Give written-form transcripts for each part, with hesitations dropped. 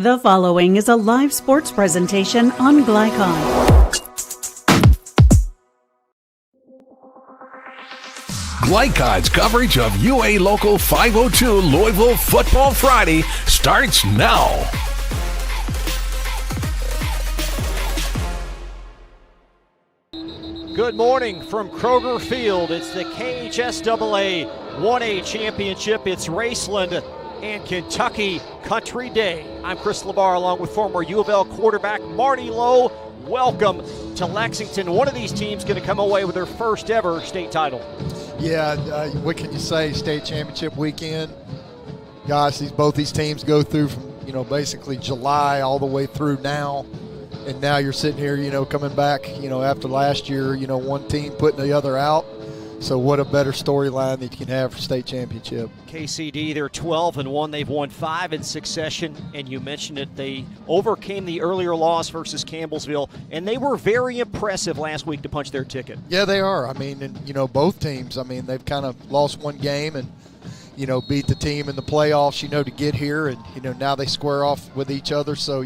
The following is a live sports presentation on Glycon. Glycon's coverage of UA Local 502 Louisville Football Friday starts now. Good morning from Kroger Field. It's the KHSAA 1A Championship. It's Raceland and Kentucky Country Day. I'm Chris LeBar along with former U of L quarterback Marty Lowe. Welcome to Lexington. One of these teams going to come away with their first ever state title. Yeah, what can you say? State championship weekend. Gosh, both these teams go through from basically July all the way through now, and now you're sitting here, coming back, after last year, one team putting the other out. So what a better storyline that you can have for state championship. KCD, they're 12-1. They've won 5 in succession, and you mentioned it. They overcame the earlier loss versus Campbellsville, and they were very impressive last week to punch their ticket. Yeah, they are. I mean, and both teams. I mean, they've kind of lost one game and beat the team in the playoffs, to get here, and now they square off with each other. So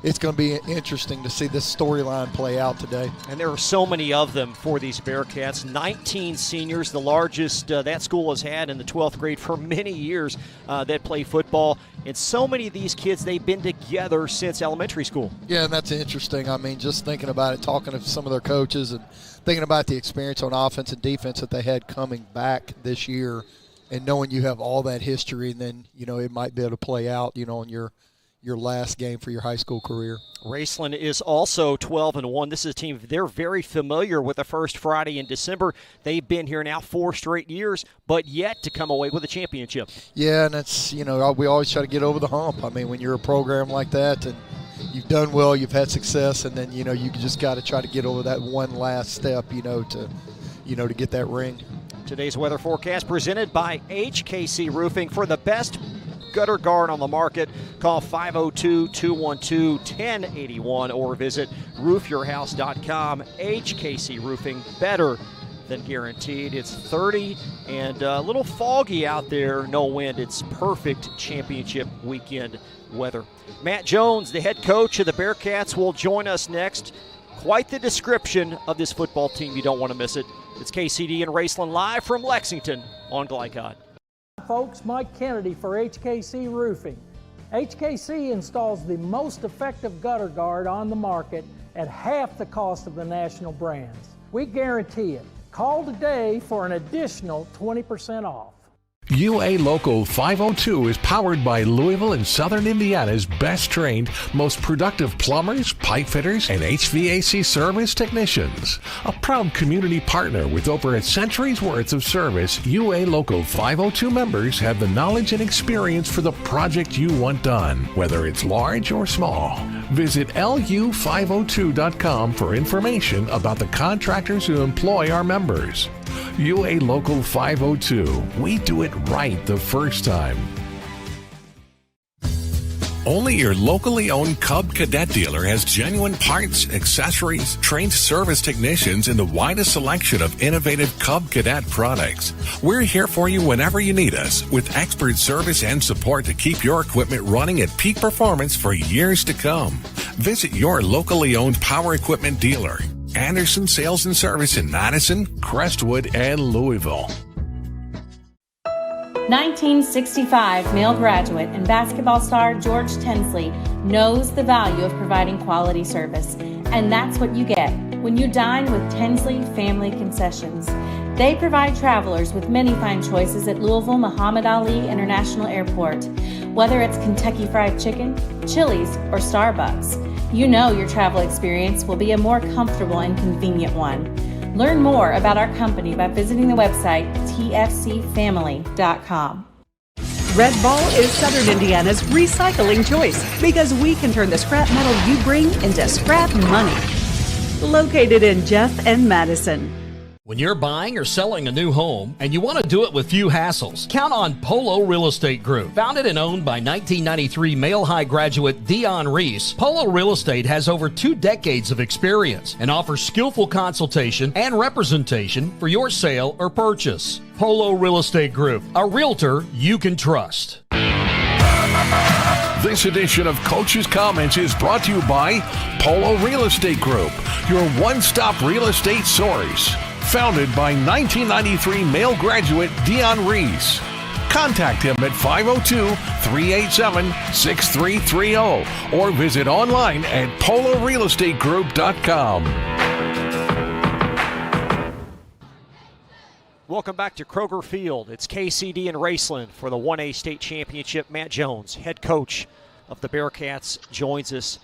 it's going to be interesting to see this storyline play out today. And there are so many of them for these Bearcats. 19 seniors, the largest that school has had in the 12th grade for many years that play football. And so many of these kids, they've been together since elementary school. Yeah, and that's interesting. I mean, just thinking about it, talking to some of their coaches and thinking about the experience on offense and defense that they had coming back this year, and knowing you have all that history, and then, it might be able to play out, on your last game for your high school career. Raceland is also 12-1. This is a team, they're very familiar with the first Friday in December. They've been here now 4 straight years, but yet to come away with a championship. Yeah, and that's, we always try to get over the hump. I mean, when you're a program like that and you've done well, you've had success, and then, you just got to try to get over that one last step, to get that ring. Today's weather forecast presented by HKC Roofing. For the best gutter guard on the market, call 502-212-1081 or visit roofyourhouse.com. HKC Roofing, better than guaranteed. It's 30 and a little foggy out there, no wind. It's perfect championship weekend weather. Matt Jones, the head coach of the Bearcats, will join us next. Quite the description of this football team. You don't want to miss it. It's KCD and Raceland live from Lexington on Glycon. Folks, Mike Kennedy for HKC Roofing. HKC installs the most effective gutter guard on the market at half the cost of the national brands. We guarantee it. Call today for an additional 20% off. UA Local 502 is powered by Louisville and Southern Indiana's best trained, most productive plumbers, pipe fitters, and HVAC service technicians. A proud community partner with over a century's worth of service, UA Local 502 members have the knowledge and experience for the project you want done, whether it's large or small. Visit lu502.com for information about the contractors who employ our members. UA Local 502. We do it right the first time. Only your locally owned Cub Cadet dealer has genuine parts, accessories, trained service technicians, and the widest selection of innovative Cub Cadet products. We're here for you whenever you need us, with expert service and support to keep your equipment running at peak performance for years to come. Visit your locally owned power equipment dealer. Anderson Sales and Service in Madison, Crestwood, and Louisville. 1965 male graduate and basketball star George Tensley knows the value of providing quality service. And that's what you get when you dine with Tensley Family Concessions. They provide travelers with many fine choices at Louisville Muhammad Ali International Airport. Whether it's Kentucky Fried Chicken, Chili's, or Starbucks, you know your travel experience will be a more comfortable and convenient one. Learn more about our company by visiting the website tfcfamily.com. Red Ball is Southern Indiana's recycling choice because we can turn the scrap metal you bring into scrap money. Located in Jeff and Madison. When you're buying or selling a new home and you want to do it with few hassles, count on Polo Real Estate Group. Founded and owned by 1993 Male High graduate Dion Reese, Polo Real Estate has over 2 decades of experience and offers skillful consultation and representation for your sale or purchase. Polo Real Estate Group, a realtor you can trust. This edition of Coach's Comments is brought to you by Polo Real Estate Group, your one-stop real estate source. Founded by 1993 Male graduate Dion Reese. Contact him at 502-387-6330 or visit online at polorealestategroup.com. Welcome back to Kroger Field. It's KCD and Raceland for the 1A state championship. Matt Jones, head coach of the Bearcats, joins us.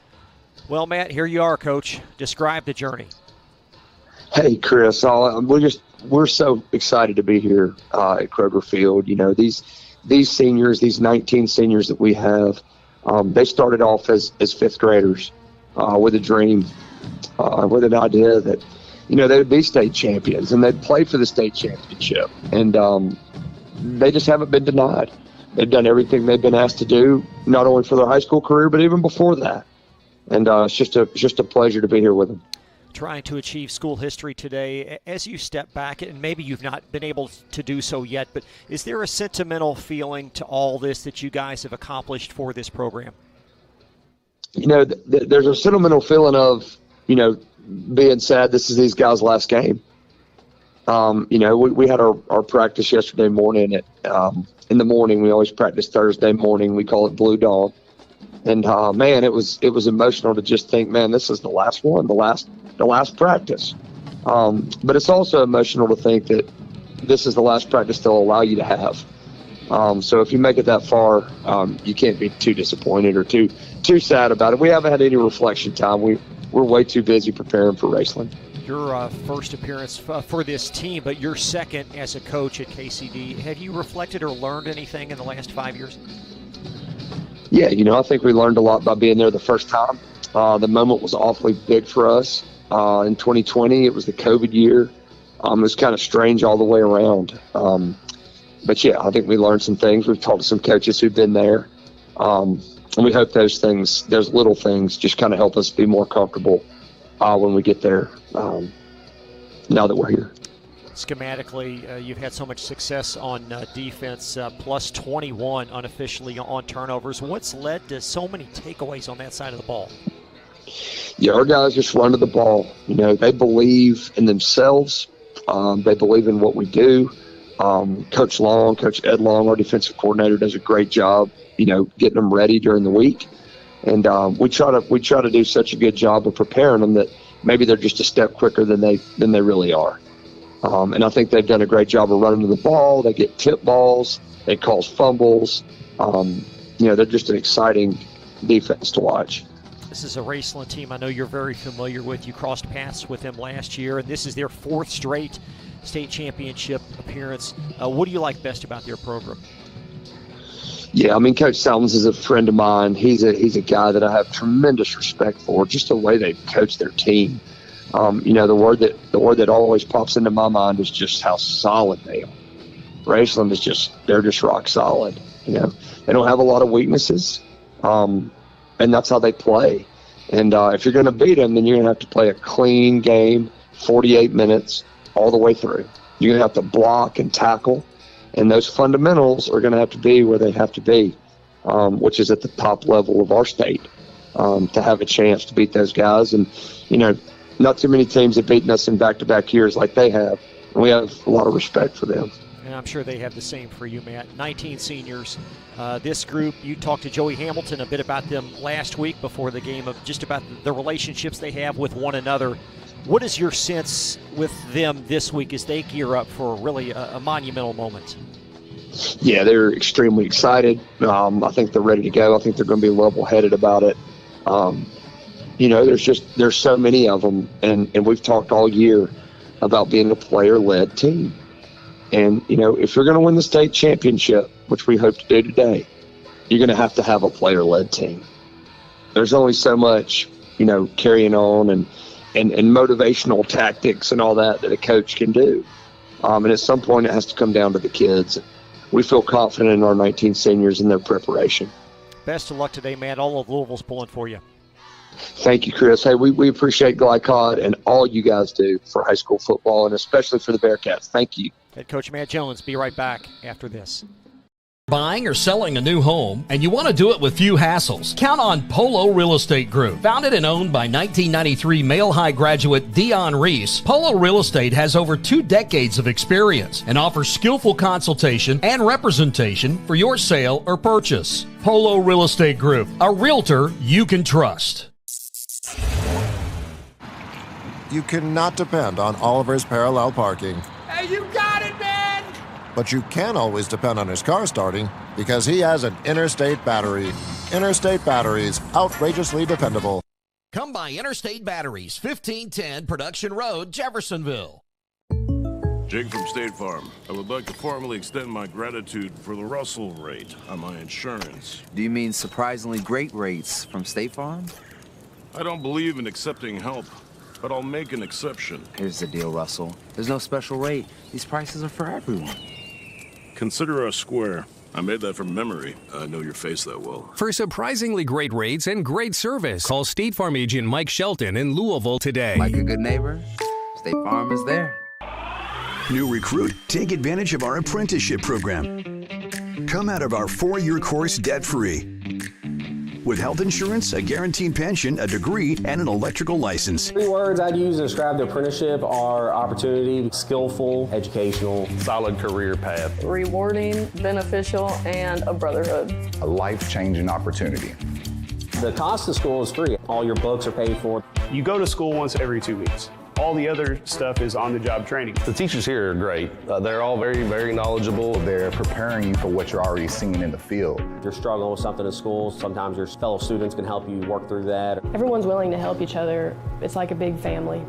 Well, Matt, here you are, Coach. Describe the journey. Hey, Chris. We're so excited to be here at Kroger Field. You know, these seniors, these 19 seniors that we have, they started off as fifth graders with a dream, with an idea that, you know, they would be state champions and they'd play for the state championship. And they just haven't been denied. They've done everything they've been asked to do, not only for their high school career, but even before that. And it's just a pleasure to be here with them. Trying to achieve school history today, as you step back, and maybe you've not been able to do so yet, but is there a sentimental feeling to all this that you guys have accomplished for this program? You know, there's a sentimental feeling of, you know, being sad this is these guys' last game. You know, we had our practice yesterday morning. In the morning, we always practice Thursday morning. We call it Blue Dawn. And man, it was emotional to just think, man, this is the last one, the last practice. But it's also emotional to think that this is the last practice they'll allow you to have. So if you make it that far, you can't be too disappointed or too sad about it. We haven't had any reflection time. We're way too busy preparing for Raceland. Your first appearance for this team, but your second as a coach at KCD. Have you reflected or learned anything in the last 5 years? Yeah, you know, I think we learned a lot by being there the first time. The moment was awfully big for us. In 2020, it was the COVID year. It was kind of strange all the way around. But yeah, I think we learned some things. We've talked to some coaches who've been there. And we hope those little things just kind of help us be more comfortable when we get there now that we're here. Schematically, you've had so much success on defense, plus 21 unofficially on turnovers. What's led to so many takeaways on that side of the ball? Yeah, our guys just run to the ball. You know, they believe in themselves. They believe in what we do. Coach Ed Long, our defensive coordinator, does a great job, you know, getting them ready during the week. And we try to do such a good job of preparing them that maybe they're just a step quicker than they really are. And I think they've done a great job of running to the ball. They get tip balls. They cause fumbles. You know, they're just an exciting defense to watch. This is a Raceland team I know you're very familiar with. You crossed paths with them last year, and this is their fourth straight state championship appearance. What do you like best about their program? Yeah, I mean, Coach Salmons is a friend of mine. He's a guy that I have tremendous respect for, just the way they coach their team. You know, the word that always pops into my mind is just how solid they are. Raceland they're just rock solid. You know, they don't have a lot of weaknesses, and that's how they play. And if you're going to beat them, then you're going to have to play a clean game, 48 minutes all the way through. You're going to have to block and tackle, and those fundamentals are going to have to be where they have to be, which is at the top level of our state, to have a chance to beat those guys. And, you know, not too many teams have beaten us in back-to-back years like they have, and we have a lot of respect for them. And I'm sure they have the same for you, Matt. 19 seniors. This group, you talked to Joey Hamilton a bit about them last week before the game, of just about the relationships they have with one another. What is your sense with them this week as they gear up for really a monumental moment? Yeah, they're extremely excited. I think they're ready to go. I think they're going to be level-headed about it. You know, there's so many of them, and we've talked all year about being a player-led team. And, you know, if you're going to win the state championship, which we hope to do today, you're going to have a player-led team. There's only so much, you know, carrying on and motivational tactics and all that a coach can do. And at some point, it has to come down to the kids. We feel confident in our 19 seniors and their preparation. Best of luck today, Matt. All of Louisville's pulling for you. Thank you, Chris. Hey, we appreciate Glycod and all you guys do for high school football, and especially for the Bearcats. Thank you. Head coach Matt Jones. Be right back after this. Buying or selling a new home, and you want to do it with few hassles? Count on Polo Real Estate Group. Founded and owned by 1993 Male High graduate Dion Reese, Polo Real Estate has over 2 decades of experience and offers skillful consultation and representation for your sale or purchase. Polo Real Estate Group, a realtor you can trust. You cannot depend on Oliver's parallel parking. Hey, you got it, man! But you can always depend on his car starting because he has an Interstate battery. Interstate batteries, outrageously dependable. Come by Interstate Batteries, 1510 Production Road, Jeffersonville. Jake from State Farm. I would like to formally extend my gratitude for the Russell rate on my insurance. Do you mean surprisingly great rates from State Farm? I don't believe in accepting help, but I'll make an exception. Here's the deal, Russell. There's no special rate. These prices are for everyone. Consider us square. I made that from memory. I know your face that well. For surprisingly great rates and great service, call State Farm agent Mike Shelton in Louisville today. Like a good neighbor, State Farm is there. New recruit, take advantage of our apprenticeship program. Come out of our 4-year course debt-free. With health insurance, a guaranteed pension, a degree, and an electrical license. 3 words I'd use to describe the apprenticeship are opportunity, skillful, educational, solid career path, rewarding, beneficial, and a brotherhood. A life-changing opportunity. The cost of school is free. All your books are paid for. You go to school once every 2 weeks. All the other stuff is on-the-job training. The teachers here are great. They're all very, very knowledgeable. They're preparing you for what you're already seeing in the field. If you're struggling with something in school, sometimes your fellow students can help you work through that. Everyone's willing to help each other. It's like a big family.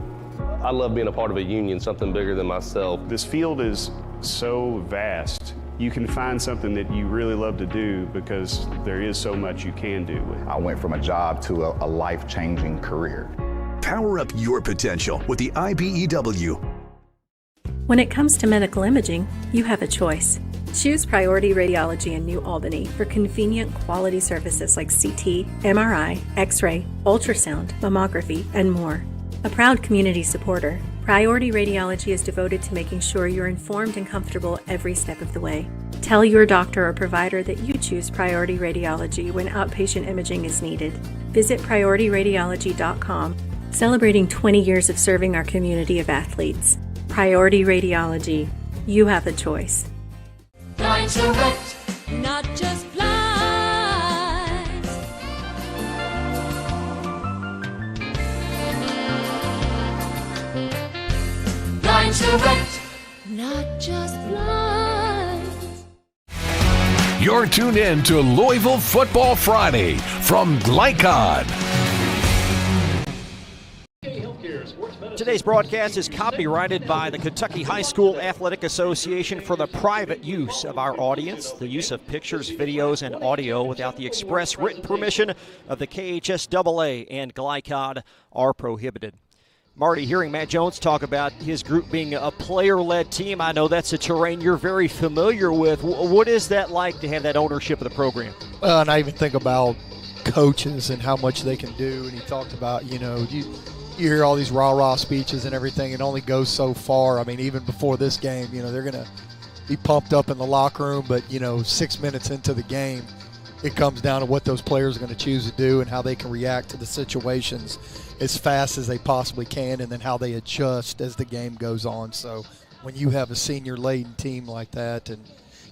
I love being a part of a union, something bigger than myself. This field is so vast. You can find something that you really love to do because there is so much you can do. I went from a job to a life-changing career. Power up your potential with the IBEW. When it comes to medical imaging, you have a choice. Choose Priority Radiology in New Albany for convenient quality services like CT, MRI, X-ray, ultrasound, mammography, and more. A proud community supporter, Priority Radiology is devoted to making sure you're informed and comfortable every step of the way. Tell your doctor or provider that you choose Priority Radiology when outpatient imaging is needed. Visit PriorityRadiology.com. Celebrating 20 years of serving our community of athletes. Priority Radiology. You have a choice. Blinds Direct, not just blinds. Blinds Direct, not just blinds. You're tuned in to Louisville Football Friday from Glycod. Today's broadcast is copyrighted by the Kentucky High School Athletic Association for the private use of our audience. The use of pictures, videos, and audio without the express written permission of the KHSAA and Glycod are prohibited. Marty, hearing Matt Jones talk about his group being a player-led team, I know that's a terrain you're very familiar with. What is that like to have that ownership of the program? Well, and I even think about coaches and how much they can do. And he talked about, you hear all these rah-rah speeches and everything. It only goes so far. I mean, even before this game, they're going to be pumped up in the locker room. But, 6 minutes into the game, it comes down to what those players are going to choose to do and how they can react to the situations as fast as they possibly can, and then how they adjust as the game goes on. So when you have a senior-laden team like that and,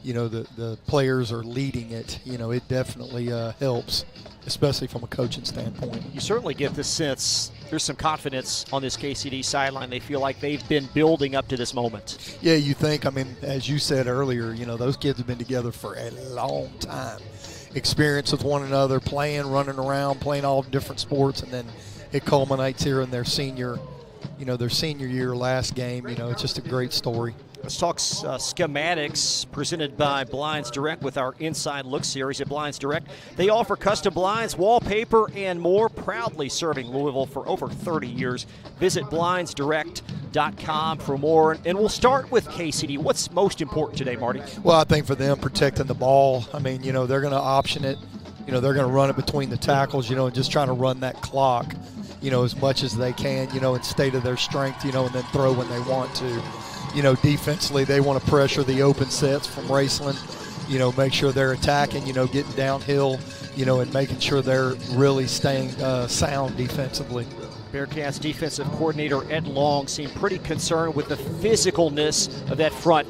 the players are leading it, it definitely helps, especially from a coaching standpoint. You certainly get the sense there's some confidence on this KCD sideline. They feel like they've been building up to this moment. Yeah, you think, as you said earlier, those kids have been together for a long time. Experience with one another, playing, running around, playing all different sports, and then it culminates here in their senior year last game. It's just a great story. Let's talk schematics presented by Blinds Direct with our Inside Look series at Blinds Direct. They offer custom blinds, wallpaper, and more, proudly serving Louisville for over 30 years. Visit blindsdirect.com for more. And we'll start with KCD. What's most important today, Marty? Well, I think for them, protecting the ball. They're going to option it. They're going to run it between the tackles, and just trying to run that clock, as much as they can, in state of their strength, and then throw when they want to. Defensively, they want to pressure the open sets from Raceland, make sure they're attacking, getting downhill, and making sure they're really staying sound defensively. Bearcats defensive coordinator Ed Long seemed pretty concerned with the physicalness of that front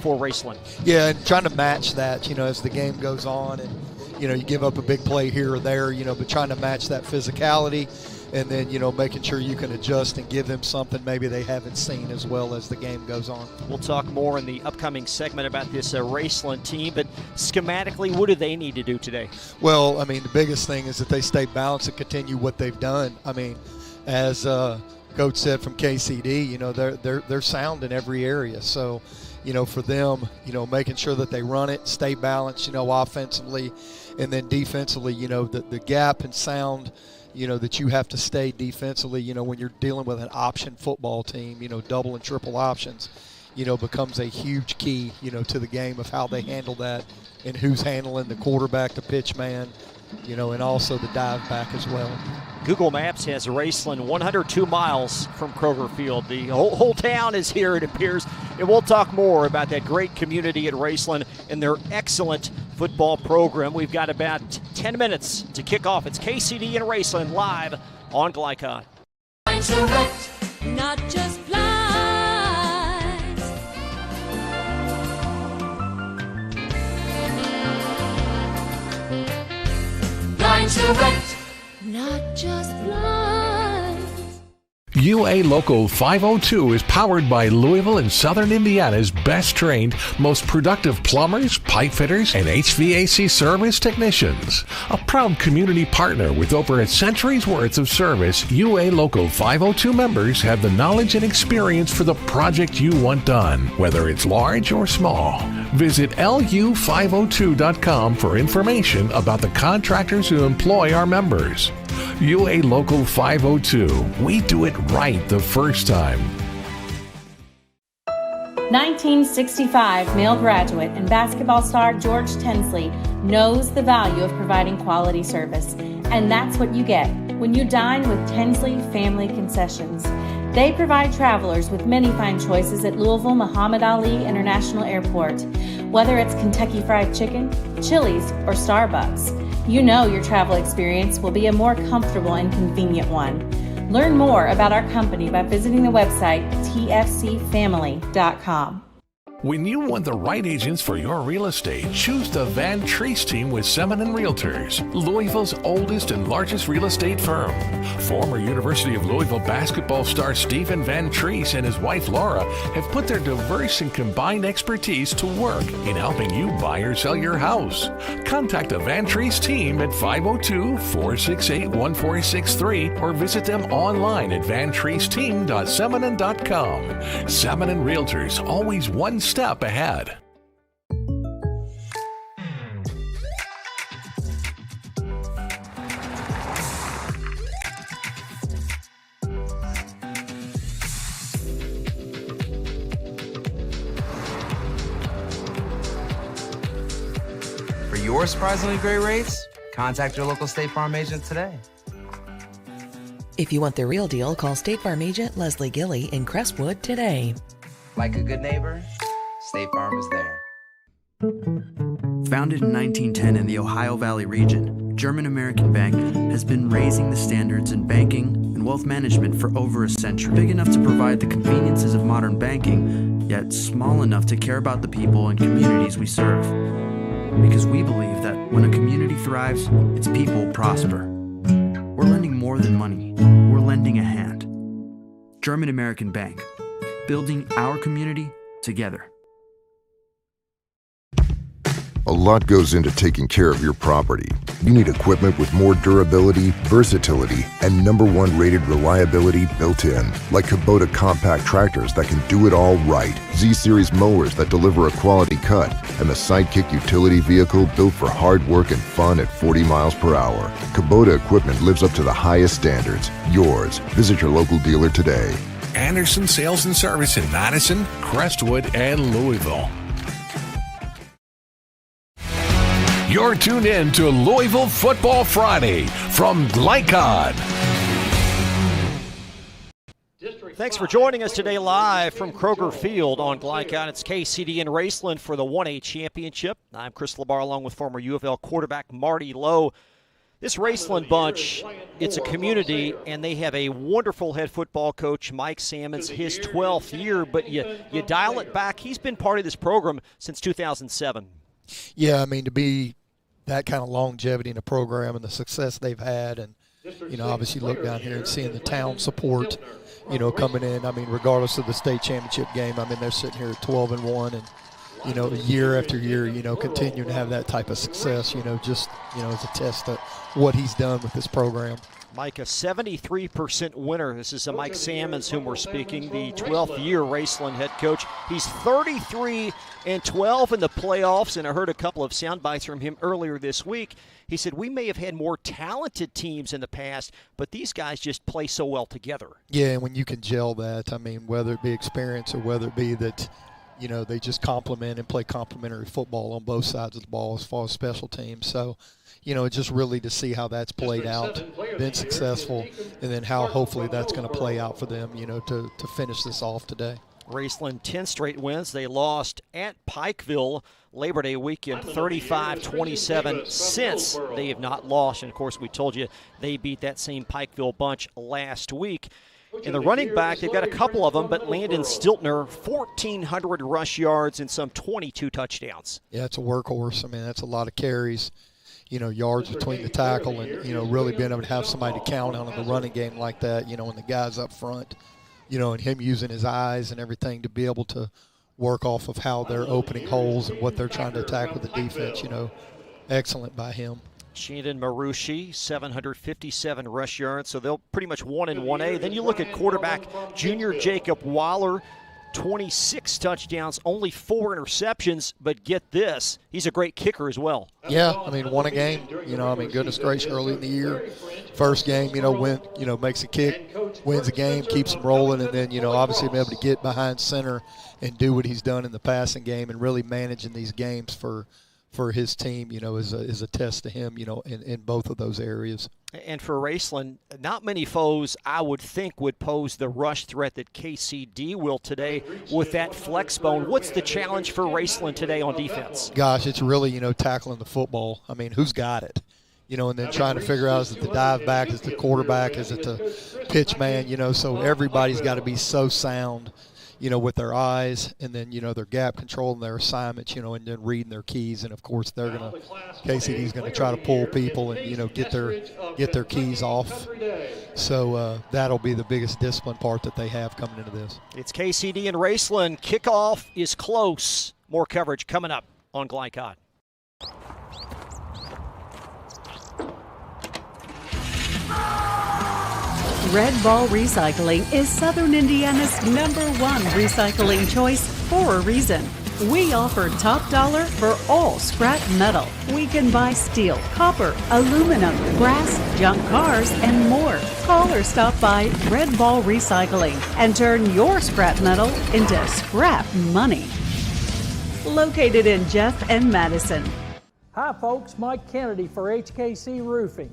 for Raceland. Yeah, and trying to match that, as the game goes on, and you give up a big play here or there, but trying to match that physicality, and then making sure you can adjust and give them something maybe they haven't seen as well as the game goes on. We'll talk more in the upcoming segment about this Raceland team, but schematically, what do they need to do today? Well, the biggest thing is that they stay balanced and continue what they've done. As Coach said from KCD, they're sound in every area. So, for them, making sure that they run it, stay balanced, offensively, and then defensively, the gap and sound, that you have to stay defensively, when you're dealing with an option football team, double and triple options, becomes a huge key, to the game of how they handle that and who's handling the quarterback, the pitch man, and also the dive back as well. Google Maps has Raceland 102 miles from Kroger Field. The whole town is here, it appears. And we'll talk more about that great community at Raceland and their excellent football program. We've got about 10 minutes to kick off. It's KCD and Raceland live on Glycon. Not just blinds. Blinds Direct. Not just blinds. UA Local 502 is powered by Louisville and Southern Indiana's best trained, most productive plumbers, pipe fitters, and HVAC service technicians. A proud community partner with over a century's worth of service, UA Local 502 members have the knowledge and experience for the project you want done, whether it's large or small. Visit lu502.com for information about the contractors who employ our members. UA Local 502. We do it right the first time. 1965 male graduate and basketball star George Tensley knows the value of providing quality service, and that's what you get when you dine with Tensley Family Concessions. They provide travelers with many fine choices at Louisville Muhammad Ali International Airport. Whether it's Kentucky Fried Chicken, Chili's, or Starbucks, you know your travel experience will be a more comfortable and convenient one. Learn more about our company by visiting the website tfcfamily.com. When you want the right agents for your real estate, choose the Van Treese team with Semin & Realtors, Louisville's oldest and largest real estate firm. Former University of Louisville basketball star Stephen Van Treese and his wife Laura have put their diverse and combined expertise to work in helping you buy or sell your house. Contact the Van Treese team at 502-468-1463 or visit them online at vantreeseteam.semin.com. Semin & Realtors, always one step ahead. For your surprisingly great rates, contact your local State Farm agent today. If you want the real deal, call State Farm agent Leslie Gilly in Crestwood today. Like a good neighbor, State Farm is there. Founded in 1910 in the Ohio Valley region, German American Bank has been raising the standards in banking and wealth management for over a century. Big enough to provide the conveniences of modern banking, yet small enough to care about the people and communities we serve. Because we believe that when a community thrives, its people prosper. We're lending more than money. We're lending a hand. German American Bank, building our community together. A lot goes into taking care of your property. You need equipment with more durability, versatility, and #1 rated reliability built in. Like Kubota compact tractors that can do it all right, Z-Series mowers that deliver a quality cut, and the Sidekick utility vehicle built for hard work and fun at 40 miles per hour. Kubota equipment lives up to the highest standards. Yours. Visit your local dealer today. Anderson Sales and Service in Madison, Crestwood, and Louisville. You're tuned in to Louisville Football Friday from Glycon. Thanks for joining us today live from Kroger Field on Glycon. It's KCD and Raceland for the 1A championship. I'm Chris LeBar along with former U of L quarterback Marty Lowe. This Raceland bunch, it's a community, and they have a wonderful head football coach, Mike Sammons, his 12th year. But you dial it back, he's been part of this program since 2007. Yeah, I mean, to be that kind of longevity in the program and the success they've had, and obviously look down here and seeing the town support, coming in. I mean, regardless of the state championship game, I mean, they're sitting here at 12-1, and year after year, continuing to have that type of success, just as a test of what he's done with this program. Mike, a 73% winner. This is Mike Sammons, whom we're speaking, the 12th year Raceland head coach. He's 33-12 in the playoffs, and I heard a couple of sound bites from him earlier this week. He said, we may have had more talented teams in the past, but these guys just play so well together. Yeah, and when you can gel that, I mean, whether it be experience or whether it be that, they just complement and play complementary football on both sides of the ball as far as special teams. So, just really to see how that's played out, been successful, and then how hopefully that's going to play out for them, to finish this off today. Raceland, 10 straight wins. They lost at Pikeville Labor Day weekend, 35-27 since they have not lost. And, of course, we told you they beat that same Pikeville bunch last week. In the running back, they've got a couple of them, but Landon Stiltner, 1,400 rush yards and some 22 touchdowns. Yeah, it's a workhorse. I mean, that's a lot of carries, yards between the tackle, and, really being able to have somebody to count on in the running game like that, and the guys up front, and him using his eyes and everything to be able to work off of how they're opening holes and what they're trying to attack with the defense, excellent by him. Shandon Marushi, 757 rush yards, so they'll pretty much 1 in 1A. Then you look at quarterback junior Jacob Waller, 26 touchdowns, only 4 interceptions, but get this, he's a great kicker as well. Yeah, I mean, won a game, goodness gracious, early in the year. First game, makes a kick, wins a game, keeps them rolling, and then, obviously be able to get behind center and do what he's done in the passing game and really managing these games for his team, is a test to him, in both of those areas. And for Raceland, not many foes, I would think, would pose the rush threat that KCD will today with that flex bone. What's the challenge for Raceland today on defense? Gosh, it's really, tackling the football. I mean, who's got it? And then trying to figure out, is it the dive back, is it the quarterback, is it the pitch man, so everybody's got to be so sound, with their eyes, and then, their gap control and their assignments, and then reading their keys. And, of course, KCD's going to try to pull people and, get their keys off. So that'll be the biggest discipline part that they have coming into this. It's KCD and Raceland. Kickoff is close. More coverage coming up on Glycon. Red Ball Recycling is Southern Indiana's #1 recycling choice for a reason. We offer top dollar for all scrap metal. We can buy steel, copper, aluminum, brass, junk cars, and more. Call or stop by Red Ball Recycling and turn your scrap metal into scrap money. Located in Jeff and Madison. Hi folks, Mike Kennedy for HKC Roofing.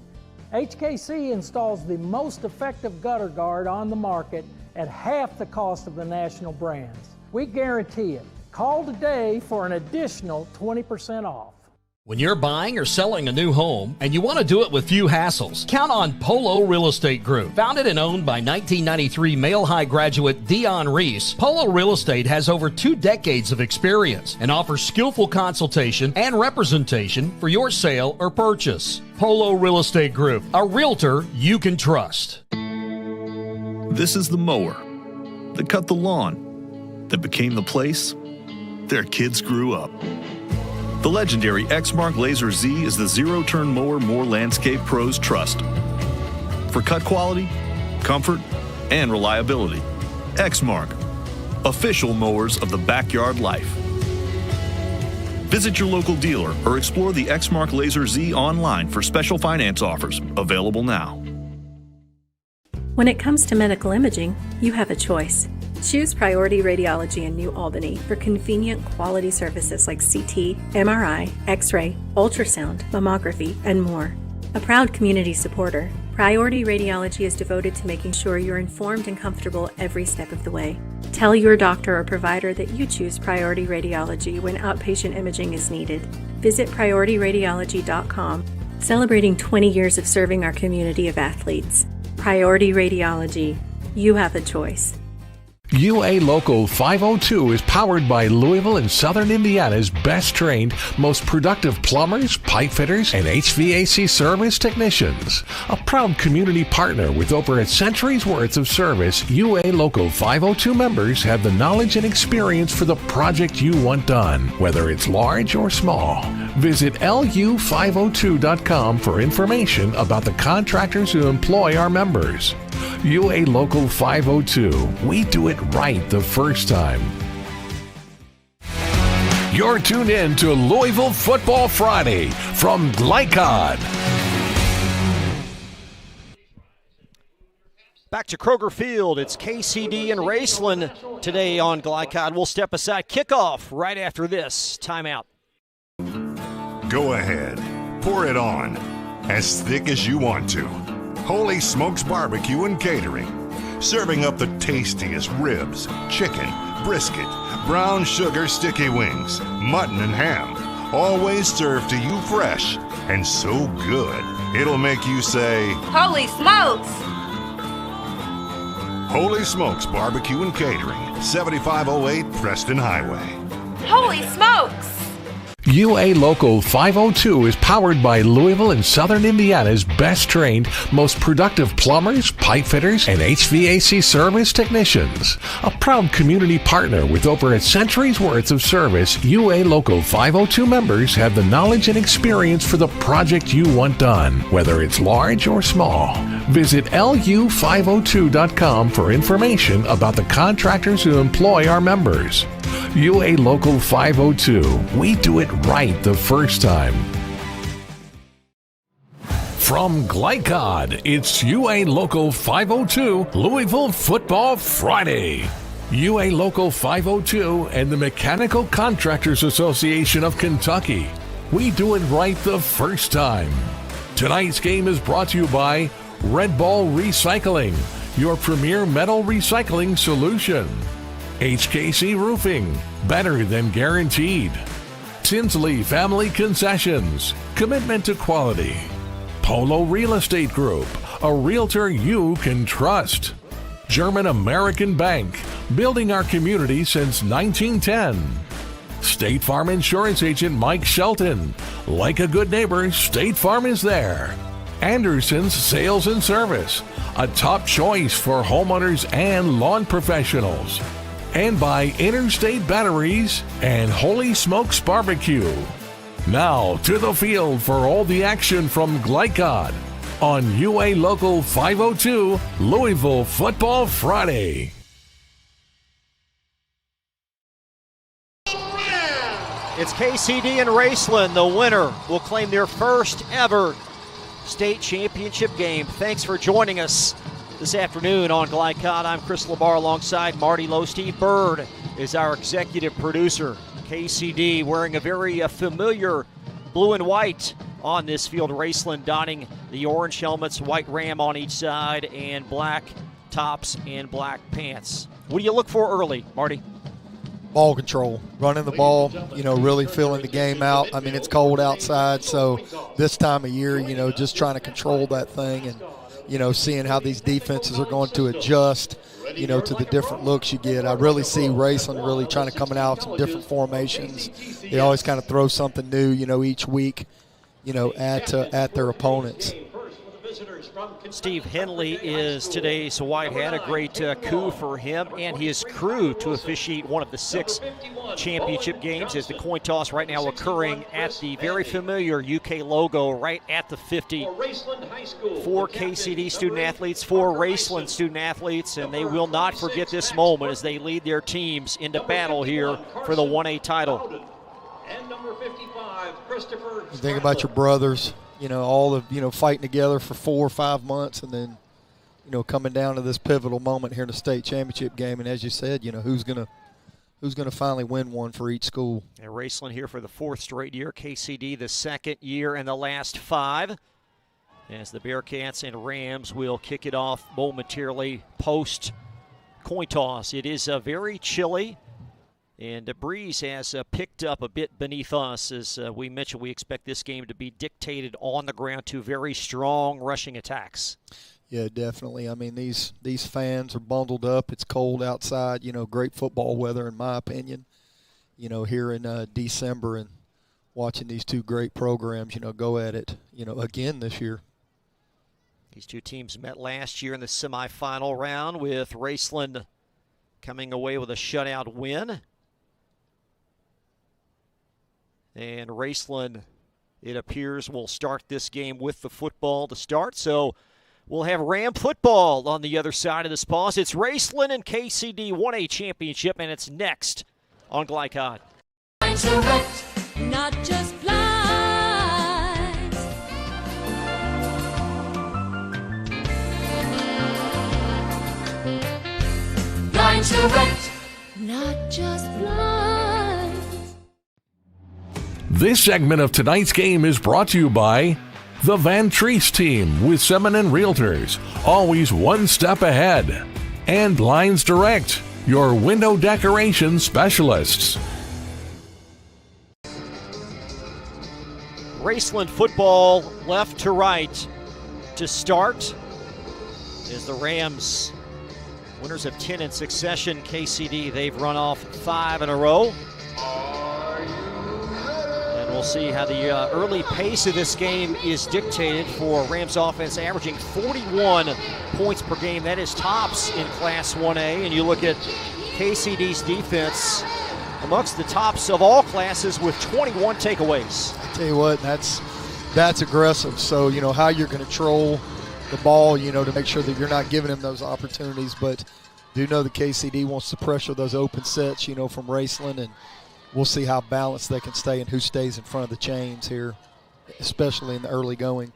HKC installs the most effective gutter guard on the market at half the cost of the national brands. We guarantee it. Call today for an additional 20% off. When you're buying or selling a new home and you want to do it with few hassles, count on Polo Real Estate Group. Founded and owned by 1993 Male High graduate Dion Reese, Polo Real Estate has over 2 decades of experience and offers skillful consultation and representation for your sale or purchase. Polo Real Estate Group, a realtor you can trust. This is the mower that cut the lawn, that became the place their kids grew up. The legendary Exmark Laser Z is the zero-turn mower more landscape pros trust. For cut quality, comfort, and reliability. Exmark, official mowers of the backyard life. Visit your local dealer or explore the Exmark Laser Z online for special finance offers, available now. When it comes to medical imaging, you have a choice. Choose Priority Radiology in New Albany for convenient quality services like CT, MRI, X-ray, ultrasound, mammography, and more. A proud community supporter, Priority Radiology is devoted to making sure you're informed and comfortable every step of the way. Tell your doctor or provider that you choose Priority Radiology when outpatient imaging is needed. Visit PriorityRadiology.com, celebrating 20 years of serving our community of athletes. Priority Radiology. You have a choice. UA Local 502 is powered by Louisville and Southern Indiana's best trained, most productive plumbers, pipe fitters, and HVAC service technicians. A proud community partner with over a century's worth of service, UA Local 502 members have the knowledge and experience for the project you want done, whether it's large or small. Visit lu502.com for information about the contractors who employ our members. UA Local 502. We do it right the first time. You're tuned in to Louisville Football Friday from Glycod. Back to Kroger Field. It's KCD and Raceland today on Glycod. We'll step aside. Kickoff right after this. Timeout. Go ahead. Pour it on. As thick as you want to. Holy Smokes Barbecue and Catering. Serving up the tastiest ribs, chicken, brisket, brown sugar sticky wings, mutton and ham. Always served to you fresh and so good, it'll make you say, Holy smokes! Holy Smokes Barbecue and Catering, 7508 Preston Highway. Holy smokes! UA Local 502 is powered by Louisville and Southern Indiana's best trained, most productive plumbers, pipe fitters, and HVAC service technicians. A proud community partner with over a century's worth of service, UA Local 502 members have the knowledge and experience for the project you want done, whether it's large or small. Visit lu502.com for information about the contractors who employ our members. UA Local 502. We do it right the first time. From Glycod, it's UA Local 502 Louisville Football Friday. UA Local 502 and the Mechanical Contractors Association of Kentucky. We do it right the first time. Tonight's game is brought to you by Red Ball Recycling, your premier metal recycling solution. HKC Roofing, better than guaranteed. Tinsley Family Concessions, commitment to quality. Polo Real Estate Group, a realtor you can trust. German American Bank, building our community since 1910. State Farm Insurance Agent Mike Shelton, like a good neighbor, State Farm is there. Anderson's Sales and Service, a top choice for homeowners and lawn professionals. And by Interstate Batteries and Holy Smokes Barbecue. Now to the field for all the action from Glycod on UA Local 502 Louisville Football Friday. It's KCD and Raceland. The winner will claim their first ever state championship game. Thanks for joining us this afternoon on Glycod. I'm Chris LaBar alongside Marty Lowe. Steve Bird is our executive producer. KCD wearing a very familiar blue and white on this field. Raceland donning the orange helmets, white ram on each side, and black tops and black pants. What do you look for early, Marty? Ball control, running the ball, really filling the game out. I mean, it's cold outside, so this time of year, just trying to control that thing and, seeing how these defenses are going to adjust, to the different looks you get. I really see Raceland really trying to come out with some different formations. They always kind of throw something new, each week, at their opponents. Steve Henley is today's white hat. A great coup for him and his crew to officiate one of the 6 championship games, as the coin toss right now occurring at the very familiar UK logo right at the 50. 4 KCD student athletes, 4 Raceland student athletes, and they will not forget this moment as they lead their teams into battle here for the 1A title. And number 55, Christopher. You think about your brothers. All the, fighting together for 4 or 5 months and then, coming down to this pivotal moment here in the state championship game. And as you said, who's going to finally win one for each school. And Raceland here for the 4th straight year. KCD the 2nd year and the last 5. as the Bearcats and Rams will kick it off momentarily post coin toss. It is very chilly, and the breeze has picked up a bit beneath us. As we mentioned, we expect this game to be dictated on the ground to very strong rushing attacks. Yeah, definitely. I mean, these fans are bundled up. It's cold outside. You know, great football weather, in my opinion. You know, here in December, and watching these two great programs, you know, go at it, you know, again this year. These two teams met last year in the semifinal round, with Raceland coming away with a shutout win. And Raceland, it appears, will start this game with the football to start. So we'll have Ram football on the other side of this pause. It's Raceland and KCD 1A championship, and it's next on Glycod. Not just blind. Blind to rent. Not just blind. This segment of tonight's game is brought to you by the Van Treese team with Semin Realtors, always one step ahead, and Blinds Direct, your window decoration specialists. Raceland football left to right to start is the Rams, winners of 10 in succession. KCD, they've run off 5 in a row. And we'll see how the early pace of this game is dictated for Rams offense, averaging 41 points per game. That is tops in Class 1A. And you look at KCD's defense, amongst the tops of all classes with 21 takeaways. I tell you what, that's aggressive. So, you know, how you're going to troll the ball, you know, to make sure that you're not giving him those opportunities. But do know that KCD wants to pressure those open sets, you know, from Raceland, and we'll see how balanced they can stay and who stays in front of the chains here, especially in the early going.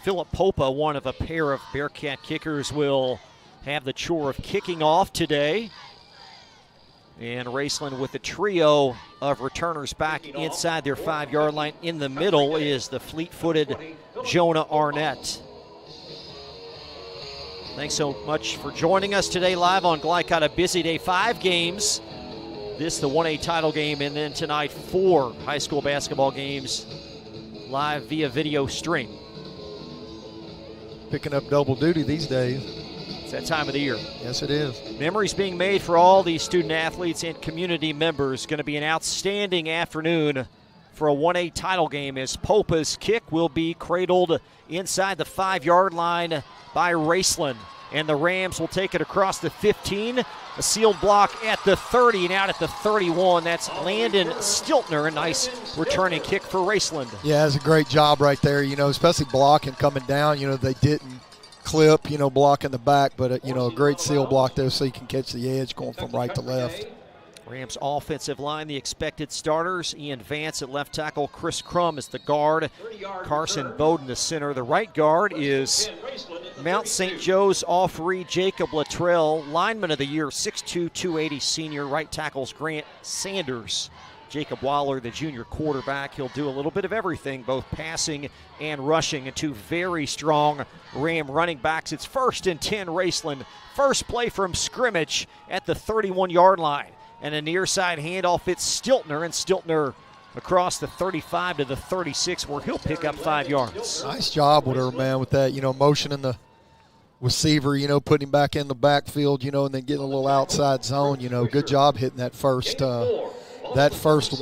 Philip Popa, one of a pair of Bearcat kickers, will have the chore of kicking off today. And Raceland with a trio of returners back inside their 5-yard line. In the middle is the fleet-footed Jonah Arnett. Thanks so much for joining us today live on Glycod. A busy day, 5 games. This, the 1A title game, and then tonight 4 high school basketball games live via video stream. Picking up double duty these days. It's that time of the year. Yes, it is. Memories being made for all these student athletes and community members. Going to be an outstanding afternoon for a 1A title game, as Popa's kick will be cradled inside the 5-yard line by Raceland. And the Rams will take it across the 15, a sealed block at the 30, and out at the 31. That's Landon Stiltner, a nice returning kick for Raceland. Yeah, it's a great job right there, you know, especially blocking coming down. You know, they didn't clip, you know, blocking the back, but, you know, a great seal block there so you can catch the edge going from right to left. Rams offensive line, the expected starters: Ian Vance at left tackle, Chris Crum is the guard, Carson Bowden the center. The right guard is Mount St. Joe's off-read Jacob Luttrell, lineman of the year, 6'2", 280 senior. Right tackles Grant Sanders. Jacob Waller, the junior quarterback, he'll do a little bit of everything, both passing and rushing. And 2 very strong Ram running backs. It's 1st and 10 Raceland. First play from scrimmage at the 31-yard line. And a near side handoff, it's Stiltner, and Stiltner across the 35 to the 36, where he'll pick up 5 yards. Nice job with her, man, with that, you know, motioning the receiver, you know, putting him back in the backfield, you know, and then getting a little outside zone, you know. Good job hitting that first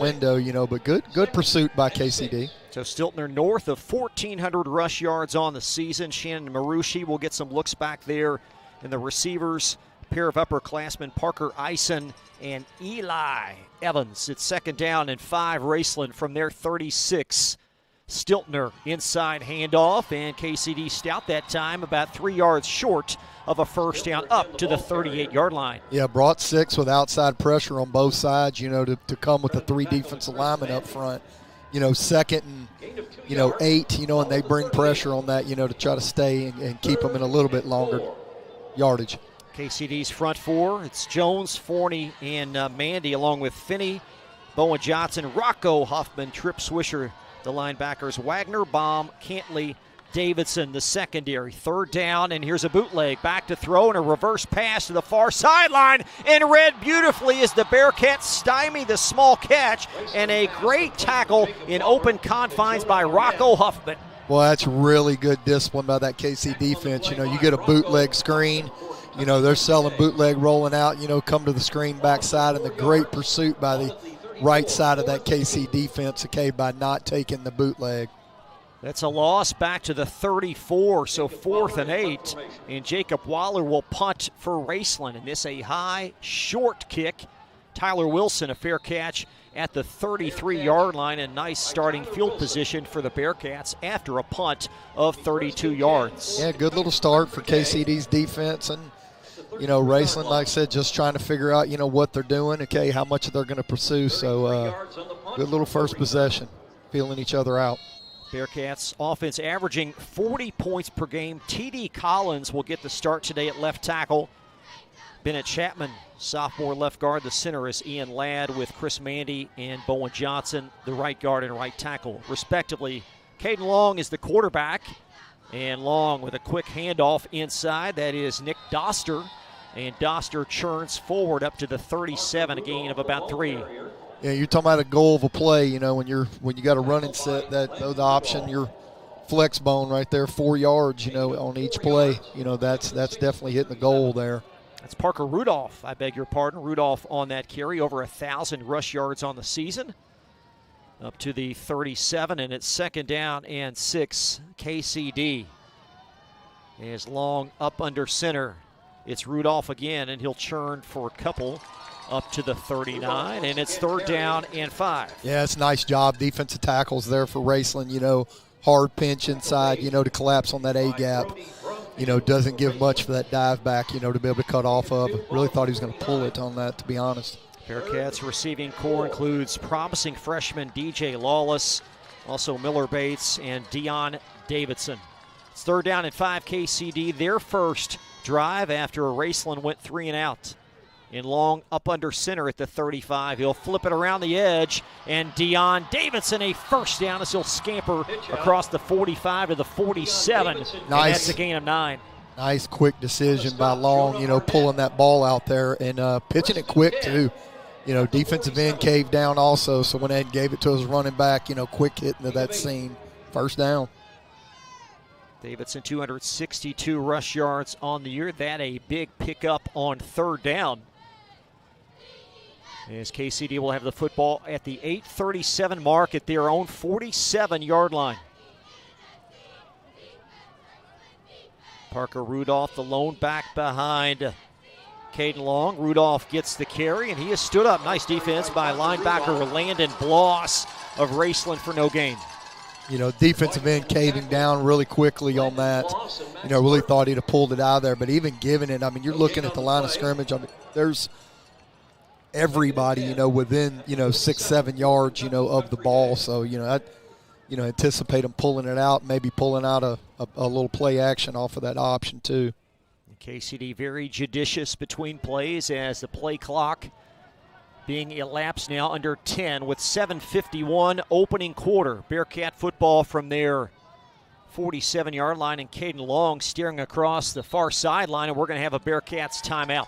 window, you know, but good pursuit by KCD. So Stiltner north of 1,400 rush yards on the season. Shannon Marushi will get some looks back there in the receivers. A pair of upperclassmen, Parker Eisen and Eli Evans. It's 2nd down and 5 Raceland from their 36. Stiltner inside handoff, and KCD stout that time, about 3 yards short of a first down, up to the 38-yard line. Yeah, brought 6 with outside pressure on both sides, you know, to come with the 3 defensive linemen up front. You know, 2nd and, you know, 8, you know, and they bring pressure on that, you know, to try to stay and keep them in a little bit longer yardage. KCD's front 4, it's Jones, Forney, and Mandy, along with Finney, Bowen Johnson, Rocco Huffman, Tripp Swisher, the linebackers, Wagner, Baum, Cantley, Davidson, the secondary. Third down, and here's a bootleg. Back to throw and a reverse pass to the far sideline. And read beautifully as the Bearcats stymie the small catch. And a great tackle in open confines by Rocco Huffman. Well, that's really good discipline by that KC defense. You get a bootleg screen. They're selling bootleg rolling out, come to the screen backside, and the great pursuit by the right side of that KC defense, okay, by not taking the bootleg. That's a loss back to the 34, so 4th and 8. And Jacob Waller will punt for Raceland. And this a high, short kick. Tyler Wilson, a fair catch at the 33-yard line, and nice starting field position for the Bearcats after a punt of 32 yards. Yeah, good little start for KCD's defense. And, Raceland, like I said, just trying to figure out, what they're doing, okay, how much they're going to pursue. So good little first possession, feeling each other out. Bearcats offense averaging 40 points per game. T.D. Collins will get the start today at left tackle. Bennett Chapman, sophomore left guard. The center is Ian Ladd with Chris Mandy and Bowen Johnson, the right guard and right tackle, respectively. Caden Long is the quarterback. And Long with a quick handoff inside. That is Nick Doster. And Doster churns forward up to the 37, a gain of about 3. Yeah, you're talking about a goal of a play, when you got a running set, the option, your flex bone right there, 4 yards, on each play. That's definitely hitting the goal there. That's Parker Rudolph, I beg your pardon. Rudolph on that carry, over 1,000 rush yards on the season. Up to the 37, and it's 2nd down and 6. KCD is Long up under center. It's Rudolph again, and he'll churn for a couple up to the 39, and it's 3rd down and 5. Yeah, it's a nice job. Defensive tackles there for Raceland, hard pinch inside, to collapse on that A-gap. Doesn't give much for that dive back, to be able to cut off of. Really thought he was going to pull it on that, to be honest. Bearcats receiving core includes promising freshman DJ Lawless, also Miller Bates and Dion Davidson. It's 3rd down and 5, KCD, their first drive after Raceland went 3 and out. In Long up under center at the 35. He'll flip it around the edge, and Dion Davidson a first down as he'll scamper across the 45 to the 47. Nice. And that's a gain of 9. Nice quick decision by Long, pulling that ball out there and pitching it quick too. Defensive end caved down also, so went ahead and gave it to his running back, quick hit into that seam. First down. Davidson 262 rush yards on the year. That a big pickup on 3rd down. As KCD will have the football at the 8:37 mark at their own 47-yard line. Parker Rudolph, the lone back behind Caden Long. Rudolph gets the carry, and he has stood up. Nice defense by linebacker Landon Bloss of Raceland for no gain. Defensive end caving down really quickly on that. Really thought he'd have pulled it out of there, but even giving it, you're looking at the line of scrimmage. There's everybody, within, 6-7 yards, of the ball. So, anticipate him pulling it out, maybe pulling out a little play action off of that option too. KCD very judicious between plays as the play clock being elapsed now under 10 with 7:51 opening quarter. Bearcat football from their 47-yard line, and Caden Long steering across the far sideline, and we're going to have a Bearcats timeout.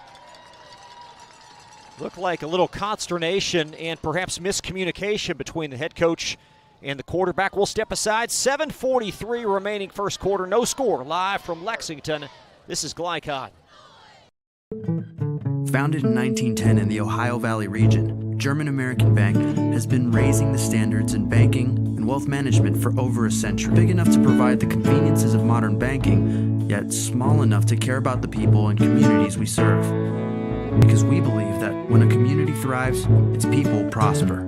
Looked like a little consternation and perhaps miscommunication between the head coach and the quarterback. We'll step aside. 7:43 remaining first quarter. No score. Live from Lexington, this is Glycod. Founded in 1910 in the Ohio Valley region, German American Bank has been raising the standards in banking and wealth management for over a century. Big enough to provide the conveniences of modern banking, yet small enough to care about the people and communities we serve. Because we believe that when a community thrives, its people prosper.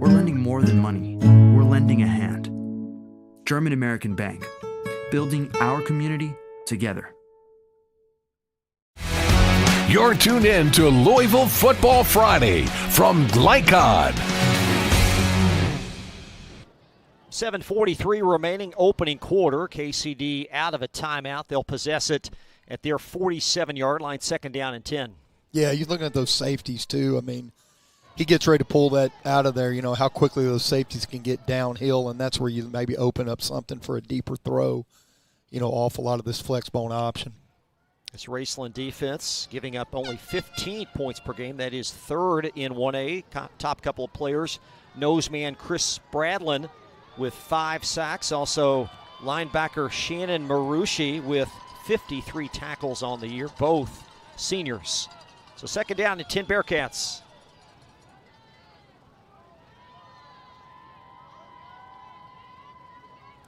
We're lending more than money. We're lending a hand. German American Bank, building our community together. You're tuned in to Louisville Football Friday from Glycod. 7:43 remaining opening quarter. KCD out of a timeout. They'll possess it at their 47-yard line, 2nd down and 10. Yeah, you're looking at those safeties too. he gets ready to pull that out of there, how quickly those safeties can get downhill, and that's where you maybe open up something for a deeper throw, off a lot of this flex bone option. This Raceland defense giving up only 15 points per game. That is third in 1A. Top couple of players. Noseman Chris Bradlin with 5 sacks. Also linebacker Shannon Marucci with 53 tackles on the year. Both seniors. So second down and 10 Bearcats.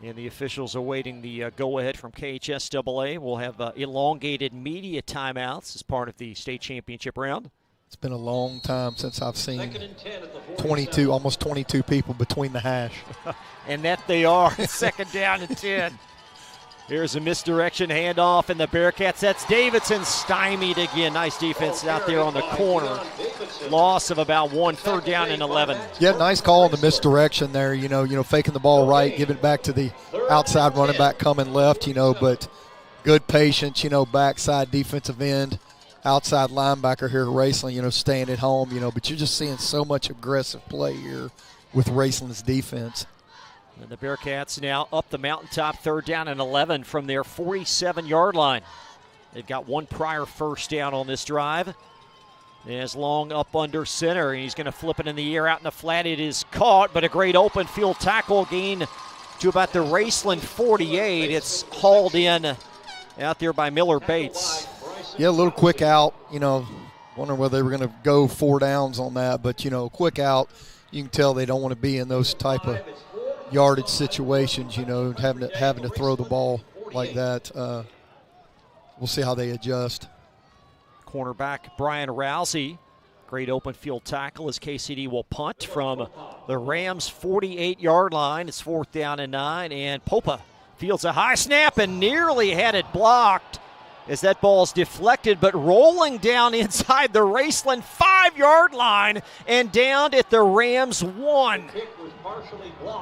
And the officials awaiting the go-ahead from KHSAA. We'll have elongated media timeouts as part of the state championship round. It's been a long time since I've seen 22, almost 22 people between the hash. And that they are. Second down and 10. Here's a misdirection handoff, and the Bearcats. That's Davidson stymied again. Nice defense out there on the corner. Loss of about 1, third down and 11. Yeah, nice call on the misdirection there. Faking the ball right, giving it back to the outside running back coming left. But good patience. Backside defensive end, outside linebacker here at Raceland. Staying at home. But you're just seeing so much aggressive play here with Raceland's defense. And the Bearcats now up the mountaintop, third down and 11 from their 47-yard line. They've got one prior first down on this drive. As Long up under center, and he's going to flip it in the air out in the flat. It is caught, but a great open field tackle gain to about the Raceland 48. It's hauled in out there by Miller Bates. Yeah, a little quick out, wondering whether they were going to go 4 downs on that, but, quick out. You can tell they don't want to be in those type of yardage situations, having to throw the ball like that. We'll see how they adjust. Cornerback Brian Rousey, great open field tackle as KCD will punt from the Rams' 48-yard line. It's fourth down and 9, and Popa fields a high snap and nearly had it blocked as that ball's deflected, but rolling down inside the Raceland 5-yard line and down at the Rams 1.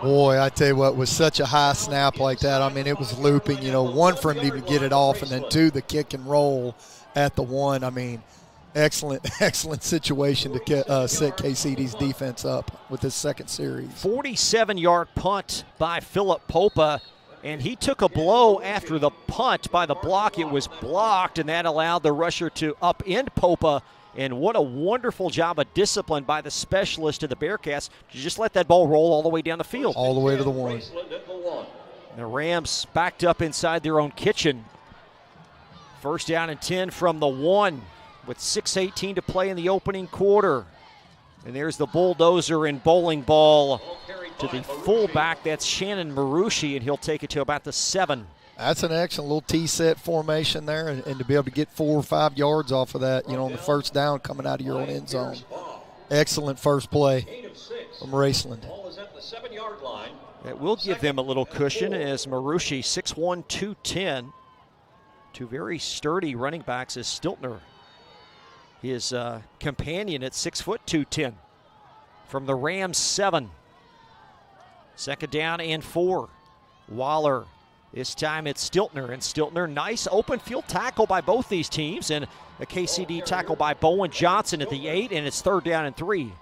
Boy, I tell you what, was such a high snap like that. I mean, it was looping, one for him to even get it off, and then 2, the kick and roll at the 1. I mean, excellent situation to set KCD's defense up with his second series. 47-yard punt by Philip Popa. And he took a blow after the punt by the block. It was blocked, and that allowed the rusher to upend Popa. And what a wonderful job of discipline by the specialist of the Bearcats to just let that ball roll all the way down the field. All the way to the 1. The Rams backed up inside their own kitchen. First down and 10 from the 1 with 6:18 to play in the opening quarter. And there's the bulldozer and bowling ball to the fullback. That's Shannon Marucci, and he'll take it to about the 7. That's an excellent little T-set formation there, and to be able to get 4 or 5 yards off of that, on the first down coming out of your own end zone. Excellent first play from Raceland. That will give them a little cushion as Marucci, 6'1", 210. 2 very sturdy running backs as Stiltner, his companion at 6 foot 210. From the Rams 7. Second down and 4. Waller. This time it's Stiltner, and Stiltner, nice open field tackle by both these teams, and a KCD tackle by Bowen Johnson at the 8, and it's third down and 3.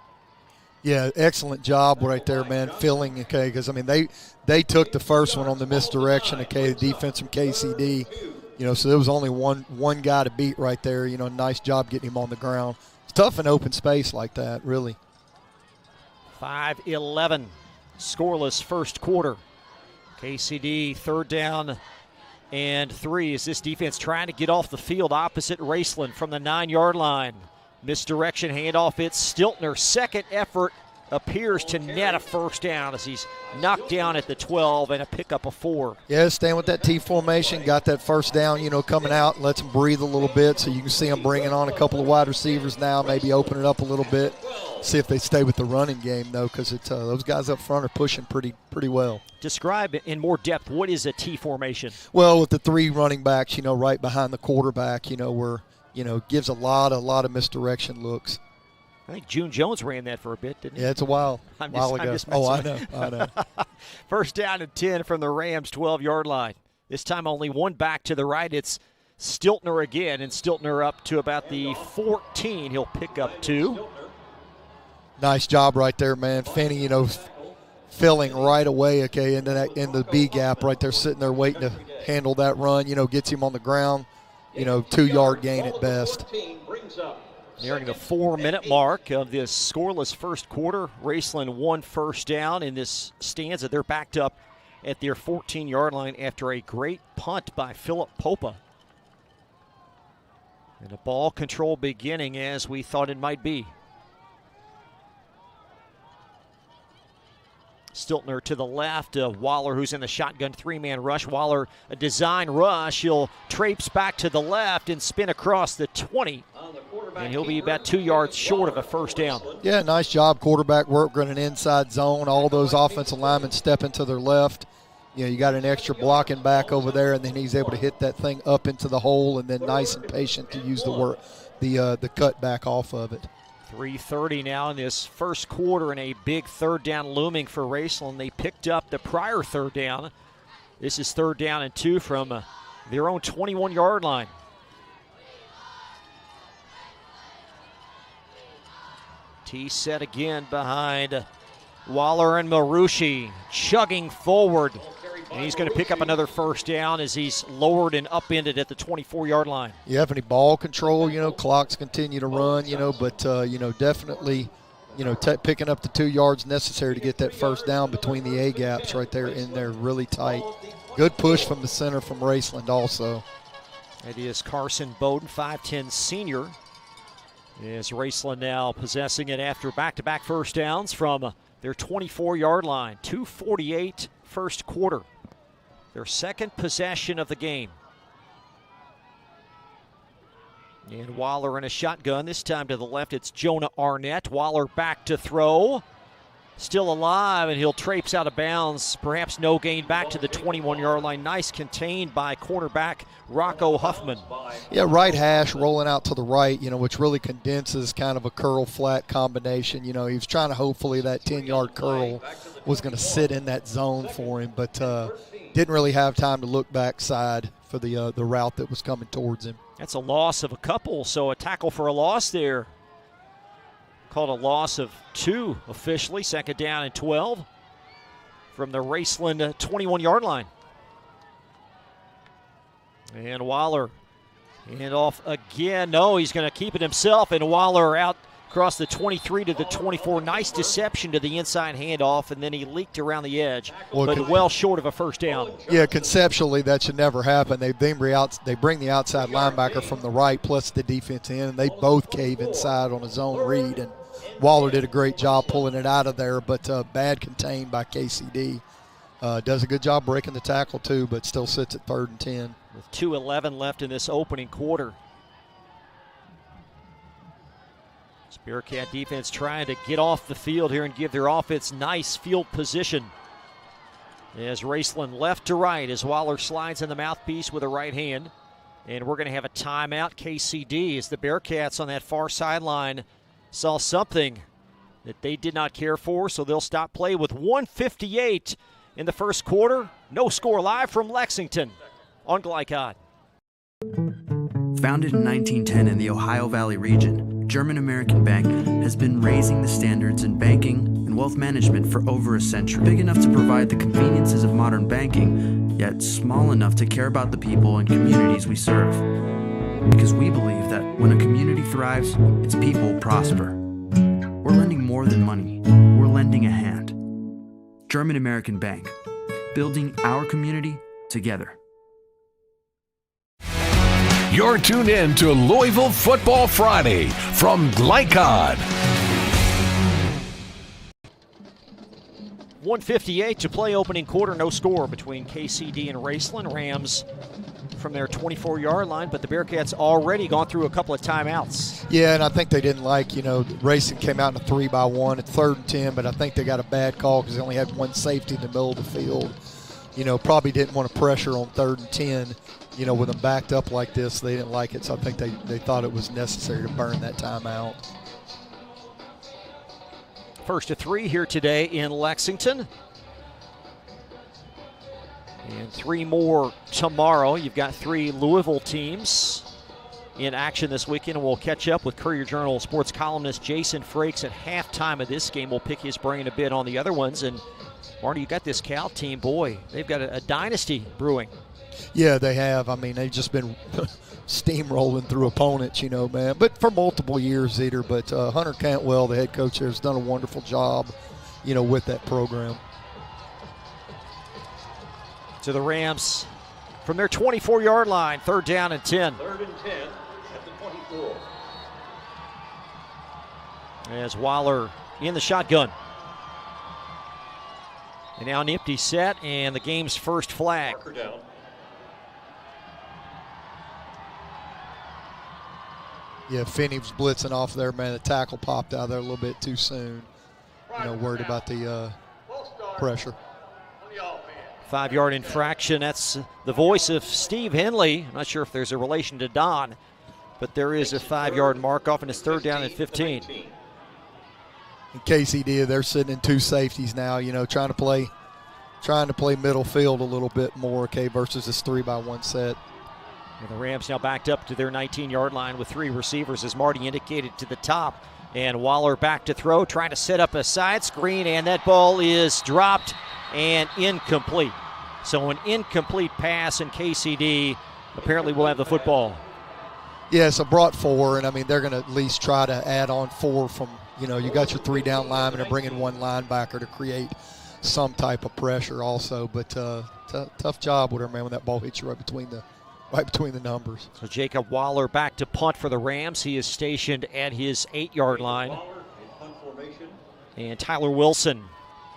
Yeah, excellent job right there, man, filling, okay, because, I mean, they took the first one on the misdirection, okay, the defense from KCD, so there was only one guy to beat right there, nice job getting him on the ground. It's tough in open space like that, really. 5:11. Scoreless first quarter. KCD third down and 3 as this defense trying to get off the field opposite Raceland from the 9-yard line. Misdirection handoff. It's Stiltner. Second effort appears to net a first down as he's knocked down at the 12 and a pickup of 4. Yeah, staying with that T formation, got that first down, coming out, lets him breathe a little bit, so you can see him bringing on a couple of wide receivers now, maybe open it up a little bit, see if they stay with the running game, though, because those guys up front are pushing pretty well. Describe in more depth, what is a T formation? Well, with the 3 running backs, right behind the quarterback, where, gives a lot of misdirection looks. I think June Jones ran that for a bit, didn't he? Yeah, it's a while ago. I know. First down and 10 from the Rams' 12-yard line. This time only one back to the right. It's Stiltner again, and Stiltner up to about the 14. He'll pick up 2. Nice job right there, man. Finney, filling right away, okay, into the B gap right there, sitting there waiting to handle that run, gets him on the ground, 2-yard gain at best. Nearing the 4-minute mark of this scoreless first quarter. Raceland 1 first down in this stanza. They're backed up at their 14-yard line after a great punt by Philip Popa. And a ball control beginning as we thought it might be. Stiltner to the left, Waller who's in the shotgun 3-man rush. Waller, a design rush. He'll traipse back to the left and spin across the 20. And he'll be about 2 yards short of a first down. Yeah, nice job. Quarterback work, running inside zone. All those offensive linemen stepping to their left. You got an extra blocking back over there, and then he's able to hit that thing up into the hole, and then nice and patient to use the cut back off of it. 3:30 now in this first quarter, and a big third down looming for Raceland. They picked up the prior third down. This is 3rd down and 2 from their own 21-yard line. T set again behind Waller and Marushi, chugging forward. And he's going to pick up another first down as he's lowered and upended at the 24-yard line. You have any ball control, clocks continue to run, but, definitely, picking up the 2 yards necessary to get that first down between the A gaps right there in there really tight. Good push from the center from Raceland also. It is Carson Bowden, 5'10 senior. As Raceland now possessing it after back-to-back first downs from their 24-yard line. 2:48 first quarter. Their second possession of the game. And Waller in a shotgun. This time to the left, it's Jonah Arnett. Waller back to throw. Still alive, and he'll traipse out of bounds. Perhaps no gain back to the 21-yard line. Nice contained by cornerback Rocco Huffman. Yeah, right hash rolling out to the right, which really condenses kind of a curl-flat combination. He was trying to hopefully that 10-yard curl was going to sit in that zone for him, but didn't really have time to look backside for the route that was coming towards him. That's a loss of a couple, so a tackle for a loss there. Called a loss of 2 officially. 2nd down and 12 from the Raceland 21-yard line. And Waller hand off again. No, he's going to keep it himself, and Waller out across the 23 to the 24. Nice deception to the inside handoff, and then he leaked around the edge, but well short of a first down. Yeah, conceptually that should never happen. They bring the outside linebacker from the right plus the defense in, and they both cave inside on a zone read, and Waller did a great job pulling it out of there, but bad contained by KCD. Does a good job breaking the tackle too, but still sits at 3rd and 10. With 2:11 left in this opening quarter. Bearcat defense trying to get off the field here and give their offense nice field position. As Raceland left to right as Waller slides in the mouthpiece with a right hand. And we're going to have a timeout. KCD as the Bearcats on that far sideline saw something that they did not care for, so they'll stop play with 1:58 in the first quarter. No score live from Lexington on Glycod. Founded in 1910 in the Ohio Valley region, German American Bank has been raising the standards in banking and wealth management for over a century. Big enough to provide the conveniences of modern banking, yet small enough to care about the people and communities we serve. Because we believe that when a community thrives, its people prosper. We're lending more than money. We're lending a hand. German American Bank, building our community together. You're tuned in to Louisville Football Friday from Glycod. 1:58 to play opening quarter, no score between KCD and Raceland. Rams from their 24-yard line, but the Bearcats already gone through a couple of timeouts. Yeah, and I think they didn't like, Racing came out in a 3-by-1 at 3rd and 10, but I think they got a bad call because they only had one safety in the middle of the field. Probably didn't want to pressure on 3rd and 10. With them backed up like this, they didn't like it, so I think they thought it was necessary to burn that timeout. 1st to 3 here today in Lexington. And 3 more tomorrow. You've got 3 Louisville teams in action this weekend, and we'll catch up with Courier-Journal sports columnist Jason Frakes at halftime of this game. We'll pick his brain a bit on the other ones. And, Marty, you got this Cal team. Boy, they've got a dynasty brewing. Yeah, they have. I mean, they've just been steamrolling through opponents, man. But for multiple years, either. But Hunter Cantwell, the head coach there, has done a wonderful job, with that program. To the Rams from their 24-yard line, 3rd down and 10. 3rd and 10 at the 24. As Waller in the shotgun. And now an empty set, and the game's first flag. Marker down. Yeah, Finney was blitzing off there, man. The tackle popped out there a little bit too soon. Worried about the pressure. 5-yard infraction. That's the voice of Steve Henley. I'm not sure if there's a relation to Don, but there is a 5-yard mark off, and it's 3rd down and 15. And KCD, they're sitting in 2 safeties now, trying to play middle field a little bit more, versus this 3-by-1 set. And the Rams now backed up to their 19-yard line with 3 receivers, as Marty indicated, to the top. And Waller back to throw, trying to set up a side screen, and that ball is dropped and incomplete. So an incomplete pass, and KCD apparently will have the football. Yeah, so brought 4, and I mean, they're going to at least try to add on 4 from, you got your 3 down linemen and bring in 1 linebacker to create some type of pressure also. But tough job with her, man, when that ball hits you right between the numbers. So Jacob Waller back to punt for the Rams. He is stationed at his 8-yard line. And Tyler Wilson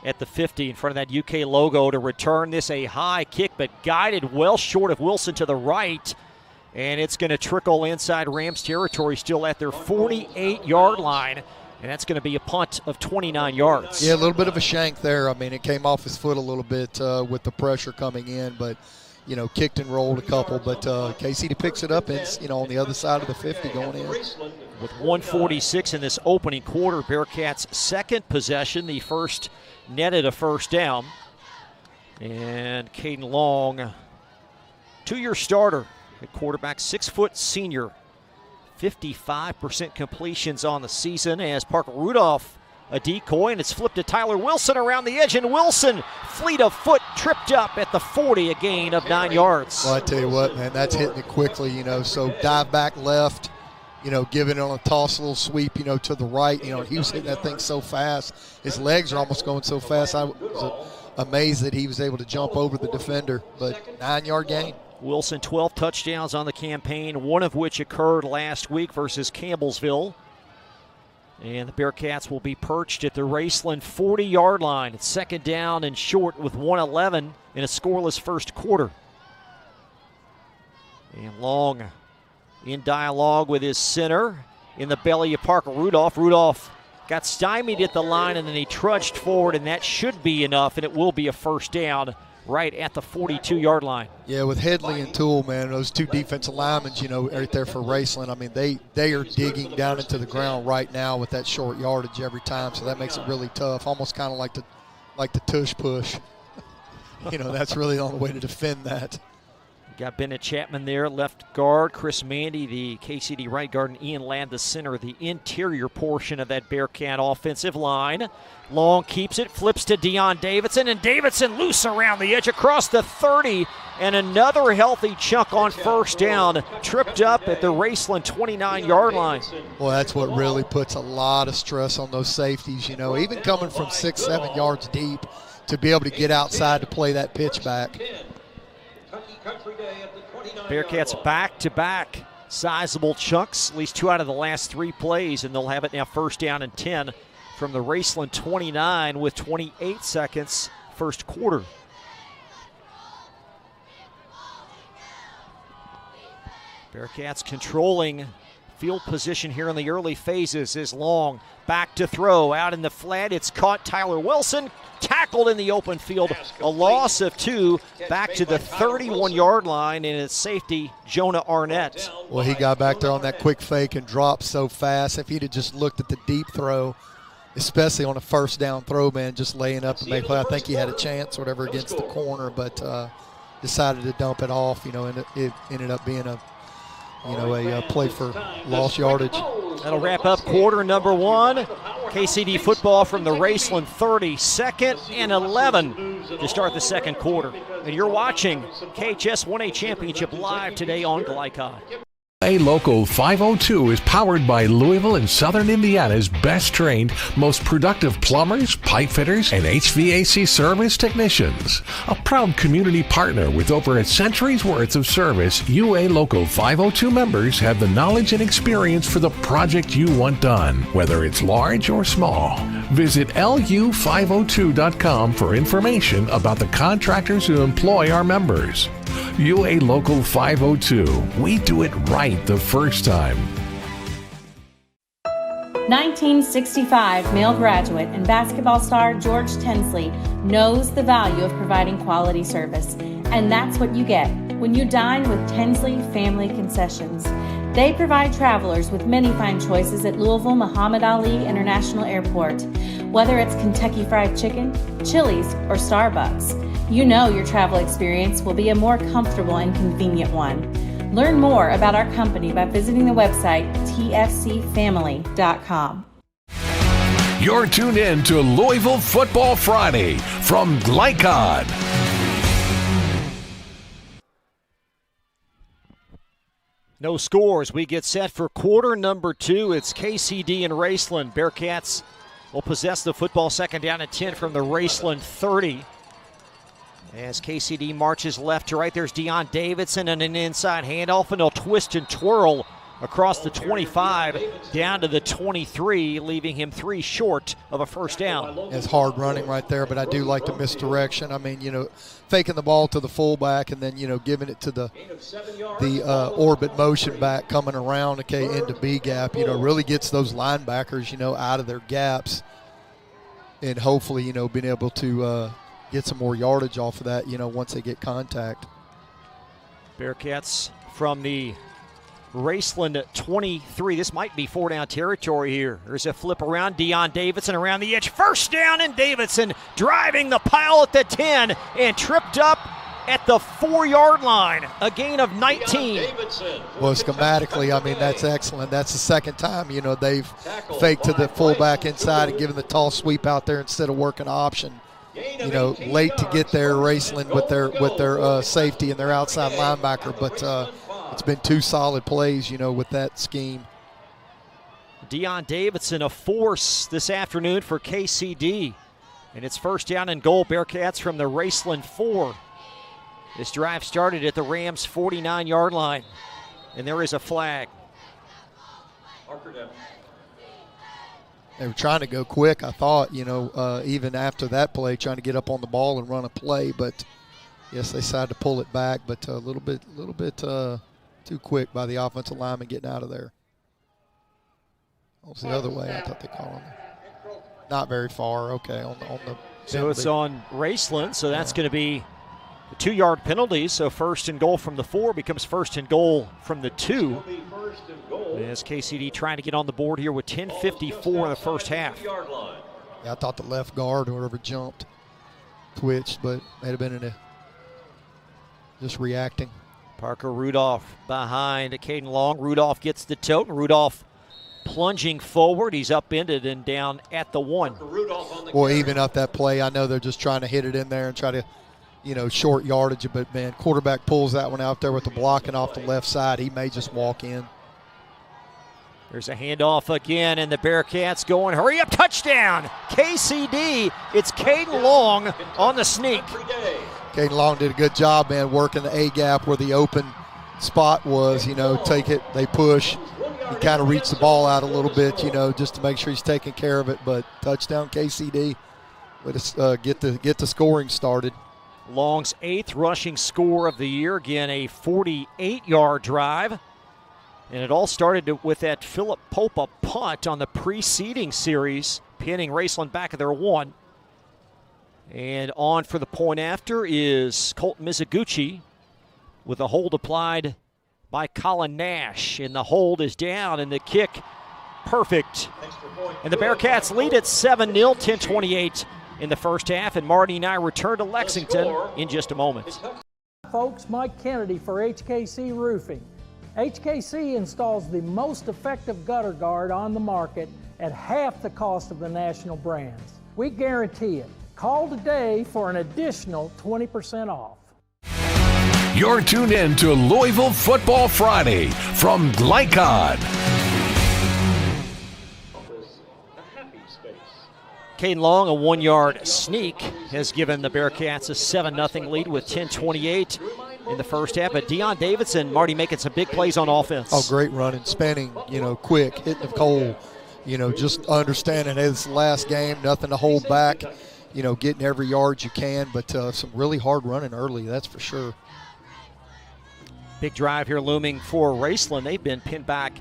at the 50 in front of that UK logo to return this. A high kick, but guided well short of Wilson to the right. And it's going to trickle inside Rams territory, still at their 48-yard line. And that's going to be a punt of 29 yards. Yeah, a little bit of a shank there. I mean, it came off his foot a little bit with the pressure coming in, but kicked and rolled a couple, but KCD picks it up and on the other side of the 50 going in. With 1:46 in this opening quarter, Bearcats' second possession, the first netted a first down. And Caden Long, 2-year starter at quarterback, 6-foot senior, 55% completions on the season, as Parker Rudolph a decoy, and it's flipped to Tyler Wilson around the edge, and Wilson, fleet of foot, tripped up at the 40, a gain of 9 yards. Well, I tell you what, man, that's hitting it quickly, so dive back left, giving it on a toss, a little sweep, to the right. He was hitting that thing so fast. His legs are almost going so fast. I was amazed that he was able to jump over the defender, but 9-yard gain. Wilson, 12 touchdowns on the campaign, one of which occurred last week versus Campbellsville. And the Bearcats will be perched at the Raceland 40-yard line. It's 2nd down and short with 1:11 in a scoreless first quarter. And Long in dialogue with his center in the belly of Parker Rudolph. Rudolph got stymied at the line, and then he trudged forward, and that should be enough, and it will be a first down right at the 42-yard line. Yeah, with Headley and Toole, man, those 2 defensive linemen, right there for Raceland. I mean, they are digging down into the ground right now with that short yardage every time, so that makes it really tough. Almost kind of like the tush push. That's really the only way to defend that. Got Bennett Chapman there, left guard. Chris Mandy, the KCD right guard, and Ian Ladd, the center, the interior portion of that Bearcat offensive line. Long keeps it, flips to Deion Davidson, and Davidson loose around the edge across the 30, and another healthy chunk on first down, tripped up at the Raceland 29-yard line. Well, that's what really puts a lot of stress on those safeties, even coming from 6-7 yards deep, to be able to get outside to play that pitch back. Bearcats back-to-back sizable chunks, at least 2 out of the last 3 plays, and they'll have it now 1st down and 10 from the Raceland 29 with 28 seconds first quarter. Bearcats controlling field position here in the early phases is Long. Back to throw, out in the flat, it's caught. Tyler Wilson tackled in the open field, a loss of 2, back to the 31-yard line, and it's safety Jonah Arnett. Well, he got back there on that quick fake and dropped so fast. If he'd have just looked at the deep throw, especially on a 1st down throw, man, just laying up and make play, I think he had a chance or whatever against the corner, but decided to dump it off, and it ended up being a play for lost yardage. That'll wrap up quarter number one. KCD football from the Raceland 30, 2nd and 11 to start the second quarter. And you're watching KHS 1A Championship live today on Glycod. A Local 502 is powered by Louisville and Southern Indiana's best trained, most productive plumbers, pipe fitters, and HVAC service technicians. A proud community partner with over a century's worth of service, UA Local 502 members have the knowledge and experience for the project you want done, whether it's large or small. Visit lu502.com for information about the contractors who employ our members. UA Local 502. We do it right the first time. 1965 male graduate and basketball star George Tensley knows the value of providing quality service. And that's what you get when you dine with Tensley Family Concessions. They provide travelers with many fine choices at Louisville Muhammad Ali International Airport. Whether it's Kentucky Fried Chicken, Chili's, or Starbucks, you know your travel experience will be a more comfortable and convenient one. Learn more about our company by visiting the website tfcfamily.com. You're tuned in to Louisville Football Friday from Glycod. No scores. We get set for quarter number two. It's KCD and Raceland. Bearcats will possess the football, 2nd down and 10 from the Raceland 30. As KCD marches left to right, there's Deion Davidson and an inside handoff, and they'll twist and twirl across the 25 down to the 23, leaving him 3 short of a first down. It's hard running right there, but I do like the misdirection. I mean, faking the ball to the fullback and then, giving it to the orbit motion back coming around, into B gap, really gets those linebackers, out of their gaps, and hopefully, being able to get some more yardage off of that, once they get contact. Bearcats from the Raceland 23. This might be 4-down territory here. There's a flip around. Deion Davidson around the edge. First down, and Davidson driving the pile at the 10 and tripped up at the 4-yard line. A gain of 19. Well, schematically, that's excellent. That's the second time, they've faked to the fullback inside and given the tall sweep out there instead of working option. Late to get there, Raceland with their safety and their outside linebacker, but it's been 2 solid plays, with that scheme. Deion Davidson, a force this afternoon for KCD, and it's 1st down and goal. Bearcats from the Raceland 4. This drive started at the Rams' 49-yard line, and there is a flag. They were trying to go quick, I thought, even after that play, trying to get up on the ball and run a play. But, yes, they decided to pull it back, but a little bit too quick by the offensive lineman getting out of there. It was the other way. I thought they called him. Not very far. Okay, on the So it's on Raceland, so that's going to be a 2-yard penalty. So 1st and goal from the 4 becomes 1st and goal from the 2. As KCD trying to get on the board here with 10:54 in the first half. Yeah, I thought the left guard or whoever jumped, twitched, but may have been just reacting. Parker Rudolph behind Caden Long. Rudolph gets the tote, and Rudolph plunging forward. He's upended and down at the 1. Well, even up that play, I know they're just trying to hit it in there and try to, short yardage, but, man, quarterback pulls that one out there with the blocking off the left side. He may just walk in. There's a handoff again, and the Bearcats going, hurry up, touchdown! KCD, it's Caden Long on the sneak. Caden Long did a good job, man, working the A-gap where the open spot was, take it, they push. He kind of reached the ball out a little bit, just to make sure he's taking care of it, but touchdown KCD. Let us get the scoring started. Long's 8th rushing score of the year, again a 48-yard drive. And it all started with that Philip Popa punt on the preceding series, pinning Raceland back at their 1. And on for the point after is Colt Mizuguchi with a hold applied by Colin Nash. And the hold is down, and the kick perfect. And the Bearcats lead at 7-0, 10:28 in the first half. And Marty and I return to Lexington in just a moment. Folks, Mike Kennedy for HKC Roofing. HKC installs the most effective gutter guard on the market at half the cost of the national brands. We guarantee it. Call today for an additional 20% off. You're tuned in to Louisville Football Friday from Glycod. Caden Long, a 1-yard sneak, has given the Bearcats a 7-0 lead with 10:28 in the first half. But Deion Davidson, Marty, making some big plays on offense. Oh, great running, spinning, quick, hitting the goal. Just understanding it's the last game, nothing to hold back, getting every yard you can. But some really hard running early, that's for sure. Big drive here looming for Raceland. They've been pinned back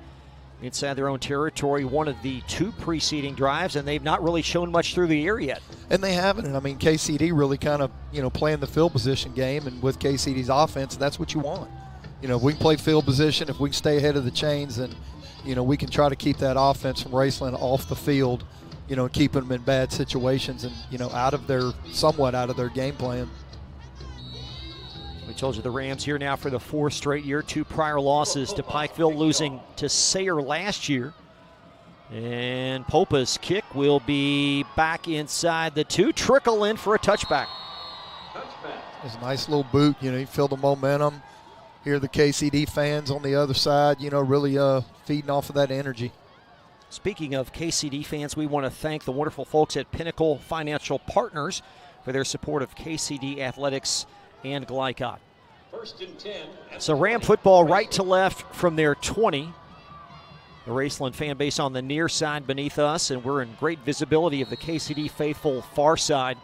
inside their own territory, one of the 2 preceding drives, and they've not really shown much through the air yet. And they haven't. I mean, KCD really kind of, playing the field position game, and with KCD's offense, that's what you want. If we can play field position, if we can stay ahead of the chains, then, we can try to keep that offense from Raceland off the field, and keep them in bad situations and, somewhat out of their game plan. We told you the Rams here now for the 4th straight year. 2 prior losses to Pikeville, losing to Sayre last year. And Popa's kick will be back inside the 2. Trickle in for a touchback. It's a nice little boot. You feel the momentum. Hear the KCD fans on the other side, really feeding off of that energy. Speaking of KCD fans, we want to thank the wonderful folks at Pinnacle Financial Partners for their support of KCD Athletics and Glycod. 1st and 10. So Ram football right to left from their 20. The Raceland fan base on the near side beneath us, and we're in great visibility of the KCD faithful far side.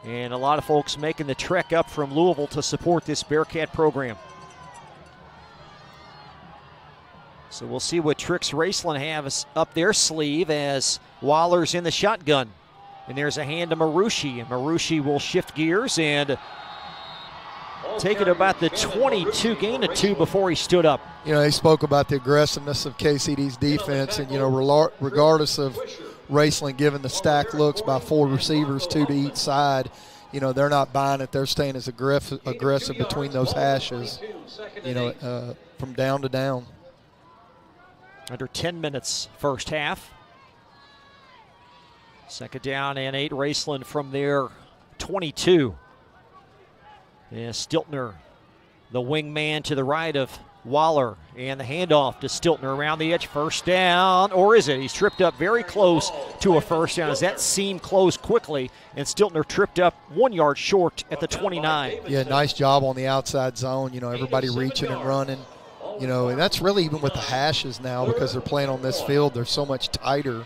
And a lot of folks making the trek up from Louisville to support this Bearcat program. So we'll see what tricks Raceland has up their sleeve as Waller's in the shotgun. And there's a hand to Marucci, and Marucci will shift gears and take it about the 22, gain of 2 before he stood up. He spoke about the aggressiveness of KCD's defense, and, regardless of Raceland giving the stack looks by 4 receivers, 2 to each side, they're not buying it. They're staying as aggressive between those hashes, from down to down. Under 10 minutes first half. 2nd down and 8, Raceland from their 22. Yeah, Stiltner, the wingman to the right of Waller, and the handoff to Stiltner around the edge. First down, or is it? He's tripped up very close to a first down as that seam closed quickly, and Stiltner tripped up 1 yard short at the 29. Yeah, nice job on the outside zone. Everybody reaching and running. And that's really even with the hashes now, because they're playing on this field, they're so much tighter,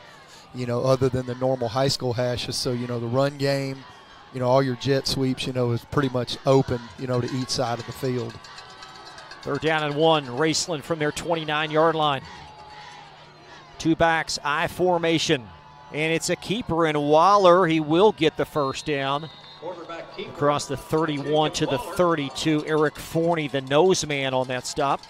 other than the normal high school hashes. So, the run game, all your jet sweeps, is pretty much open, to each side of the field. 3rd down and 1, Raceland from their 29-yard line. 2 backs, I formation, and it's a keeper in Waller. He will get the first down. Across the 31 to the 32, Eric Forney, the nose man on that stop.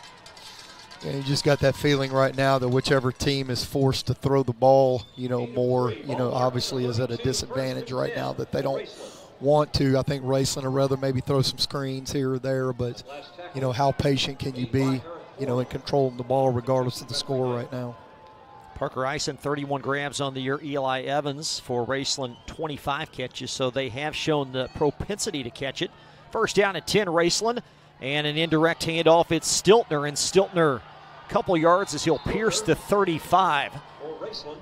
And you just got that feeling right now that whichever team is forced to throw the ball, more, obviously is at a disadvantage right now that they don't want to. I think Raceland would rather maybe throw some screens here or there, but, how patient can you be, in controlling the ball regardless of the score right now. Parker Eisen, 31 grabs on the year. Eli Evans for Raceland, 25 catches, so they have shown the propensity to catch it. 1st down at 10, Raceland, and an indirect handoff. It's Stiltner, and Stiltner a couple yards as he'll pierce the 35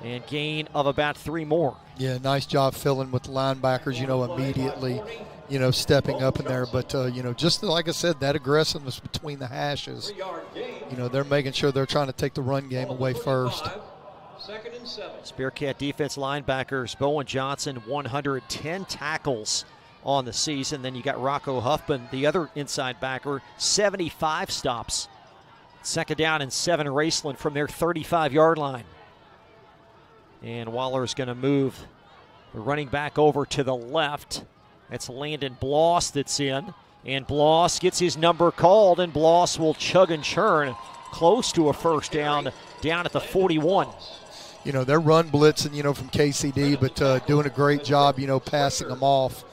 and gain of about 3 more. Yeah, nice job filling with the linebackers, immediately, stepping up in there. But, just like I said, that aggressiveness between the hashes, they're making sure they're trying to take the run game away first. 2nd and 7. Bearcat defense linebackers, Bowen Johnson, 110 tackles on the season. Then you got Rocco Huffman, the other inside backer, 75 stops. 2nd down and 7, Raceland from their 35-yard line. And Waller's going to move the running back over to the left. That's Landon Bloss that's in. And Bloss gets his number called, and Bloss will chug and churn close to a first down at the 41. They're run blitzing, from KCD, but doing a great job, passing them off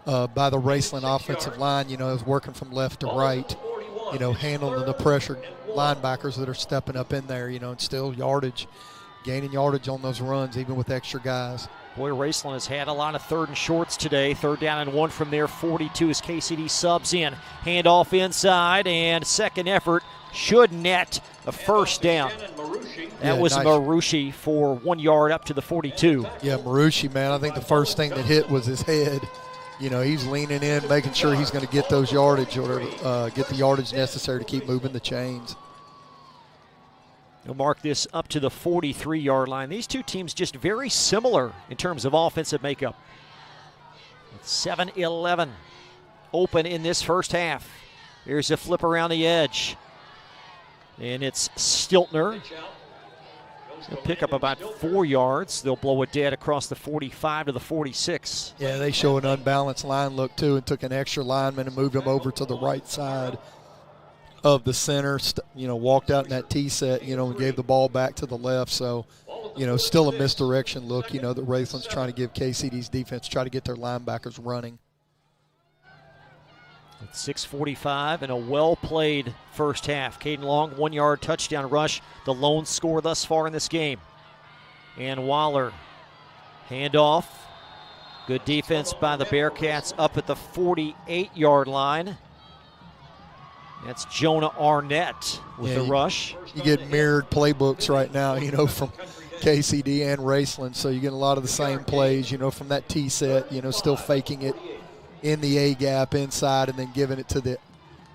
by the Raceland offensive line, is working from left to right. handling the pressure linebackers that are stepping up in there, and still gaining yardage on those runs, even with extra guys. Boy, Raceland has had a lot of 3rd and shorts today. 3rd down and 1 from their 42 as KCD subs in. Handoff inside, and second effort should net a first down. That was nice. Marucci for 1 yard up to the 42. Yeah, Marucci, man, I think the first thing that hit was his head. He's leaning in, making sure he's going to get those yardage or get the yardage necessary to keep moving the chains. He'll mark this up to the 43-yard line. These two teams just very similar in terms of offensive makeup. 7-11 open in this first half. Here's a flip around the edge. And it's Stiltner. They'll pick up about 4 yards. They'll blow it dead across the 45 to the 46. Yeah, they show an unbalanced line look, too, and took an extra lineman and moved him over to the right side of the center, walked out in that T set, and gave the ball back to the left. So, still a misdirection look, that Raceland's trying to give KCD's defense, try to get their linebackers running. It's 6:45 and a well-played first half. Caden Long, 1-yard touchdown rush, the lone score thus far in this game. And Waller, handoff. Good defense by the Bearcats up at the 48-yard line. That's Jonah Arnett with the rush. You get mirrored playbooks right now, from KCD and Raceland. So you get a lot of the same plays, from that T set, still faking it in the A gap inside and then giving it to the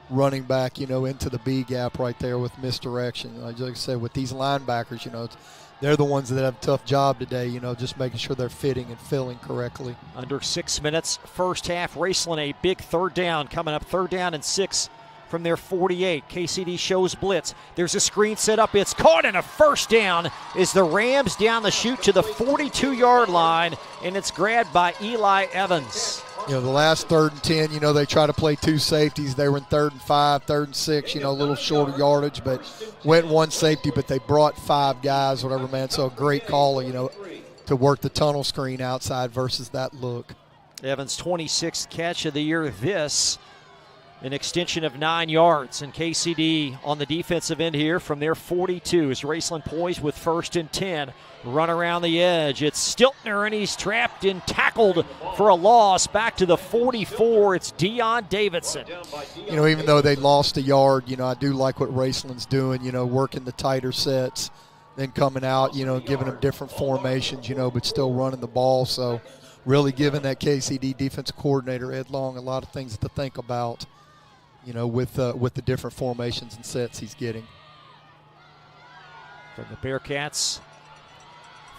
running back, into the B gap right there with misdirection. Like I said, with these linebackers, they're the ones that have a tough job today, just making sure they're fitting and filling correctly. Under 6 minutes, first half, Raceland a big 3rd down coming up, 3rd down and 6 from their 48. KCD shows blitz. There's a screen set up. It's caught, and a first down is the Rams down the chute to the 42-yard line, and it's grabbed by Eli Evans. The last 3rd and 10, they try to play 2 safeties. They were in 3rd and 5, 3rd and 6, a little shorter yardage, but went 1 safety, but they brought 5 guys, whatever, man. So a great call, to work the tunnel screen outside versus that look. Evans' 26th catch of the year. This an extension of 9 yards, and KCD on the defensive end here from their 42 as Raceland poised with 1st and 10. Run around the edge. It's Stiltner, and he's trapped and tackled for a loss. Back to the 44. It's Deion Davidson. Even though they lost a yard, I do like what Raceland's doing, working the tighter sets, then coming out, giving them different formations, but still running the ball. So really giving that KCD defensive coordinator, Ed Long, a lot of things to think about, with the different formations and sets he's getting. From the Bearcats,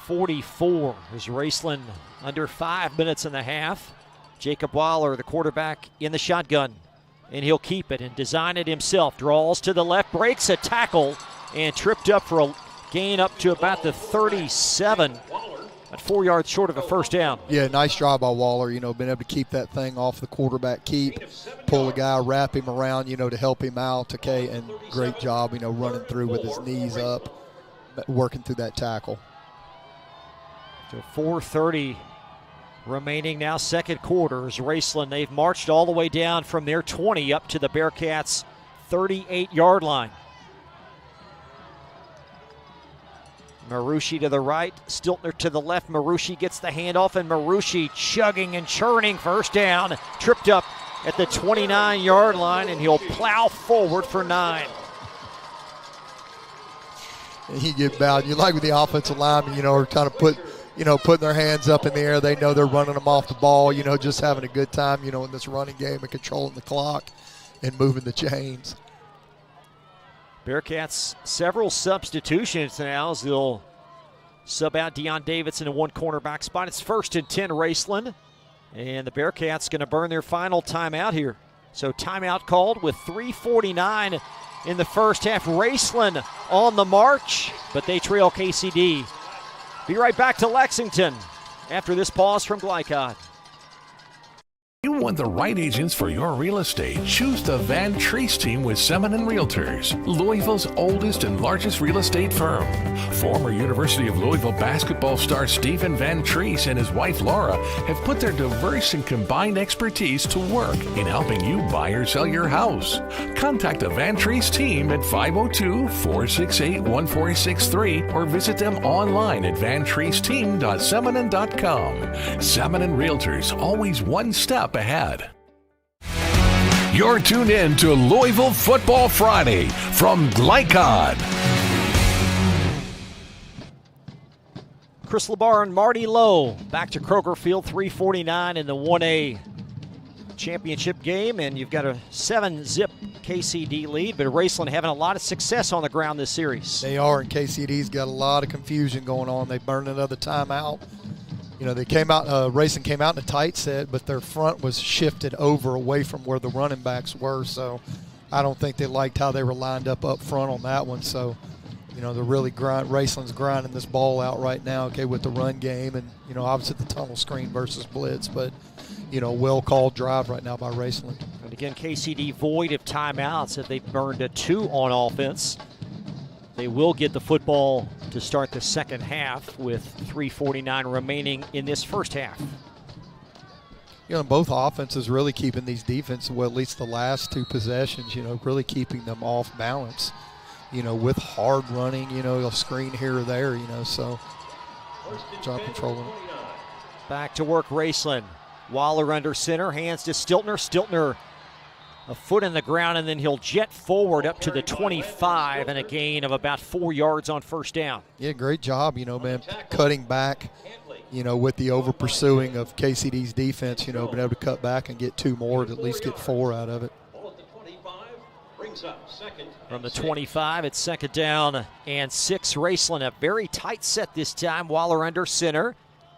44 is Raceland under 5 minutes and a half. Jacob Waller, the quarterback, in the shotgun, and he'll keep it and design it himself. Draws to the left, breaks a tackle, and tripped up for a gain up to about the 37. At 4 yards short of a first down. Yeah, nice job by Waller, been able to keep that thing off the quarterback keep, pull a guy, wrap him around, to help him out, okay, and great job, running through with his knees up, working through that tackle. So 4:30 remaining now, second quarter as Raceland, they've marched all the way down from their 20 up to the Bearcats' 38-yard line. Marucci to the right, Stiltner to the left. Marucci gets the handoff, and Marucci chugging and churning, first down, tripped up at the 29-yard line, and he'll plow forward for 9. And he get bowed. You like with the offensive linemen, are kind of putting their hands up in the air. They know they're running them off the ball, just having a good time, in this running game and controlling the clock and moving the chains. Bearcats, several substitutions now as they'll sub out Deion Davidson in one cornerback spot. It's 1st and 10 Raceland, and the Bearcats going to burn their final timeout here. So timeout called with 3:49 in the first half. Raceland on the march, but they trail KCD. Be right back to Lexington after this pause from Glycod. You want the right agents for your real estate, choose the Van Treese team with Semin Realtors, Louisville's oldest and largest real estate firm. Former University of Louisville basketball star Stephen Van Treese and his wife Laura have put their diverse and combined expertise to work in helping you buy or sell your house. Contact the Van Treese team at 502-468-1463 or visit them online at vantreeseteam.seminen.com. Seminen Realtors, always one step ahead. You're tuned in to Louisville Football Friday from Glycod. Chris LeBar and Marty Lowe back to Kroger Field, 3:49 in the 1A championship game, and you've got a 7-zip KCD lead, but Raceland having a lot of success on the ground this series. They are, and KCD's got a lot of confusion going on. They burned another timeout. You know, they came out, Raceland came out in a tight set, but their front was shifted over away from where the running backs were, so I don't think they liked how they were lined up front on that one. So, you know, they're really Raceland's grinding this ball out right now, okay, with the run game and, you know, obviously the tunnel screen versus blitz, but, you know, well-called drive right now by Raceland. And again, KCD void of timeouts. If they burned a 2 on offense, they will get the football to start the second half with 3:49 remaining in this first half. You know, both offenses really keeping these defenses, well, at least the last 2 possessions, you know, really keeping them off balance, you know, with hard running, you know, a screen here or there, you know, so job controlling it. Back to work, Raceland. Waller under center, hands to Stiltner. Stiltner a foot in the ground, and then he'll jet forward up to the 25 and a gain of about 4 yards on first down. Yeah, great job, you know, man, cutting back, you know, with the over-pursuing of KCD's defense, you know, being able to cut back and get 2 more, to at least get 4 out of it. From the 25, it's second down and 6. Raceland, a very tight set this time. Waller under center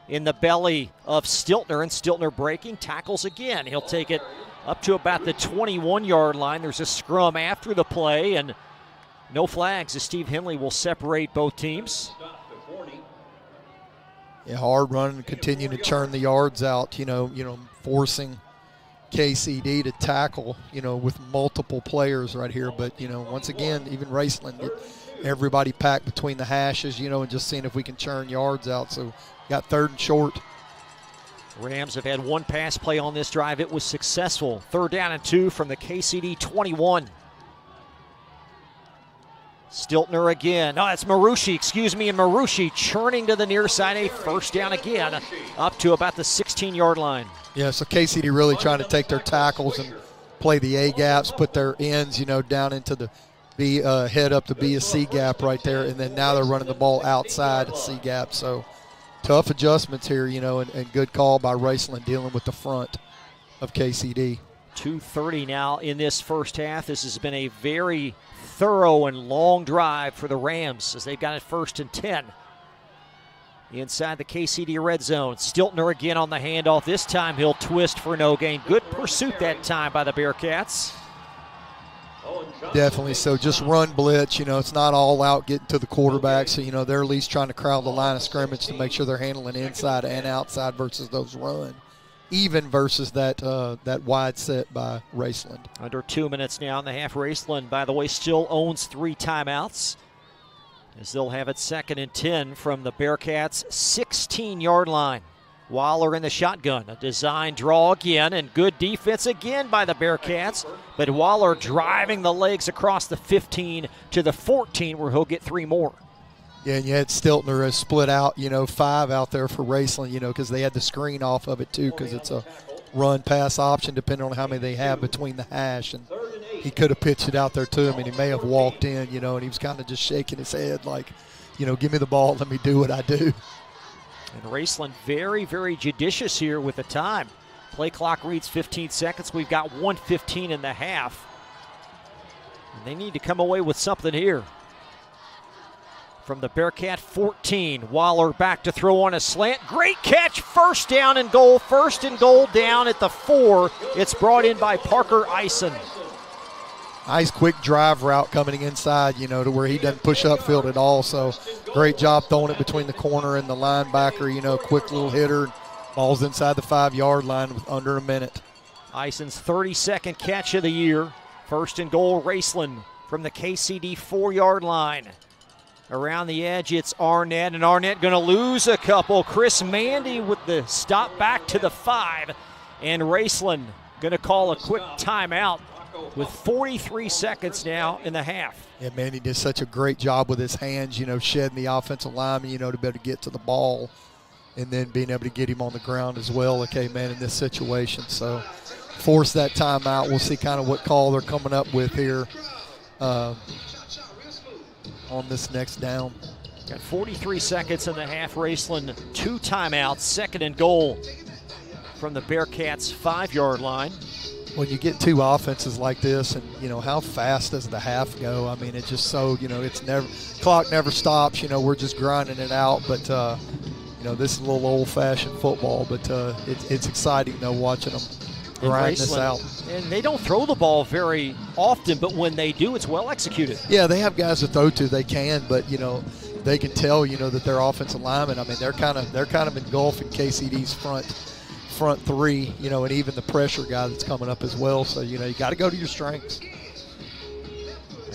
in the belly of Stiltner, and Stiltner breaking, tackles again. He'll take it up to about the 21-yard line. There's a scrum after the play, and no flags as Steve Henley will separate both teams. Yeah, hard run and continue to churn the yards out, you know, forcing KCD to tackle, you know, with multiple players right here. But, you know, once again, even Raceland, get everybody packed between the hashes, you know, and just seeing if we can churn yards out. So got 3rd and short. Rams have had 1 pass play on this drive. It was successful. 3rd down and 2 from the KCD 21. Stiltner again. No, it's Marucci, and Marucci churning to the near side. A first down again, up to about the 16-yard line. Yeah, so KCD really trying to take their tackles and play the A gaps, put their ends, you know, down into the B, head up to be a C gap right there, and then now they're running the ball outside the C gap. So tough adjustments here, you know, and good call by Raceland dealing with the front of KCD. 2:30 now in this first half. This has been a very thorough and long drive for the Rams as they've got it 1st and 10. Inside the KCD red zone. Stiltner again on the handoff. This time he'll twist for no gain. Good pursuit that time by the Bearcats. Definitely. So just run blitz, you know, it's not all out getting to the quarterback. So, you know, they're at least trying to crowd the line of scrimmage to make sure they're handling inside and outside versus those run. Even versus that wide set by Raceland. Under 2 minutes now in the half. Raceland, by the way, still owns 3 timeouts as they'll have it 2nd and 10 from the Bearcats' 16-yard line. Waller in the shotgun, a design draw again, and good defense again by the Bearcats, but Waller driving the legs across the 15 to the 14 where he'll get 3 more. Yeah, and you had Stiltner has split out, you know, 5 out there for Raceland, you know, because they had the screen off of it too, because it's a run-pass option depending on how many they have between the hash, and he could have pitched it out there to him, and he may have walked in, you know, and he was kind of just shaking his head like, you know, give me the ball, let me do what I do. And Raceland very, very judicious here with the time. Play clock reads 15 seconds. We've got 1:15 in the half. And they need to come away with something here. From the Bearcat 14, Waller back to throw on a slant. Great catch, 1st down and goal. 1st and goal down at the 4. It's brought in by Parker Eisen. Nice quick drive route coming inside, you know, to where he doesn't push upfield at all. So great job throwing it between the corner and the linebacker, you know, quick little hitter. Ball's inside the 5-yard line with under a minute. Ison's 32nd catch of the year. First and goal, Raceland from the KCD 4-yard line. Around the edge, it's Arnett, and Arnett going to lose a couple. Chris Mandy with the stop back to the 5, and Raceland going to call a quick timeout with 43 seconds now in the half. Yeah, Mandy did such a great job with his hands, shedding the offensive lineman, to be able to get to the ball and then being able to get him on the ground as well, in this situation. So force that timeout. We'll see kind of what call they're coming up with here on this next down. Got 43 seconds in the half. Raceland 2 timeouts. Second and goal from the Bearcats' 5-yard line. When you get 2 offenses like this, and how fast does the half go? I mean, it's just so it's never, clock never stops. We're just grinding it out. But this is a little old-fashioned football. But it's exciting though watching them grind this out. And they don't throw the ball very often, but when they do, it's well executed. Yeah, they have guys to throw to. They can, but they can tell that their offensive linemen. I mean, they're kind of engulfing KCD's front 3. And even the pressure guy that's coming up as well. So you got to go to your strengths.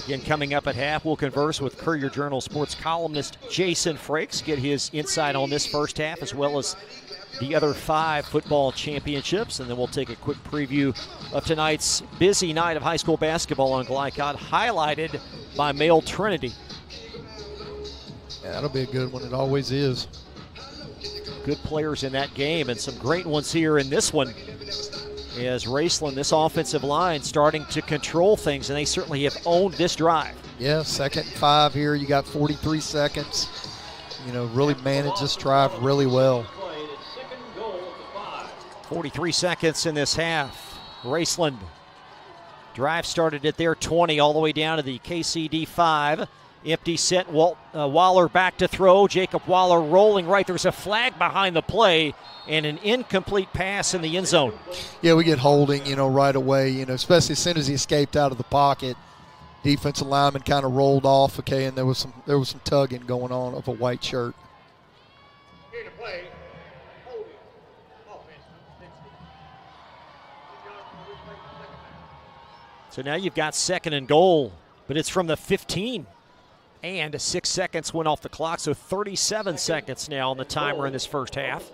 Again, coming up at half, we'll converse with Courier Journal sports columnist Jason Frakes, get his insight on this first half as well as the other 5 football championships, and then we'll take a quick preview of tonight's busy night of high school basketball on Glycott, highlighted by Male Trinity. Yeah, that'll be a good one. It always is. Good players in that game, and some great ones here in this one. As Raceland, this offensive line, starting to control things, and they certainly have owned this drive. Yeah, 2nd and 5 here. You got 43 seconds. Really managed this drive really well. 43 seconds in this half. Raceland drive started at their 20 all the way down to the KCD 5. Empty set, Waller back to throw. Jacob Waller rolling right. There's a flag behind the play and an incomplete pass in the end zone. Yeah, we get holding, right away, especially as soon as he escaped out of the pocket. Defensive lineman kind of rolled off, and there was some tugging going on of a white shirt. Here to play. So now you've got 2nd and goal, but it's from the 15. And 6 seconds went off the clock, so 37 seconds now on the timer in this first half.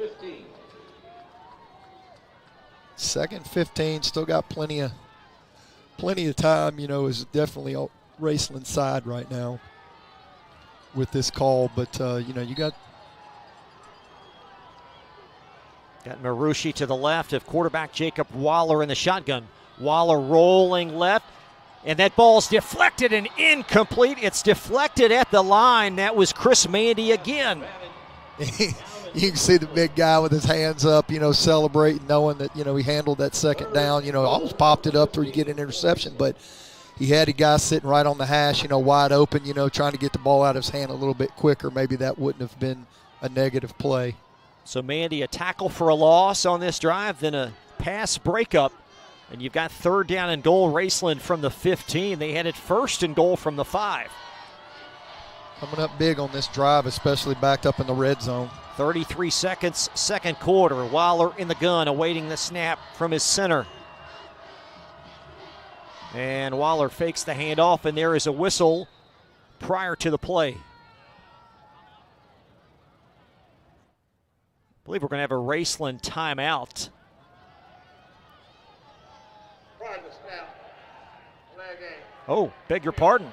2nd 15, still got plenty of time, is definitely on Raceland's side right now with this call, but you got Marushi to the left of quarterback Jacob Waller in the shotgun. Waller rolling left, and that ball's deflected and incomplete. It's deflected at the line. That was Chris Mandy again. You can see the big guy with his hands up, celebrating, knowing that, he handled that 2nd down. Almost popped it up till you get an interception, but he had a guy sitting right on the hash, wide open, trying to get the ball out of his hand a little bit quicker. Maybe that wouldn't have been a negative play. So Mandy, a tackle for a loss on this drive, then a pass breakup. And you've got 3rd down and goal, Raceland from the 15. They had it 1st and goal from the 5. Coming up big on this drive, especially backed up in the red zone. 33 seconds, 2nd quarter. Waller in the gun, awaiting the snap from his center. And Waller fakes the handoff, and there is a whistle prior to the play. I believe we're going to have a Raceland timeout. Oh, beg your pardon.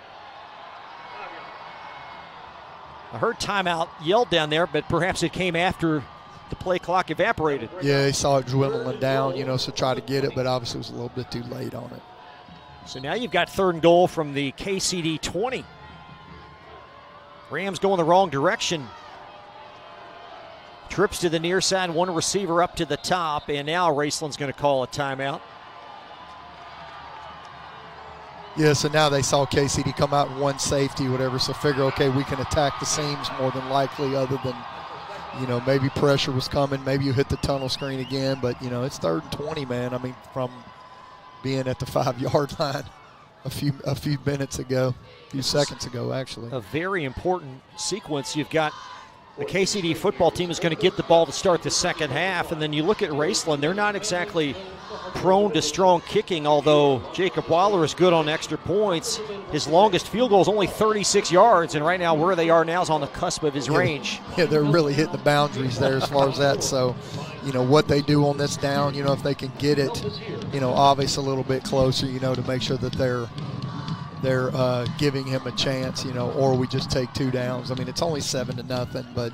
I heard timeout yelled down there, but perhaps it came after the play clock evaporated. Yeah, he saw it dwindling down, so try to get it, but obviously it was a little bit too late on it. So now you've got 3rd and goal from the KCD 20. Rams going the wrong direction. Trips to the near side, one receiver up to the top, and now Raceland's going to call a timeout. Yeah, so now they saw KCD come out in one safety, whatever, so figure, okay, we can attack the seams more than likely, other than, maybe pressure was coming, maybe you hit the tunnel screen again, but, it's 3rd and 20, man. I mean, from being at the 5-yard line a few minutes ago, a few seconds ago, actually. A very important sequence. You've got the KCD football team is going to get the ball to start the second half. And then you look at Raceland, they're not exactly prone to strong kicking, although Jacob Waller is good on extra points. His longest field goal is only 36 yards, and right now where they are now is on the cusp of his range. Yeah, they're really hitting the boundaries there as far as that. So, what they do on this down, if they can get it, obviously a little bit closer, to make sure that they're giving him a chance, or we just take 2 downs. I mean, it's only 7-0, but,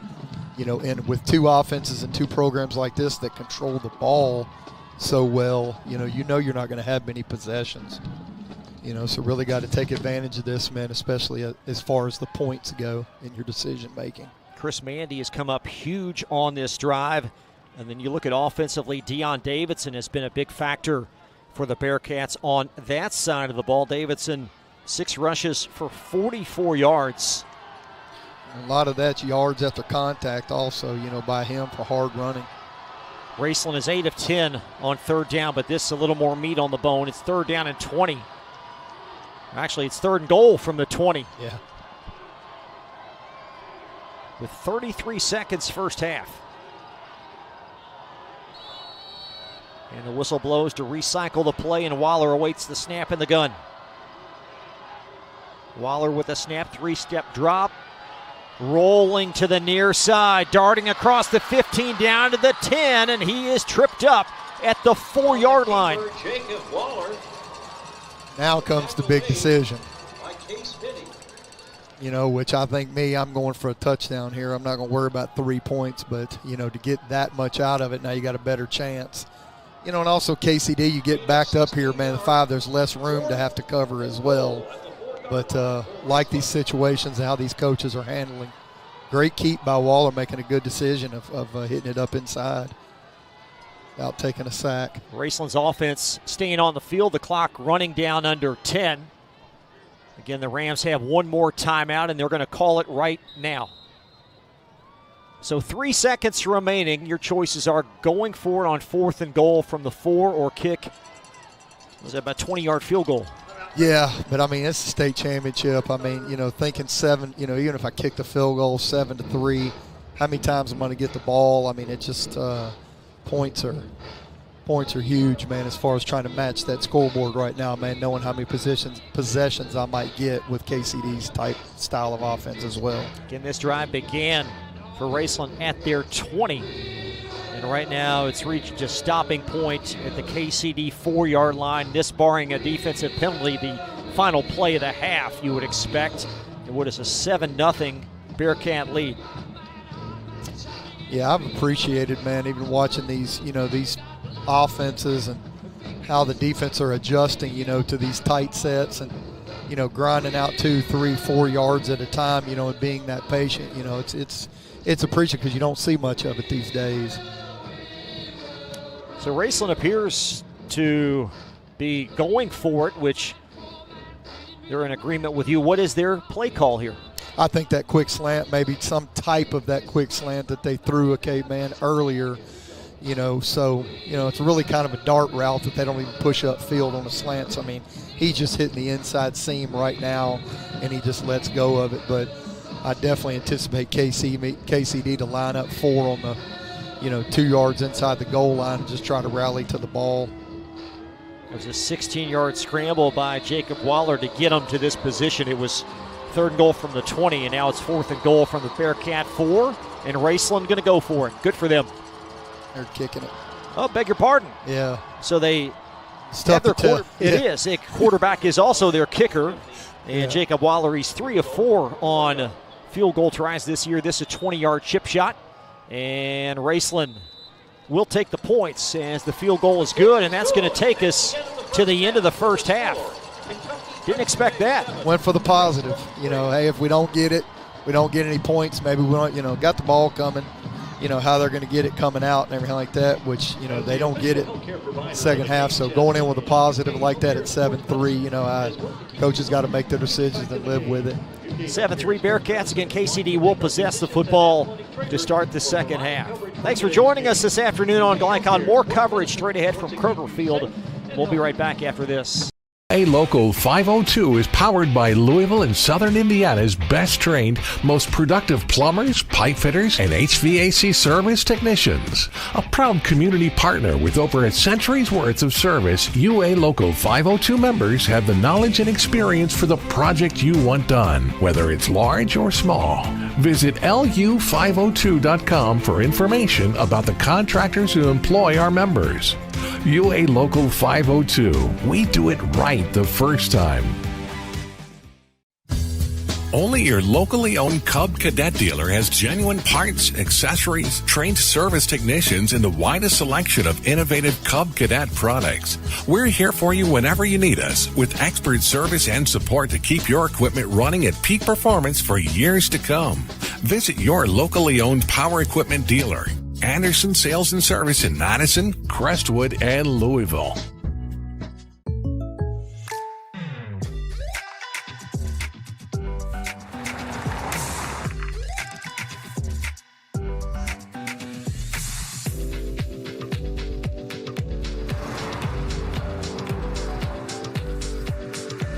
and with 2 offenses and 2 programs like this that control the ball so well, you're not going to have many possessions. So really got to take advantage of this, man, especially as far as the points go in your decision making. Chris Mandy has come up huge on this drive. And then you look at offensively, Deion Davidson has been a big factor for the Bearcats on that side of the ball. Davidson, 6 rushes for 44 yards. A lot of that's yards after contact also, by him for hard running. Raceland is 8 of 10 on 3rd down, but this is a little more meat on the bone. It's 3rd down and 20. Actually, it's 3rd and goal from the 20. Yeah. With 33 seconds first half. And the whistle blows to recycle the play, and Waller awaits the snap in the gun. Waller with a snap, 3-step drop. Rolling to the near side, darting across the 15 down to the 10, and he is tripped up at the 4-yard line. Now comes the big decision. Which I think I'm going for a touchdown here. I'm not going to worry about 3 points, but, to get that much out of it, now you got a better chance. And also KCD, you get backed up here, man, the 5, there's less room to have to cover as well. But like these situations, how these coaches are handling. Great keep by Waller, making a good decision of hitting it up inside without taking a sack. Raceland's offense staying on the field, the clock running down under 10. Again, the Rams have one more timeout, and they're going to call it right now. So 3 seconds remaining. Your choices are going for it on 4th and goal from the 4 or kick. Was it about a 20-yard field goal? Yeah, but I mean, it's a state championship. I mean, thinking 7, even if I kick the field goal 7-3, how many times I'm going to get the ball? I mean, it just points are huge, man, as far as trying to match that scoreboard right now, man, knowing how many possessions I might get with KCD's style of offense as well. Again, this drive began for Raceland at their 20. And right now it's reached a stopping point at the KCD 4-yard line. This barring a defensive penalty, the final play of the half you would expect. And what is a 7-0 Bearcat lead. Yeah, I've appreciated, man, even watching these, these offenses and how the defense are adjusting, to these tight sets and, grinding out 2, 3, 4 yards at a time, and being that patient. It's appreciated because you don't see much of it these days. So Raceland appears to be going for it, which they're in agreement with you. What is their play call here? I think that quick slant, maybe some type of that quick slant that they threw a caveman earlier, so, it's really kind of a dart route that they don't even push up field on the slants. I mean, he's just hitting the inside seam right now, and he just lets go of it. But I definitely anticipate KCD to line up 4 on the, 2 yards inside the goal line and just try to rally to the ball. There's a 16-yard scramble by Jacob Waller to get him to this position. It was 3rd and goal from the 20, and now it's 4th and goal from the Bearcat 4, and Raceland going to go for it. Good for them. They're kicking it. Oh, beg your pardon. Yeah. So they have their It is. A quarterback is also their kicker, and Jacob Waller, he's 3 of 4 on field goal tries this year. This is a 20-yard chip shot, and Raceland will take the points as the field goal is good, and that's going to take us to the end of the first half. Didn't expect that. Went for the positive. Hey, if we don't get it, we don't get any points. Maybe we don't, got the ball coming. How they're going to get it coming out and everything like that, which, they don't get it second half. So going in with a positive like that at 7-3, coaches got to make their decisions and live with it. 7-3 Bearcats. Again, KCD will possess the football to start the second half. Thanks for joining us this afternoon on Glycon. More coverage straight ahead from Kroger Field. We'll be right back after this. A Local 502 is powered by Louisville and Southern Indiana's best trained, most productive plumbers, pipe fitters, and HVAC service technicians. A proud community partner with over a century's worth of service, UA Local 502 members have the knowledge and experience for the project you want done, whether it's large or small. Visit lu502.com for information about the contractors who employ our members. UA Local 502. We do it right the first time. Only your locally owned Cub Cadet dealer has genuine parts, accessories, trained service technicians, and the widest selection of innovative Cub Cadet products. We're here for you whenever you need us, with expert service and support to keep your equipment running at peak performance for years to come. Visit your locally owned power equipment dealer. Anderson Sales and Service in Madison, Crestwood, and Louisville.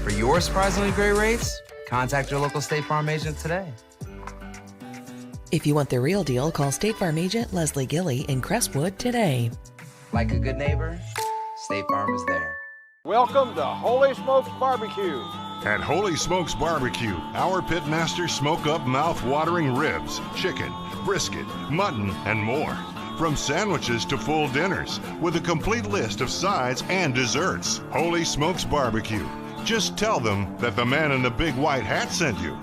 For your surprisingly great rates, contact your local State Farm agent today. If you want the real deal, call State Farm agent Leslie Gilly in Crestwood today. Like a good neighbor, State Farm is there. Welcome to Holy Smokes Barbecue. At Holy Smokes Barbecue, our pitmasters smoke up mouth-watering ribs, chicken, brisket, mutton, and more. From sandwiches to full dinners, with a complete list of sides and desserts. Holy Smokes Barbecue. Just tell them that the man in the big white hat sent you.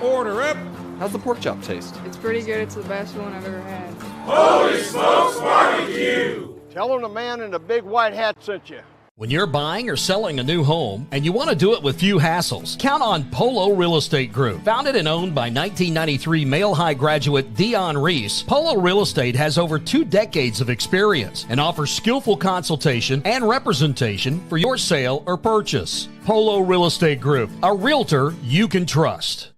Order up. How's the pork chop taste? It's pretty good. It's the best one I've ever had. Holy Smokes Barbecue. Tell them the man in the big white hat sent you. When you're buying or selling a new home and you want to do it with few hassles, count on Polo Real Estate Group. Founded and owned by 1993 Male High graduate Dion Reese, Polo Real Estate has over 2 decades of experience and offers skillful consultation and representation for your sale or purchase. Polo Real Estate Group, a realtor you can trust.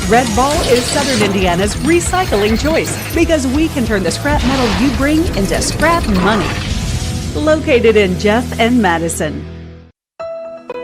Red Ball is Southern Indiana's recycling choice because we can turn the scrap metal you bring into scrap money. Located in Jeff and Madison.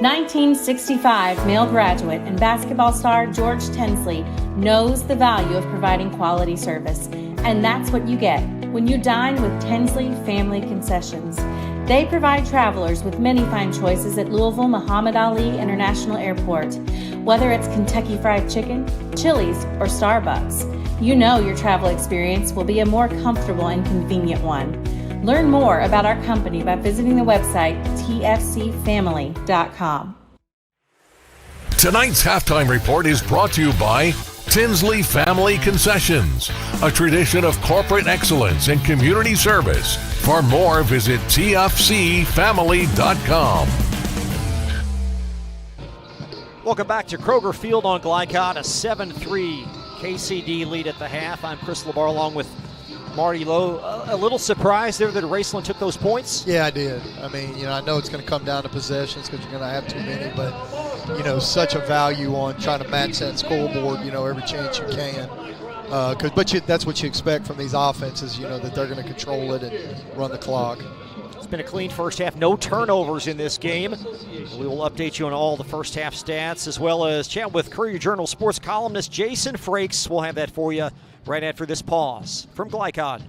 1965 male graduate and basketball star George Tensley knows the value of providing quality service, and that's what you get when you dine with Tensley Family Concessions. They provide travelers with many fine choices at Louisville Muhammad Ali International Airport. Whether it's Kentucky Fried Chicken, Chili's, or Starbucks, you know your travel experience will be a more comfortable and convenient one. Learn more about our company by visiting the website tfcfamily.com. Tonight's halftime report is brought to you by Tinsley Family Concessions, a tradition of corporate excellence and community service. For more, visit tfcfamily.com. Welcome back to Kroger Field on Glycod, a 7-3 KCD lead at the half. I'm Chris LeBar along with Marty Lowe. A little surprised there that Raceland took those points? Yeah, I did. I mean, I know it's going to come down to possessions because you're going to have too many, but, such a value on trying to match that scoreboard, every chance you can. That's what you expect from these offenses, that they're going to control it and run the clock. It's been a clean first half. No turnovers in this game. We will update you on all the first half stats, as well as chat with Courier Journal sports columnist Jason Frakes. We'll have that for you right after this pause. From Glycod.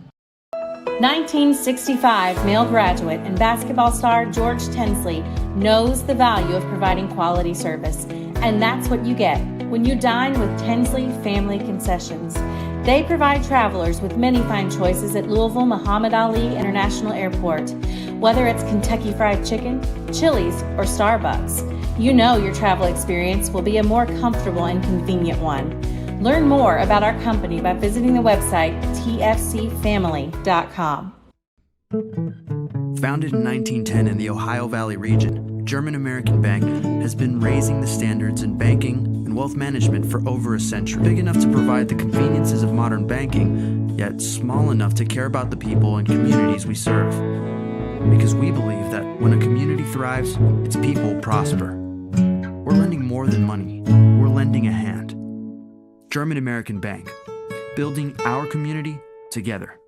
1965 male graduate and basketball star George Tensley knows the value of providing quality service, and that's what you get when you dine with Tensley Family Concessions. They provide travelers with many fine choices at Louisville Muhammad Ali International Airport. Whether it's Kentucky Fried Chicken, Chili's, or Starbucks, you know your travel experience will be a more comfortable and convenient one. Learn more about our company by visiting the website tfcfamily.com. Founded in 1910 in the Ohio Valley region, German American Bank has been raising the standards in banking and wealth management for over a century. Big enough to provide the conveniences of modern banking, yet small enough to care about the people and communities we serve. Because we believe that when a community thrives, its people prosper. We're lending more than money. We're lending a hand. German American Bank, building our community together.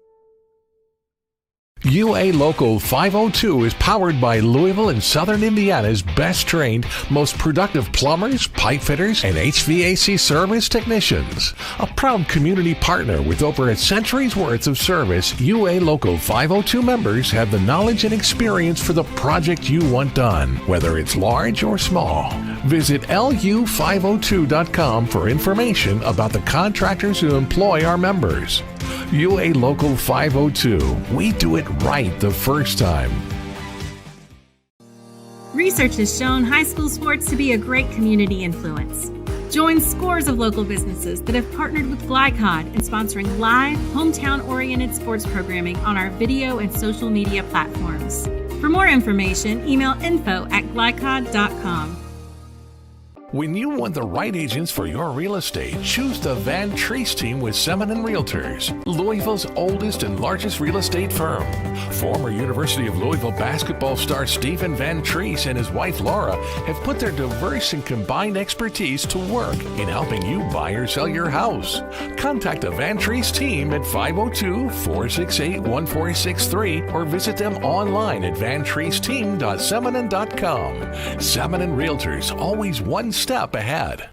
UA Local 502 is powered by Louisville and Southern Indiana's best trained, most productive plumbers, pipe fitters, and HVAC service technicians. A proud community partner with over a century's worth of service, UA Local 502 members have the knowledge and experience for the project you want done, whether it's large or small. Visit lu502.com for information about the contractors who employ our members. UA Local 502. We do it right the first time. Research has shown high school sports to be a great community influence. Join scores of local businesses that have partnered with Glycod in sponsoring live, hometown-oriented sports programming on our video and social media platforms. For more information, email info@glycod.com. When you want the right agents for your real estate, choose the Van Treese team with Semin Realtors, Louisville's oldest and largest real estate firm. Former University of Louisville basketball star Stephen Van Treese and his wife Laura have put their diverse and combined expertise to work in helping you buy or sell your house. Contact the Van Treese team at 502-468-1463 or visit them online at vantreeseteam.seminin.com. Seminin Realtors, always one step ahead.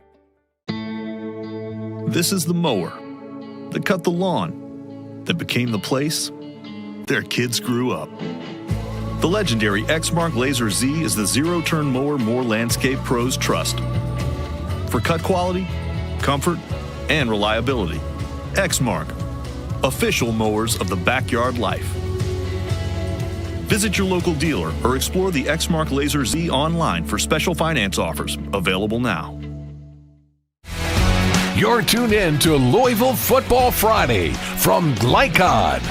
This is the mower that cut the lawn, that became the place their kids grew up. The legendary Exmark Laser Z is the zero-turn mower more landscape pros trust. For cut quality, comfort, and reliability. Exmark, official mowers of the backyard life. Visit your local dealer or explore the Exmark Laser Z online for special finance offers, available now. You're tuned in to Louisville Football Friday from Glycod.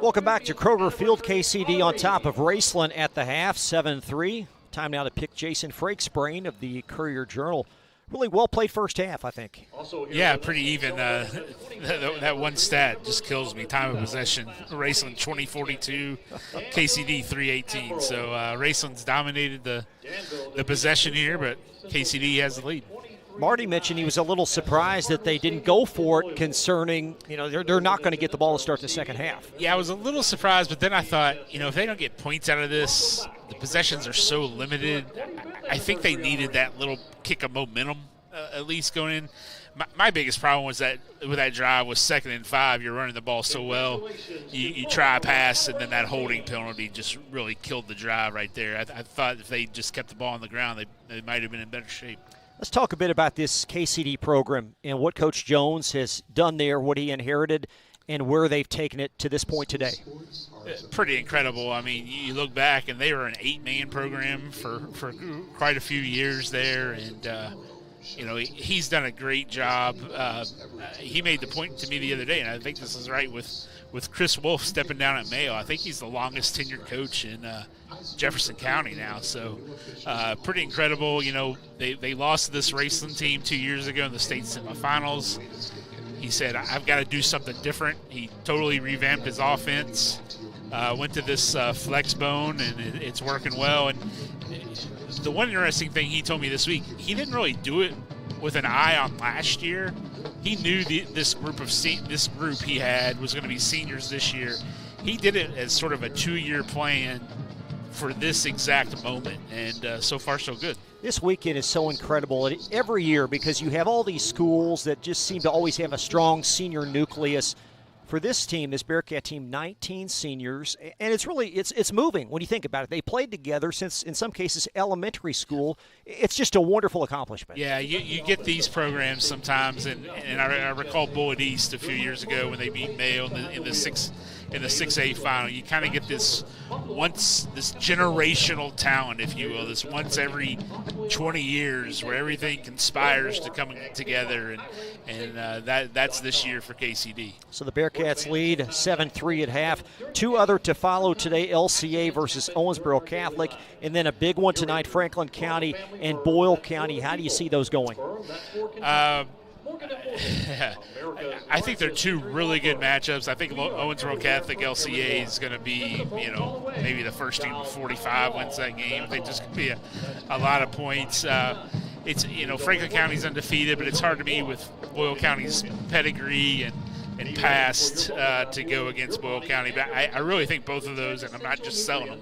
Welcome back to Kroger Field. KCD on top of Raceland at the half, 7-3. Time now to pick Jason Frakes' brain of the Courier-Journal. Really well played first half, I think. Yeah, pretty even. That one stat just kills me. Time of possession, Raceland 20-42, KCD 3-18. So Raceland's dominated the possession here, but KCD has the lead. Marty mentioned he was a little surprised that they didn't go for it, concerning, they're not going to get the ball to start the second half. Yeah, I was a little surprised, but then I thought, if they don't get points out of this, the possessions are so limited. I think they needed that little kick of momentum, at least going in. My biggest problem was that with that drive was 2nd and 5. You're running the ball so well. You try a pass, and then that holding penalty just really killed the drive right there. I thought if they just kept the ball on the ground, they might have been in better shape. Let's talk a bit about this KCD program and what Coach Jones has done there, what he inherited, and where they've taken it to this point today. Pretty incredible. I mean, you look back, and they were an 8-man program for quite a few years there, and he's done a great job. He made the point to me the other day, and I think this is right with Chris Wolf stepping down at Mayo. I think he's the longest tenured coach in Jefferson County now. So pretty incredible. They lost to this Raceland team 2 years ago in the state semifinals. He said, I've got to do something different. He totally revamped his offense, went to this flex bone, and it's working well. And the one interesting thing he told me this week, he didn't really do it with an eye on last year. He knew this group he had was going to be seniors this year. He did it as sort of a 2-year plan for this exact moment, and so far so good. This weekend is so incredible every year because you have all these schools that just seem to always have a strong senior nucleus. For this team, this Bearcat team, 19 seniors, and it's moving when you think about it. They played together since, in some cases, elementary school. It's just a wonderful accomplishment. Yeah, you get these programs sometimes, and I recall Bullitt East a few years ago when they beat Mayo in the 6A final. You kind of get this generational talent, if you will, this once every 20 years where everything conspires to come together, and that's this year for KCD. So the Bearcats lead 7-3 at half. 2 other to follow today, LCA versus Owensboro Catholic, and then a big one tonight, Franklin County and Boyle County. How do you see those going? I think they're 2 really good matchups. I think Owensboro Catholic LCA is going to be, maybe the first team of 45 wins that game. I think there's going to be a lot of points. It's Franklin County's undefeated, but it's hard to me with Boyle County's pedigree and and passed to go against Boyle County. But I really think both of those, and I'm not just selling them,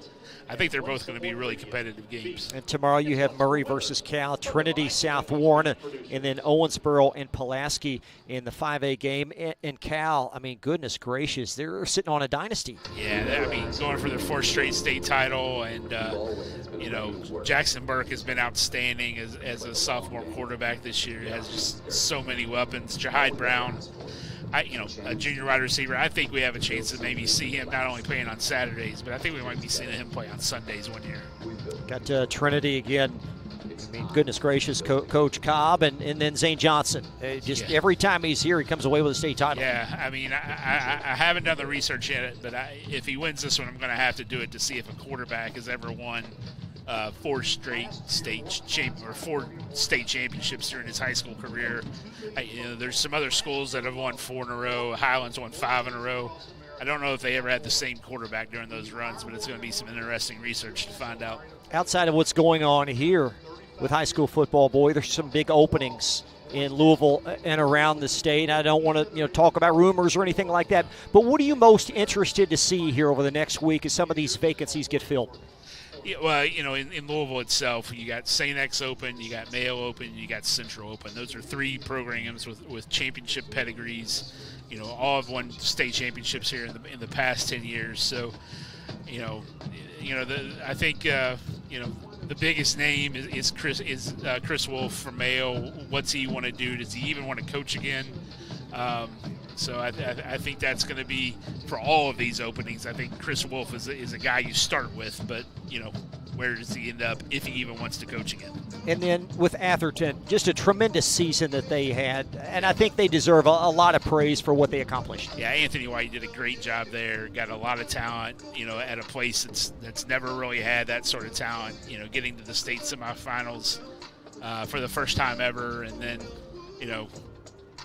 I think they're both going to be really competitive games. And tomorrow you have Murray versus Cal, Trinity, South Warren, and then Owensboro and Pulaski in the 5A game. And Cal, I mean, goodness gracious, they're sitting on a dynasty. Yeah, I mean, going for their 4th straight state title, and Jackson Burke has been outstanding as a sophomore quarterback this year. He has just so many weapons. Jahide Brown, a junior wide receiver. I think we have a chance to maybe see him not only playing on Saturdays, but I think we might be seeing him play on Sundays one year. Got Trinity again. I mean, goodness gracious, Coach Cobb and then Zane Johnson. Every time he's here, he comes away with a state title. Yeah, I mean, I haven't done the research yet, but if he wins this one, I'm going to have to do it to see if a quarterback has ever won 4 straight state championships during his high school career. There's some other schools that have won 4 in a row. Highlands won 5 in a row. I don't know if they ever had the same quarterback during those runs, but it's going to be some interesting research to find out. Outside of what's going on here with high school football, boy, there's some big openings in Louisville and around the state. I don't want to talk about rumors or anything like that, but what are you most interested to see here over the next week as some of these vacancies get filled? Yeah, well, in Louisville itself, you got St. X open, you got Mayo open, you got Central open. Those are 3 programs with championship pedigrees. All have won state championships here in the past 10 years. So, I think the biggest name is Chris Wolf from Mayo. What's he want to do? Does he even want to coach again? So I think that's going to be for all of these openings. I think Chris Wolf is a guy you start with, but where does he end up if he even wants to coach again? And then with Atherton, just a tremendous season that they had, and I think they deserve a lot of praise for what they accomplished. Yeah, Anthony White did a great job there. Got a lot of talent, at a place that's never really had that sort of talent. Getting to the state semifinals for the first time ever, and then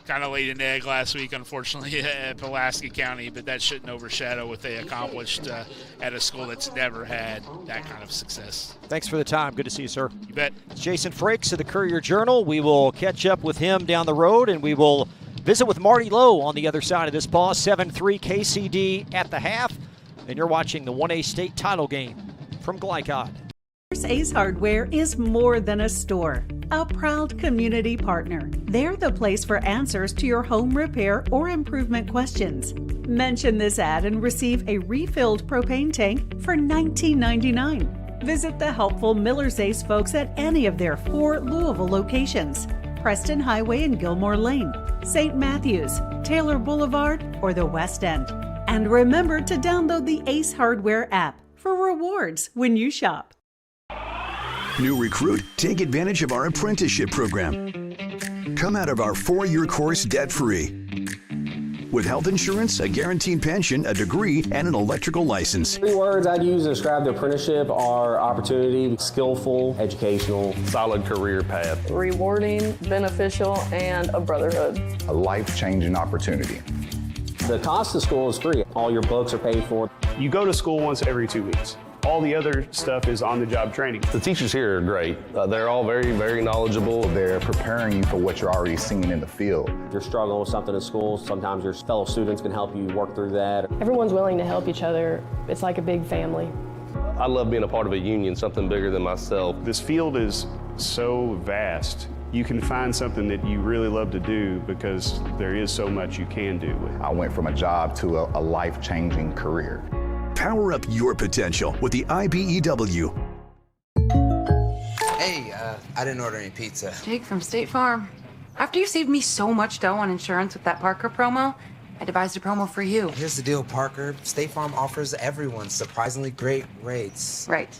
kind of laid an egg last week, unfortunately, at Pulaski County, but that shouldn't overshadow what they accomplished at a school that's never had that kind of success. Thanks for the time. Good to see you, sir. You bet. It's Jason Frakes of the Courier-Journal. We will catch up with him down the road, and we will visit with Marty Lowe on the other side of this ball. 7-3 KCD at the half, and you're watching the 1A state title game from Glycod. Ace Hardware is more than a store, a proud community partner. They're the place for answers to your home repair or improvement questions. Mention this ad and receive a refilled propane tank for $19.99. Visit the helpful Miller's Ace folks at any of their 4 Louisville locations: Preston Highway and Gilmore Lane, St. Matthews, Taylor Boulevard, or the West End. And remember to download the Ace Hardware app for rewards when you shop. New recruit, take advantage of our apprenticeship program. Come out of our 4-year course debt-free. With health insurance, a guaranteed pension, a degree, and an electrical license. 3 words I'd use to describe the apprenticeship are opportunity, skillful, educational, solid career path, rewarding, beneficial, and a brotherhood. A life-changing opportunity. The cost of school is free. All your books are paid for. You go to school once every 2 weeks. All the other stuff is on-the-job training. The teachers here are great. They're all very, very knowledgeable. They're preparing you for what you're already seeing in the field. You're struggling with something in school. Sometimes your fellow students can help you work through that. Everyone's willing to help each other. It's like a big family. I love being a part of a union, something bigger than myself. This field is so vast. You can find something that you really love to do because there is so much you can do. I went from a job to a life-changing career. Power up your potential with the IBEW. Hey, I didn't order any pizza. Jake from State Farm. After you saved me so much dough on insurance with that Parker promo, I devised a promo for you. Here's the deal, Parker. State Farm offers everyone surprisingly great rates. Right.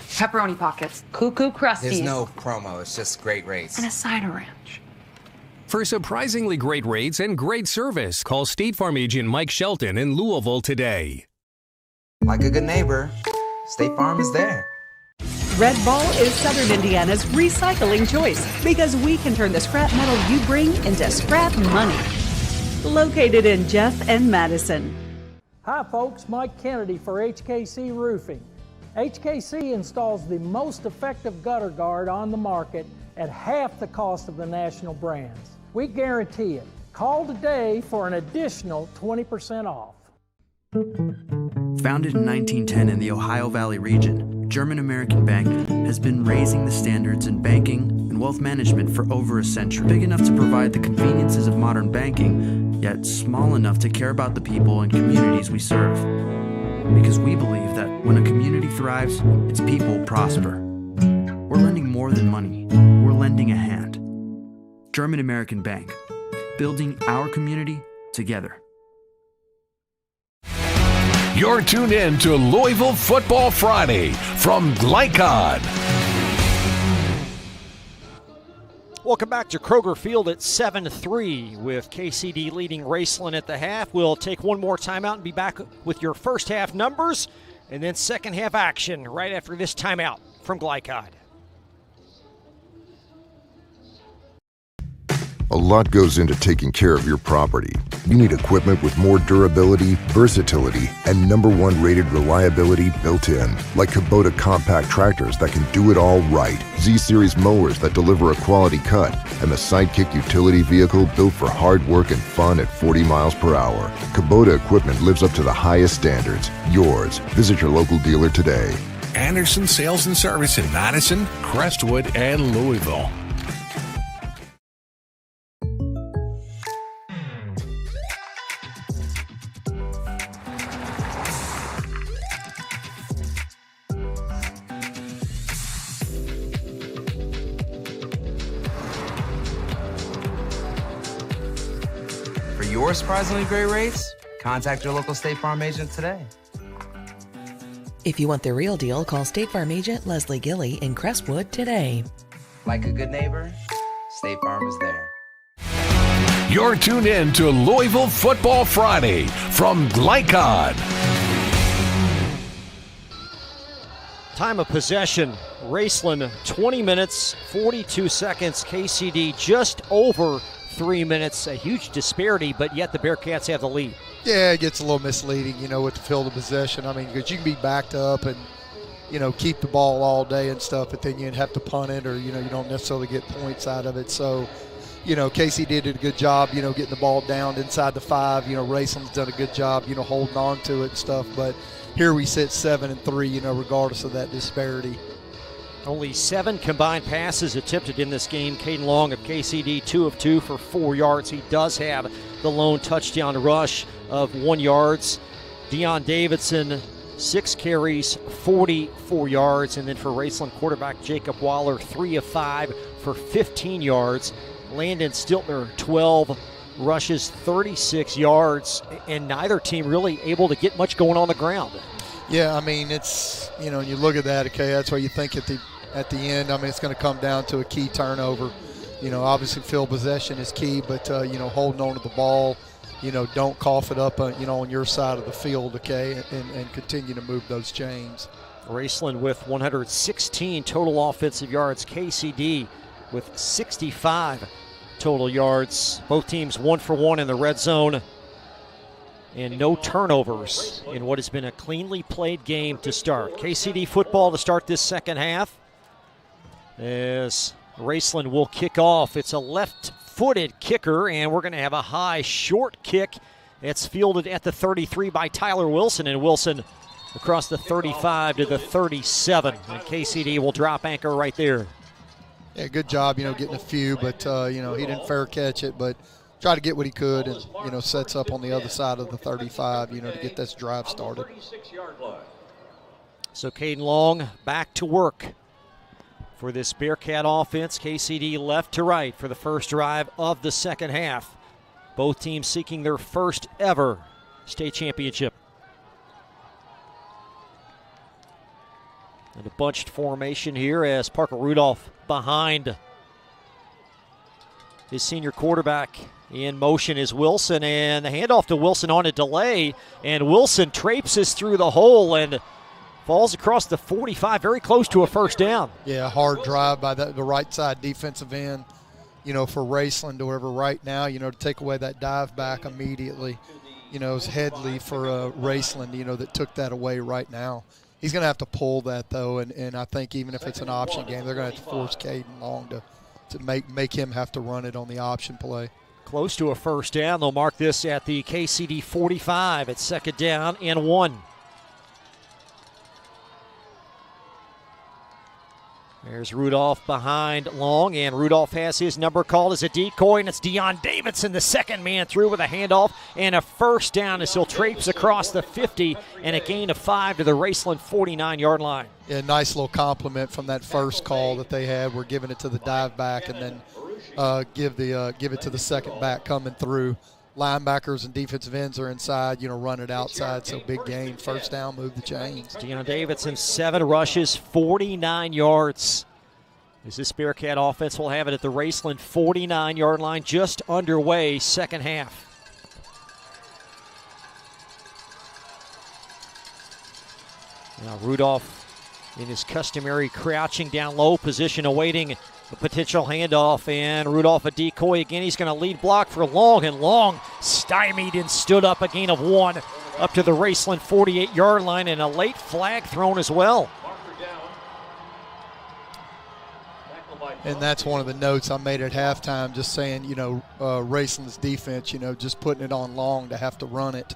Pepperoni pockets, cuckoo crusties. There's no promo, it's just great rates. And a cider ranch. For surprisingly great rates and great service, call State Farm agent Mike Shelton in Louisville today. Like a good neighbor, State Farm is there. Red Ball is Southern Indiana's recycling choice because we can turn the scrap metal you bring into scrap money. Located in Jeff and Madison. Hi folks, Mike Kennedy for HKC Roofing. HKC installs the most effective gutter guard on the market at half the cost of the national brands. We guarantee it. Call today for an additional 20% off. Founded in 1910 in the Ohio Valley region, German American Bank has been raising the standards in banking and wealth management for over a century. Big enough to provide the conveniences of modern banking, yet small enough to care about the people and communities we serve. Because we believe that when a community thrives, its people prosper. We're lending more than money. We're lending a hand. German American Bank, building our community together. You're tuned in to Louisville Football Friday from Glycod. Welcome back to Kroger Field at 7-3 with KCD leading Raceland at the half. We'll take one more timeout and be back with your first half numbers and then second half action right after this timeout from Glycod. A lot goes into taking care of your property. You need equipment with more durability, versatility, and #1 rated reliability built in. Like Kubota compact tractors that can do it all right. Z-Series mowers that deliver a quality cut. And the Sidekick utility vehicle built for hard work and fun at 40 miles per hour. Kubota equipment lives up to the highest standards. Yours. Visit your local dealer today. Anderson Sales and Service in Madison, Crestwood, and Louisville. For your surprisingly great rates, contact your local State Farm agent today. If you want the real deal, call State Farm agent Leslie Gilly in Crestwood today. Like a good neighbor, State Farm is there. You're tuned in to Louisville Football Friday from Glycod. Time of possession, Raceland 20 minutes, 42 seconds. KCD just over 3 minutes. A huge disparity, but yet the Bearcats have the lead. Yeah, it gets a little misleading, with the field of possession. I mean, because you can be backed up and, keep the ball all day and stuff, but then you'd have to punt it or, you don't necessarily get points out of it. So, KC did a good job, getting the ball down inside the 5. Raceland's done a good job, holding on to it and stuff. But here we sit 7-3, regardless of that disparity. Only 7 combined passes attempted in this game. Caden Long of KCD, 2 of 2 for 4 yards. He does have the lone touchdown rush of 1 yard. Deion Davidson, 6 carries, 44 yards. And then for Raceland quarterback Jacob Waller, 3 of 5 for 15 yards. Landon Stiltner, 12 rushes, 36 yards. And neither team really able to get much going on the ground. Yeah, I mean, it's, you look at that, okay, that's why you think at the end, I mean, it's going to come down to a key turnover. Obviously field possession is key, but, holding on to the ball, don't cough it up, on your side of the field, okay, and continue to move those chains. Raceland with 116 total offensive yards. KCD with 65 total yards. Both teams 1 for 1 in the red zone. And no turnovers in what has been a cleanly played game to start. KCD football to start this second half as Raceland will kick off. It's a left-footed kicker, and we're going to have a high short kick. It's fielded at the 33 by Tyler Wilson, and Wilson across the 35 to the 37. And KCD will drop anchor right there. Yeah, good job, getting a few, but, he didn't fair catch it, but try to get what he could and, sets up on the other side of the 35, to get this drive started. So Caden Long back to work for this Bearcat offense. KCD left to right for the first drive of the second half. Both teams seeking their first ever state championship. And a bunched formation here as Parker Rudolph behind his senior quarterback. In motion is Wilson, and the handoff to Wilson on a delay, and Wilson traipses through the hole and falls across the 45, very close to a first down. Yeah, hard drive by the right side defensive end, for Raceland, however, right now, to take away that dive back immediately, is Headley for Raceland, that took that away right now. He's going to have to pull that, though, and I think even if it's an option game, they're going to have to force Caden Long to make him have to run it on the option play. Close to a first down. They'll mark this at the KCD 45 at 2nd down and 1. There's Rudolph behind Long, and Rudolph has his number called as a decoy, and it's Deion Davidson, the second man through, with a handoff and a first down as he'll traipse across the 50 and a gain of 5 to the Raceland 49-yard line. Yeah, nice little compliment from that first call that they had. We're giving it to the dive back and then give it to the second back coming through. Linebackers and defensive ends are inside, run it outside, so big gain. First down, move the chains. Deion Davidson, 7 rushes, 49 yards. As this Bearcat offense will have it at the Raceland 49-yard line, just underway, second half. Now Rudolph in his customary crouching down low position, awaiting a potential handoff, and Rudolph a decoy again. He's going to lead block for Long, and Long stymied and stood up, a gain of 1 up to the Raceland 48-yard line, and a late flag thrown as well. And that's one of the notes I made at halftime, just saying, Raceland's defense, just putting it on Long to have to run it,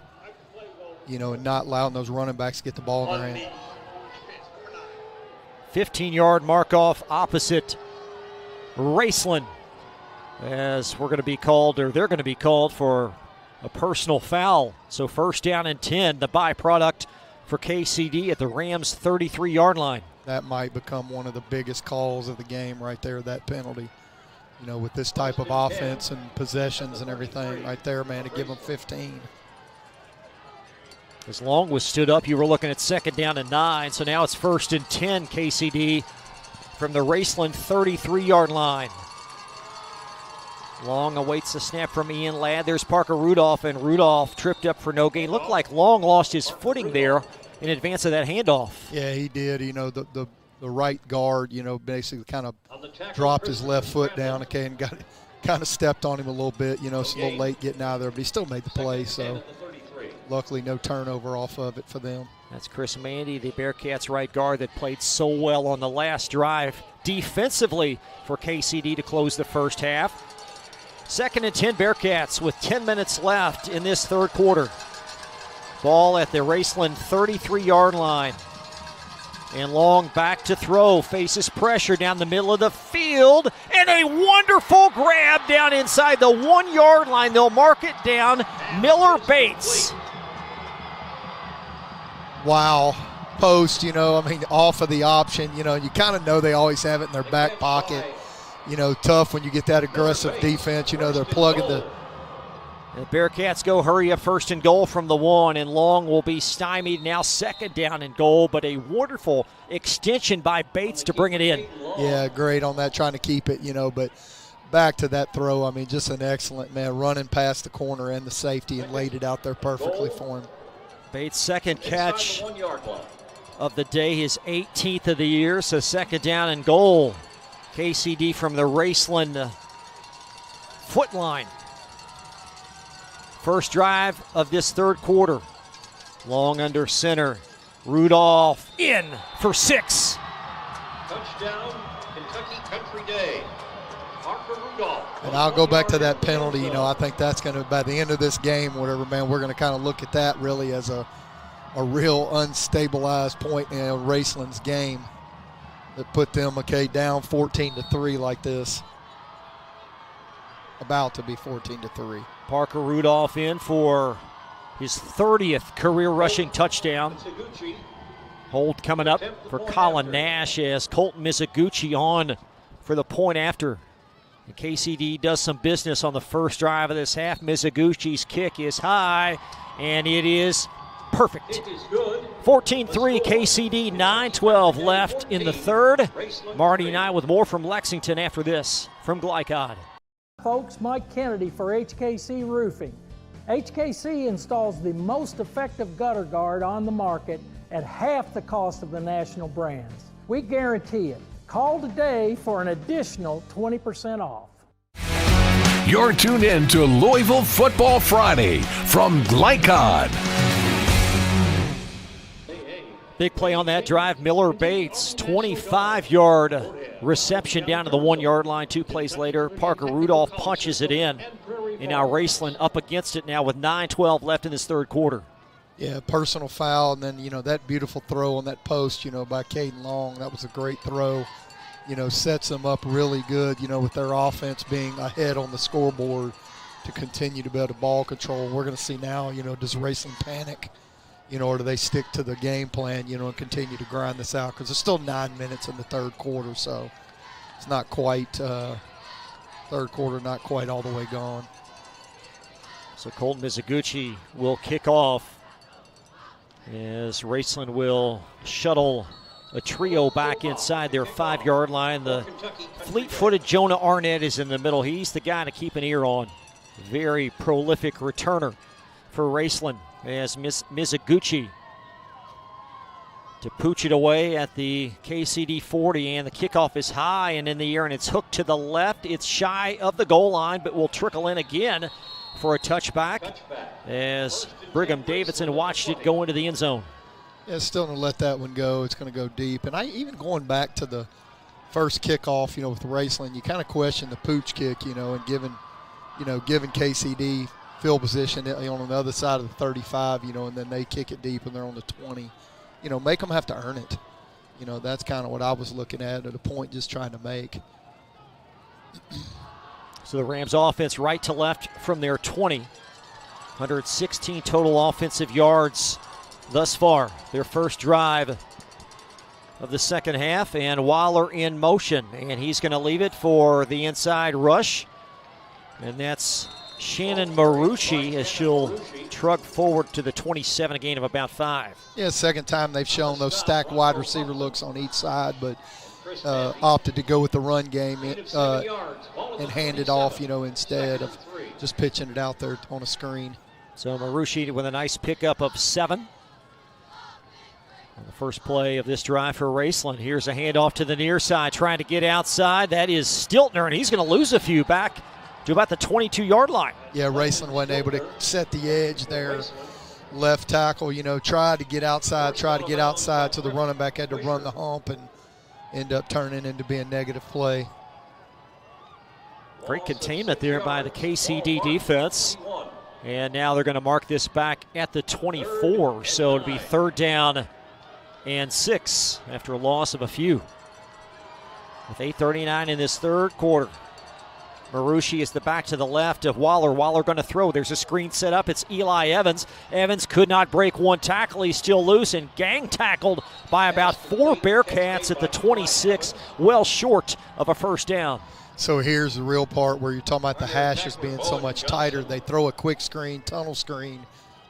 and not allowing those running backs to get the ball in their hand. 15-yard mark off opposite Raceland, as we're going to be called, or they're going to be called for a personal foul. So first down and 10, the byproduct for KCD at the Rams 33-yard line. That might become one of the biggest calls of the game right there, that penalty. With this type of offense and possessions and everything right there, man, to give them 15. As Long was stood up, you were looking at 2nd down and 9, so now it's 1st and 10, KCD from the Raceland 33-yard line. Long awaits the snap from Ian Ladd. There's Parker Rudolph, and Rudolph tripped up for no gain. Looked like Long lost his footing there in advance of that handoff. Yeah, he did. The right guard, basically kind of dropped his left foot down, and kind of stepped on him a little bit. It's a little late getting out of there, but he still made the play, so luckily no turnover off of it for them. That's Chris Mandy, the Bearcats' right guard that played so well on the last drive defensively for KCD to close the first half. 2nd and 10 Bearcats with 10 minutes left in this third quarter. Ball at the Raceland 33-yard line. And Long back to throw, faces pressure down the middle of the field, and a wonderful grab down inside the 1-yard line. They'll mark it down. Miller Bates. Wow. Post, off of the option, you kind of know they always have it in their back pocket. Tough when you get that aggressive defense, they're plugging the. The Bearcats go hurry up 1st and goal from the 1, and Long will be stymied now 2nd down and goal, but a wonderful extension by Bates to bring it in. Yeah, great on that, trying to keep it, but back to that throw, just an excellent, man, running past the corner and the safety and laid it out there perfectly for him. Bates' second catch of the day, his 18th of the year, so 2nd down and goal. KCD from the Raceland foot line. First drive of this third quarter. Long under center. Rudolph in for 6. Touchdown, Kentucky Country Day. Parker Rudolph. And I'll go back to that penalty. I think that's going to, by the end of this game, whatever, man, we're going to kind of look at that really as a real unstabilized point in Raceland's game that put them, down 14-3 like this. About to be 14-3. Parker Rudolph in for his 30th career rushing touchdown. Hold coming up for Colin Nash as Colton Mizuguchi on for the point after. And KCD does some business on the first drive of this half. Mizuguchi's kick is high, and it is perfect. 14-3 KCD, 9:12 left in the third. Marty and I with more from Lexington after this from Glycod. Folks, Mike Kennedy for HKC Roofing. HKC installs the most effective gutter guard on the market at half the cost of the national brands. We guarantee it. Call today for an additional 20% off. You're tuned in to Louisville Football Friday from Glycod. Big play on that drive. Miller Bates, 25-yard reception down to the 1 yard line. 2 plays later, Parker Rudolph punches it in. And now Raceland up against it now with 9:12 left in this third quarter. Yeah, personal foul, and then, that beautiful throw on that post, by Caden Long. That was a great throw. Sets them up really good, with their offense being ahead on the scoreboard to continue to be able to ball control. We're going to see now, does Raceland panic, or do they stick to the game plan, and continue to grind this out? Because there's still 9 minutes in the third quarter, so it's not quite, third quarter not quite all the way gone. So Colton Mizuguchi will kick off as Raceland will shuttle a trio back inside their 5 yard line. The fleet-footed Jonah Arnett is in the middle. He's the guy to keep an ear on. Very prolific returner for Raceland as Mizuguchi to pooch it away at the KCD 40, and the kickoff is high and in the air, and it's hooked to the left. It's shy of the goal line, but will trickle in again for a touchback as Brigham Davidson watched it go into the end zone. Yeah, still going to let that one go. It's going to go deep. And even going back to the first kickoff, with Raceland, you kind of question the pooch kick, and giving KCD field position on the other side of the 35, and then they kick it deep and they're on the 20. Make them have to earn it. That's kind of what I was looking at a point just trying to make. So the Rams offense right to left from their 20. 116 total offensive yards thus far. Their first drive of the second half, and Waller in motion. And he's going to leave it for the inside rush. And that's Shannon Marucci as she'll trug forward to the 27, a gain of about 5. Yeah, second time they've shown those stacked wide receiver looks on each side, but opted to go with the run game and hand it off, instead of just pitching it out there on a screen. So Marucci with a nice pickup of 7. On the first play of this drive for Raceland. Here's a handoff to the near side, trying to get outside. That is Stiltner, and he's going to lose a few back to about the 22-yard line. Yeah, Raceland wasn't able to set the edge there. Left tackle, tried to get outside, so the running back had to run the hump and end up turning into being negative play. Great containment there by the KCD defense. And now they're going to mark this back at the 24. So it'll be 3rd down and 6 after a loss of a few. With 8:39 in this third quarter. Marucci is the back to the left of Waller. Waller going to throw. There's a screen set up. It's Eli Evans. Evans could not break one tackle. He's still loose and gang tackled by about 4 Bearcats at the 26, well short of a first down. So here's the real part where you're talking about the hashes being so much tighter. They throw a quick screen, tunnel screen,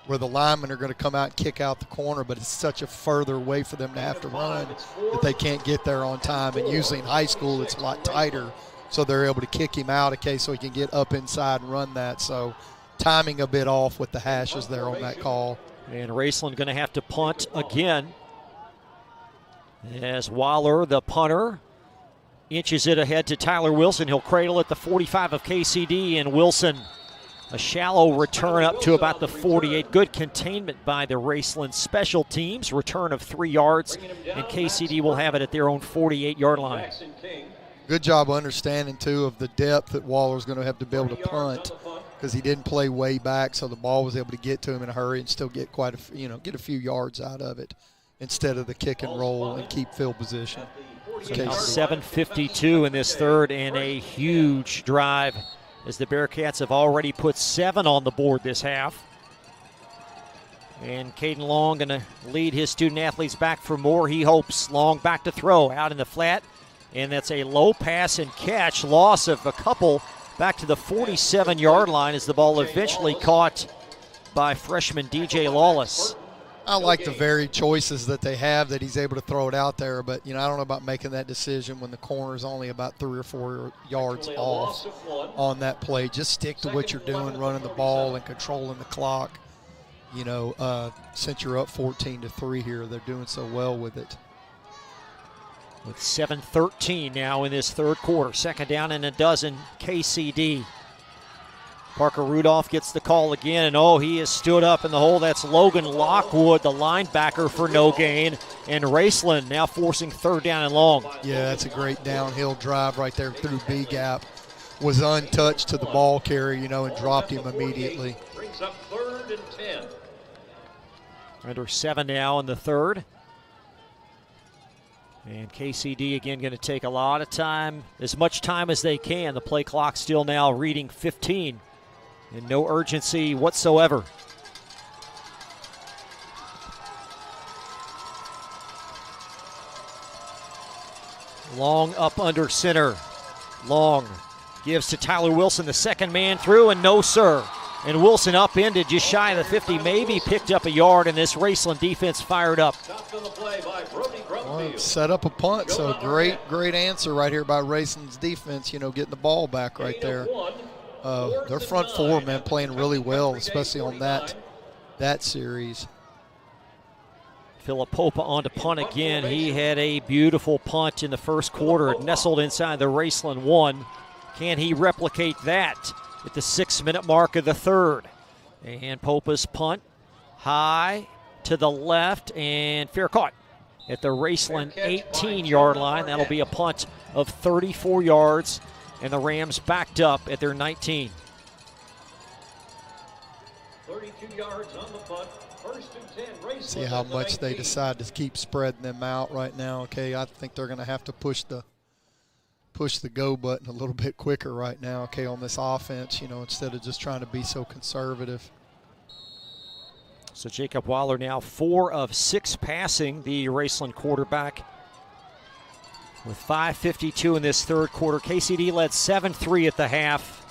where the linemen are going to come out and kick out the corner, but it's such a further way for them to have to run that they can't get there on time. And usually in high school it's a lot tighter, so they're able to kick him out, okay, so he can get up inside and run that. So timing a bit off with the hashes there on that call. And Raceland going to have to punt again as Waller, the punter, inches it ahead to Tyler Wilson. He'll cradle at the 45 of KCD, and Wilson, a shallow return up to about the 48. Good containment by the Raceland special teams. Return of 3 yards, and KCD will have it at their own 48-yard line. Good job understanding, too, of the depth that Waller's going to have to be able to punt, because he didn't play way back, so the ball was able to get to him in a hurry and still get get a few yards out of it instead of the kick and roll and keep field position. So now 7:52 in this third, and a huge drive as the Bearcats have already put 7 on the board this half. And Caden Long going to lead his student athletes back for more. He hopes. Long back to throw out in the flat, and that's a low pass and catch. Loss of a couple back to the 47-yard line as the ball eventually caught by freshman DJ Lawless. I like the varied choices that they have, that he's able to throw it out there, but I don't know about making that decision when the corner is only about 3 or 4 yards off on that play. Just stick to what you're doing, running the ball and controlling the clock. Since you're up 14-3 here, they're doing so well with it. With 7:13 now in this third quarter. 2nd down and a dozen, KCD. Parker Rudolph gets the call again, and he is stood up in the hole. That's Logan Lockwood, the linebacker, for no gain. And Raceland now forcing third down and long. Yeah, that's a great downhill drive right there through B gap. Was untouched to the ball carrier, and dropped him immediately. Brings up 3rd and 10. Under 7 now in the third. And KCD again going to take a lot of time, as much time as they can. The play clock still now reading 15. And no urgency whatsoever. Long up under center. Long gives to Tyler Wilson, the second man through, and no, sir. And Wilson upended just shy of the 50, maybe picked up a yard, and this Raceland defense fired up. Well, set up a punt, so great answer right here by Raceland's defense, getting the ball back right there. Their front four, man, playing really well, especially on that series. Philip Popa on to punt again. He had a beautiful punt in the first quarter. It nestled inside the Raceland 1. Can he replicate that at the 6-minute mark of the third? And Popa's punt high to the left and fair caught at the Raceland 18-yard line. That'll be a punt of 34 yards, and the Rams backed up at their 19. 32 yards on the punt. 1st and 10. Raceland. See how much they decide to keep spreading them out right now. Okay, I think they're going to have to push the go button a little bit quicker right now, okay, on this offense, instead of just trying to be so conservative. So Jacob Waller now 4 of 6 passing, the Raceland quarterback, with 5:52 in this third quarter. KCD led 7-3 at the half,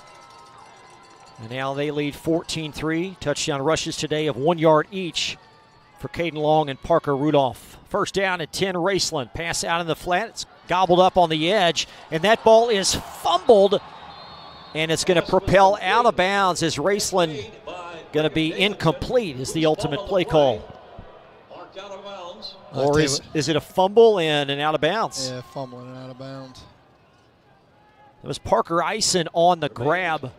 and now they lead 14-3. Touchdown rushes today of 1 yard each for Caden Long and Parker Rudolph. First down at 10, Raceland. Pass out in the flat. It's gobbled up on the edge, and that ball is fumbled, and it's going to propel out of bounds as Raceland going to be incomplete is the ultimate play call. Or is it a fumble and an out of bounds? Yeah, fumble and out of bounds. It was Parker Eisen on the grab.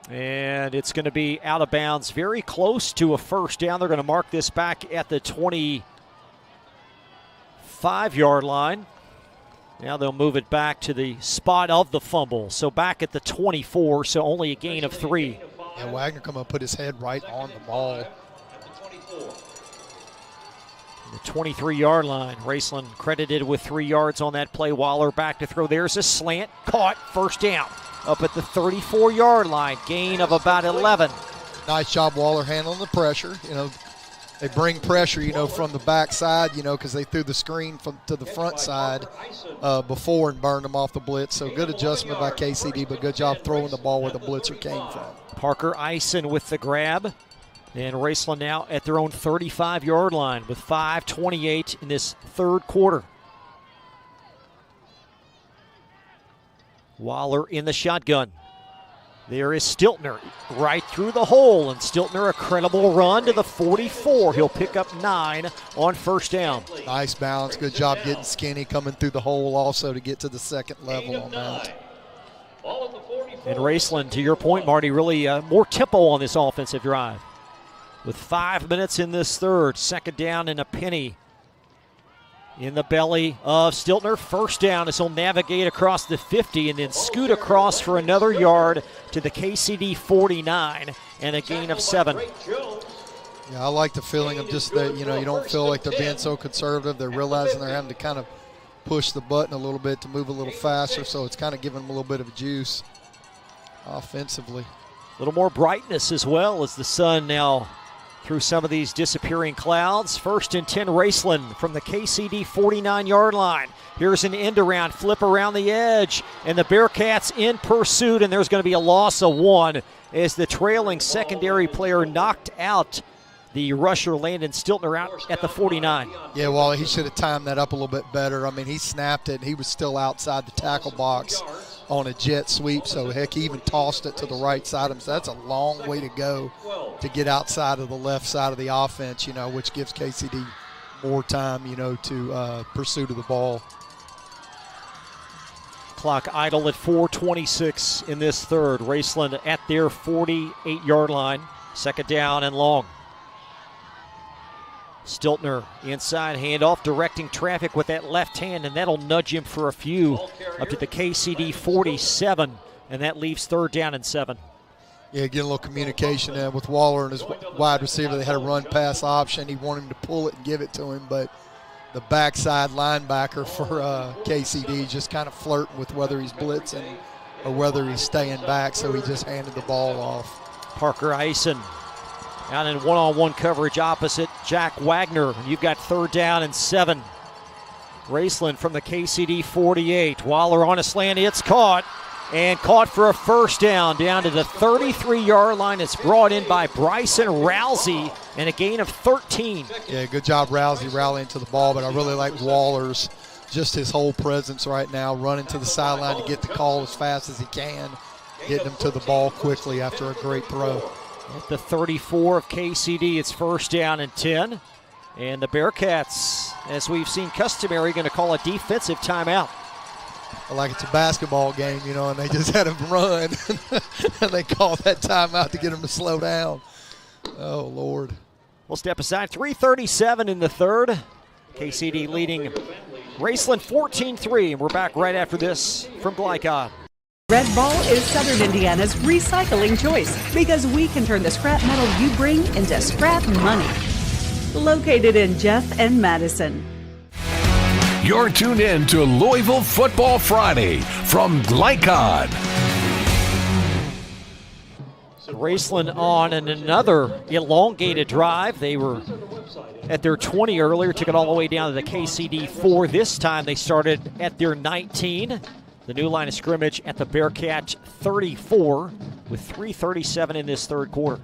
And it's going to be out of bounds, very close to a first down. They're going to mark this back at the 25-yard line. Now they'll move it back to the spot of the fumble. So back at the 24, so only a gain of 3. Yeah, Wagner come up, put his head right on the ball. The 23-yard line. Raceland credited with 3 yards on that play. Waller back to throw. There's a slant. Caught. First down. Up at the 34-yard line. Gain of about 11. Nice job, Waller, handling the pressure. They bring pressure, from the backside, because they threw the screen to the front side before and burned them off the blitz. So good adjustment by KCD, but good job throwing the ball where the blitzer came from. Parker Eisen with the grab. And Raceland now at their own 35-yard line with 5:28 in this third quarter. Waller in the shotgun. There is Stiltner right through the hole, and Stiltner a credible run to the 44. He'll pick up 9 on first down. Nice balance. Good job getting skinny, coming through the hole also to get to the second level on that. And Raceland, to your point, Marty, really more tempo on this offensive drive. With 5 minutes in this third, second down and a penny in the belly of Stiltner. First down as he'll navigate across the 50 and then scoot across for another yard to the KCD 49 and a gain of 7. Yeah, I like the feeling of just that, you don't feel like they're being so conservative. They're realizing they're having to kind of push the button a little bit to move a little faster, so it's kind of giving them a little bit of juice offensively. A little more brightness as well as the sun now through some of these disappearing clouds. First and 10, Raceland from the KCD 49-yard line. Here's an end around, flip around the edge, and the Bearcats in pursuit, and there's going to be a loss of 1 as the trailing secondary player knocked out the rusher Landon Stiltner out at the 49. Yeah, well, he should have timed that up a little bit better. I mean, he snapped it, and he was still outside the tackle box on a jet sweep, so heck, he even tossed it to the right side of him. So that's a long way to go to get outside of the left side of the offense, which gives KCD more time, to pursuit of the ball. Clock idle at 4:26 in this third. Raceland at their 48-yard line. Second down and long. Stiltner inside handoff, directing traffic with that left hand, and that'll nudge him for a few up to the KCD 47, and that leaves third down and 7. Yeah, getting a little communication there with Waller and his wide receiver. They had a run-pass option. He wanted him to pull it and give it to him, but the backside linebacker for KCD just kind of flirting with whether he's blitzing or whether he's staying back, so he just handed the ball off. Parker Eisen out in one-on-one coverage opposite Jack Wagner. You've got third down and 7. Raceland from the KCD 48. Waller on a slant, it's caught. And caught for a first down to the 33-yard line. It's brought in by Bryson Rousey and a gain of 13. Yeah, good job Rousey rallying to the ball, but I really like Waller's, just his whole presence right now, running to the sideline to get the call as fast as he can, getting him to the ball quickly after a great throw. At the 34 of KCD, it's first down and 10. And the Bearcats, as we've seen customary, going to call a defensive timeout. Like it's a basketball game, you know, and they just had him run, and they called that timeout to get him to slow down. Oh, Lord. We'll step aside. 3:37 in the third. KCD leading Raceland 14-3, and we're back right after this from Glycod. Red Ball is Southern Indiana's recycling choice because we can turn the scrap metal you bring into scrap money. Located in Jeff and Madison. You're tuned in to Louisville Football Friday from Glycod. Raceland on another elongated drive. They were at their 20 earlier, took it all the way down to the KCD 4. This time they started at their 19. The new line of scrimmage at the Bearcat 34 with 3:37 in this third quarter.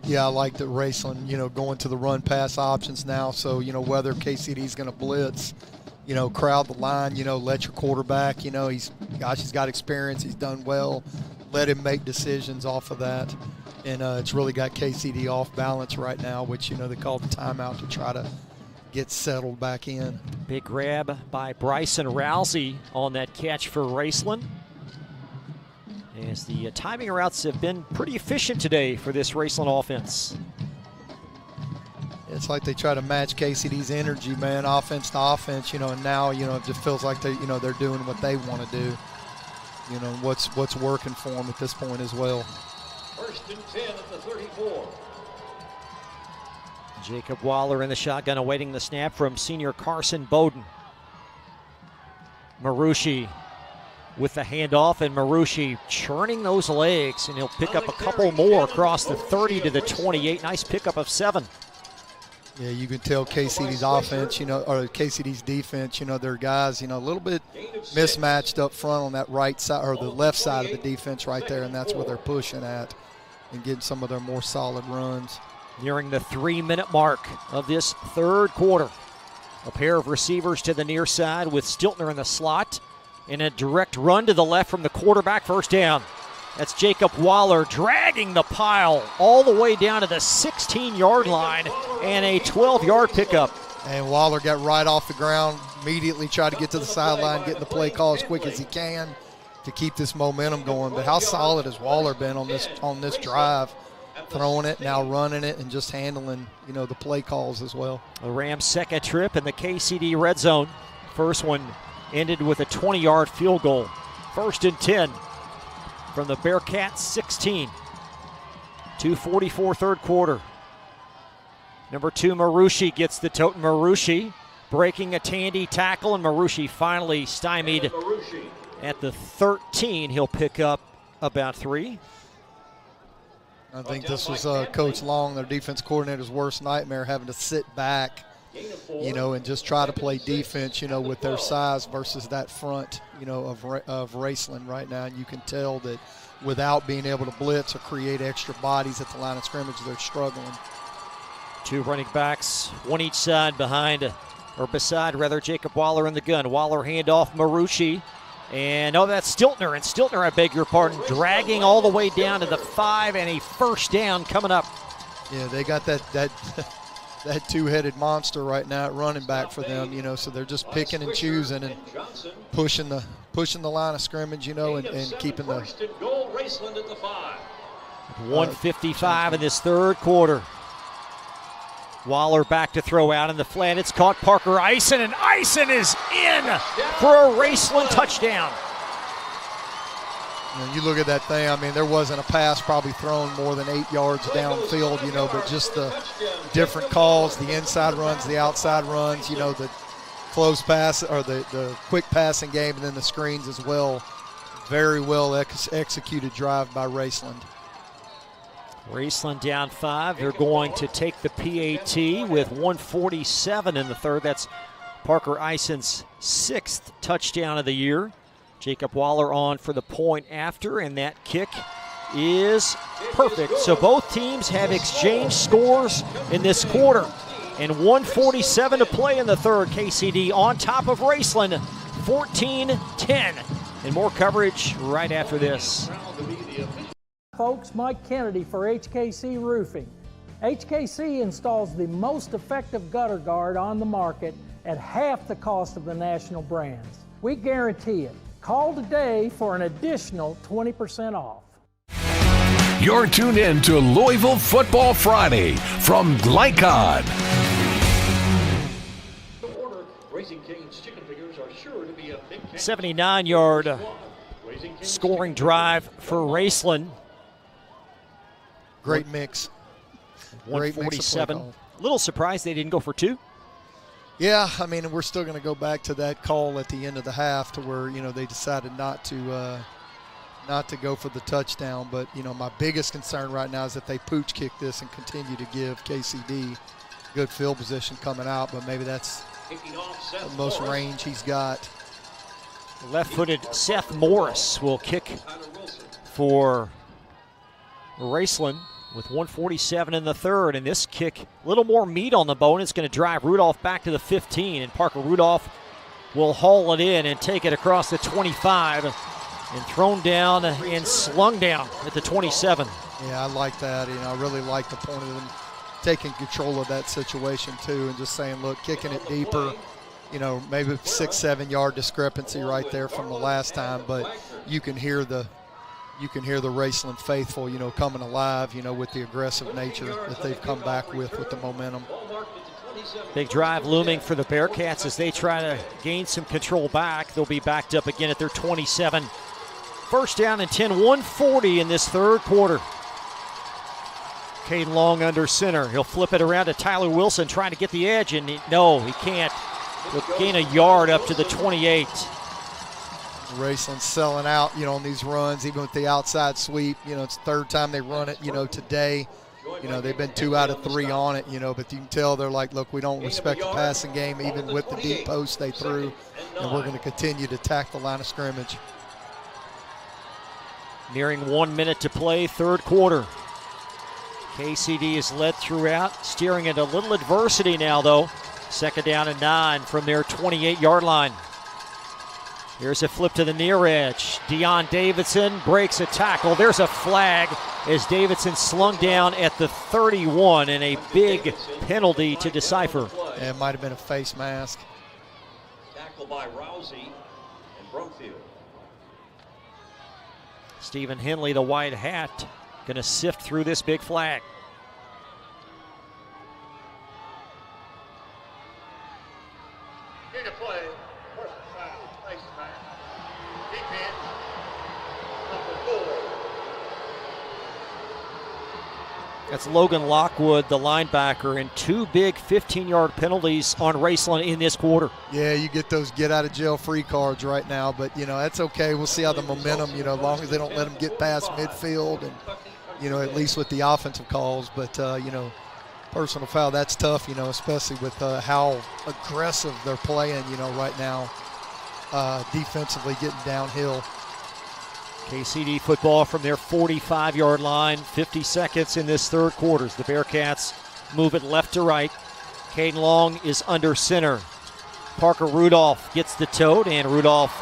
Yeah, I like that Raceland, you know, going to the run-pass options now. So, you know, whether KCD's going to blitz, you know, crowd the line, you know, let your quarterback, you know, he's got experience, he's done well. Let him make decisions off of that. And it's really got KCD off balance right now, which, you know, they called the timeout to try to get settled back in. Big grab by Bryson Rousey on that catch for Raceland. As the timing routes have been pretty efficient today for this Raceland offense. It's like they try to match KCD's energy, man, offense to offense, you know, and now, you know, it just feels like they're doing what they want to do. You know, what's working for them at this point as well. First and 10 at the 34. Jacob Waller in the shotgun awaiting the snap from senior Carson Bowden. Marucci with the handoff, and Marucci churning those legs, and he'll pick up a couple more across the 30 to the 28. Nice pickup of 7. Yeah, you can tell KCD's offense, you know, or KCD's defense, you know, their guys, you know, a little bit mismatched up front on that right side or the left side of the defense right there, and that's where they're pushing at and getting some of their more solid runs. Nearing the 3-minute mark of this third quarter. A pair of receivers to the near side with Stiltner in the slot, and a direct run to the left from the quarterback. First down. That's Jacob Waller dragging the pile all the way down to the 16-yard line, and a 12-yard pickup. And Waller got right off the ground, immediately tried to get to the sideline, getting the play call as quick as he can to keep this momentum going. But how solid has Waller been on this drive? Throwing it, now running it, and just handling, you know, the play calls as well. The Rams' second trip in the KCD red zone. First one ended with a 20-yard field goal. First and 10 from the Bearcats 16. 2:44 third quarter. Number 2, Marucci gets the tote. Marucci breaking a Tandy tackle, and Marucci finally stymied at the 13. He'll pick up about 3. I think this was Coach Long, their defense coordinator's worst nightmare, having to sit back, you know, and just try to play defense, you know, with their size versus that front, you know, of Raceland right now. And you can tell that without being able to blitz or create extra bodies at the line of scrimmage, they're struggling. 2 running backs, one each side beside Jacob Waller in the gun. Waller handoff Marucci. And that's Stiltner. And Stiltner, I beg your pardon, dragging all the way down to the 5, and a first down coming up. Yeah, they got that two-headed monster right now at running back for them, you know, so they're just picking and choosing and pushing the pushing the line of scrimmage, and keeping the. First and goal, Raceland at the 5. 1:55 in this third quarter. Waller back to throw out in the flat. It's caught Parker Eisen, and Eisen is in for a Raceland touchdown. You look at that thing, I mean, there wasn't a pass probably thrown more than 8 yards downfield, but just the different calls, the inside runs, the outside runs, the close pass or the quick passing game, and then the screens as well. Very well executed drive by Raceland. Raceland down 5. They're going to take the PAT with 1:47 in the third. That's Parker Eisen's 6th touchdown of the year. Jacob Waller on for the point after, and that kick is perfect. So both teams have exchanged scores in this quarter. And 1:47 to play in the third. KCD on top of Raceland, 14-10. And more coverage right after this. Folks, Mike Kennedy for HKC Roofing. HKC installs the most effective gutter guard on the market at half the cost of the national brands. We guarantee it. Call today for an additional 20% off. You're tuned in to Louisville Football Friday from Glycod. 79-yard scoring drive for Raceland. Great mix. 147. A little surprised they didn't go for 2. Yeah, I mean, we're still going to go back to that call at the end of the half to where, they decided not to go for the touchdown. But, my biggest concern right now is that they pooch kick this and continue to give KCD good field position coming out. But maybe that's the most range he's got. Left-footed Seth Morris will kick for Raceland with 1:47 in the third. And this kick, a little more meat on the bone. It's going to drive Rudolph back to the 15. And Parker Rudolph will haul it in and take it across the 25. And thrown down and slung down at the 27. Yeah, I like that. I really like the point of them taking control of that situation too, and just saying, look, kicking it deeper. Maybe 6-7 yard discrepancy right there from the last time, but you can hear the Raceland faithful, coming alive, with the aggressive nature that they've come back with the momentum. Big drive looming for the Bearcats as they try to gain some control back. They'll be backed up again at their 27. First down and 10, 1:40 in this third quarter. Caden Long under center. He'll flip it around to Tyler Wilson trying to get the edge, and he can't. He'll gain a yard up to the 28. Raceland selling out, on these runs, even with the outside sweep. It's the third time they run it, today. They've been 2 out of 3 on it, but you can tell they're like, look, we don't respect the passing game, even with the deep post they threw, and we're going to continue to attack the line of scrimmage. Nearing 1 minute to play, third quarter. KCD is led throughout, steering into a little adversity now, though. Second down and 9 from their 28-yard line. Here's a flip to the near edge. Deion Davidson breaks a tackle. There's a flag as Davidson slung down at the 31, and a big penalty to decipher. Yeah, it might have been a face mask. Tackle by Rousey and Brumfield. Stephen Henley, the white hat, going to sift through this big flag. Here to play. Personal foul. Face mask. Defense. Number 4. That's Logan Lockwood, the linebacker, and 2 big 15-yard penalties on Raceland in this quarter. Yeah, you get those get-out-of-jail-free cards right now, but, that's okay. We'll see how the momentum, as long as they don't let them get past midfield and, at least with the offensive calls. But, personal foul, that's tough, especially with how aggressive they're playing, right now, defensively getting downhill. KCD football from their 45-yard line. 50 seconds in this third quarter. The Bearcats move it left to right. Caden Long is under center. Parker Rudolph gets the tote, and Rudolph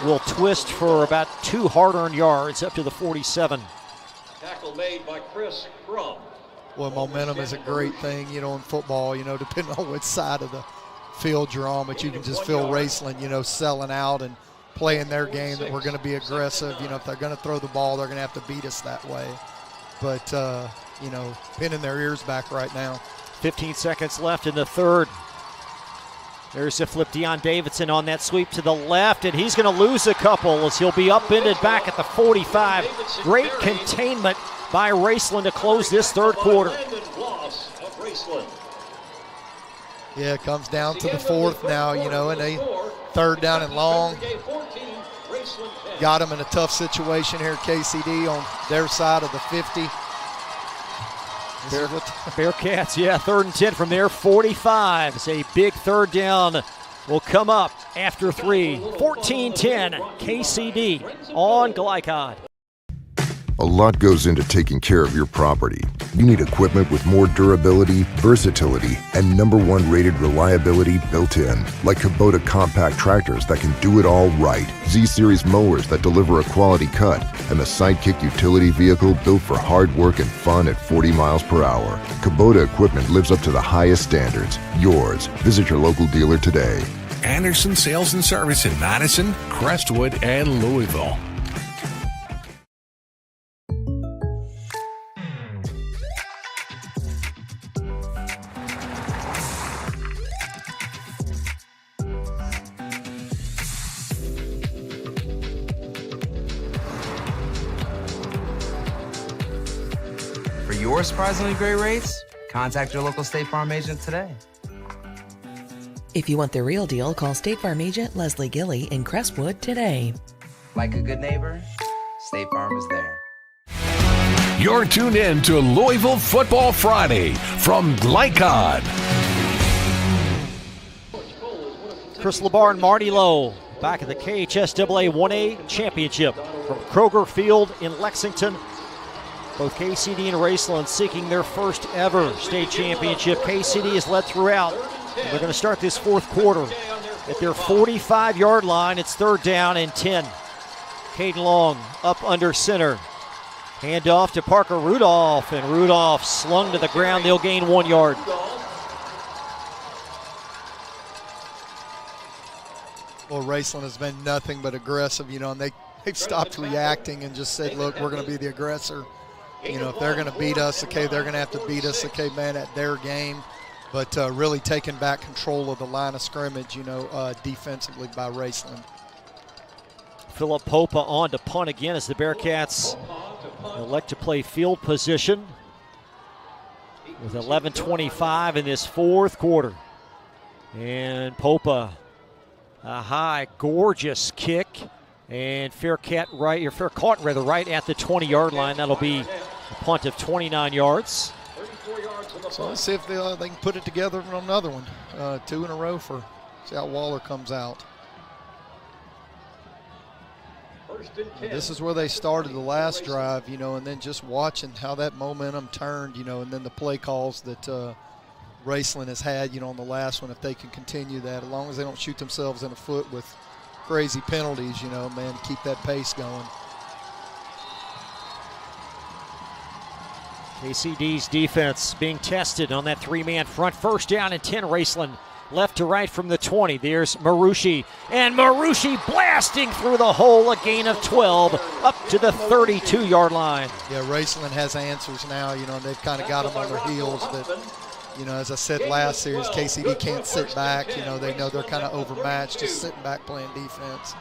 will twist for about 2 hard-earned yards up to the 47. Tackle made by Chris Crum. Well, momentum is a great thing, in football, depending on which side of the field you're on, but you can just feel Raceland, selling out and playing their game, that we're going to be aggressive. You know, if they're going to throw the ball, they're going to have to beat us that way. But, you know, pinning their ears back right now. 15 seconds left in the third. There's a flip. Deion Davidson on that sweep to the left, and he's going to lose a couple as he'll be upended back at the 45. Great containment by Raceland to close this third quarter. Yeah, it comes down to the fourth now, you know, and a third down and long. Got them in a tough situation here at KCD on their side of the 50. Bearcats, yeah, 3rd and 10 from their 45. It's a big third down. Will come up after 3. 14-10, KCD on Glycod. A lot goes into taking care of your property. You need equipment with more durability, versatility, and #1 rated reliability built in. Like Kubota compact tractors that can do it all right. Z-Series mowers that deliver a quality cut. And the Sidekick utility vehicle built for hard work and fun at 40 miles per hour. Kubota equipment lives up to the highest standards. Yours. Visit your local dealer today. Anderson Sales and Service in Madison, Crestwood, and Louisville. For your surprisingly great rates, contact your local State Farm agent today. If you want the real deal, call State Farm agent Leslie Gilly in Crestwood today. Like a good neighbor, State Farm is there. You're tuned in to Louisville Football Friday from Glycod. Chris Labar and Marty Lowe back at the KHSAA 1A Championship from Kroger Field in Lexington. Both KCD and Raceland seeking their first ever state championship. KCD is led throughout. And they're going to start this fourth quarter at their 45-yard line. It's 3rd down and 10. Caden Long up under center. Hand off to Parker Rudolph, and Rudolph slung to the ground. They'll gain 1 yard. Well, Raceland has been nothing but aggressive, you know, and they've stopped reacting and just said, look, we're going to be the aggressor. You know, if they're going to beat us, okay, they're going to have to beat us, okay, man, at their game. But really taking back control of the line of scrimmage, you know, defensively by Raceland. Philip Popa on to punt again as the Bearcats elect to play field position with 11:25 in this fourth quarter. And Popa, a high, gorgeous kick, and fair caught right at the 20-yard line. That'll be a punt of 29 yards. So let's see if they can put it together on another one. 2 in a row for, see how Waller comes out. This is where they started the last drive, you know, and then just watching how that momentum turned, you know, and then the play calls that Raceland has had, you know, on the last one, if they can continue that, as long as they don't shoot themselves in the foot with crazy penalties, you know, man, keep that pace going. KCD's defense being tested on that 3-man front. 1st down and 10, Raceland left to right from the 20. There's Marushi, and Marushi blasting through the hole, a gain of 12 up to the 32-yard line. Yeah, Raceland has answers now, you know, and they've kind of got them on their heels. But, you know, as I said last series, KCD can't sit back. You know, they know they're kind of overmatched, just sitting back playing defense.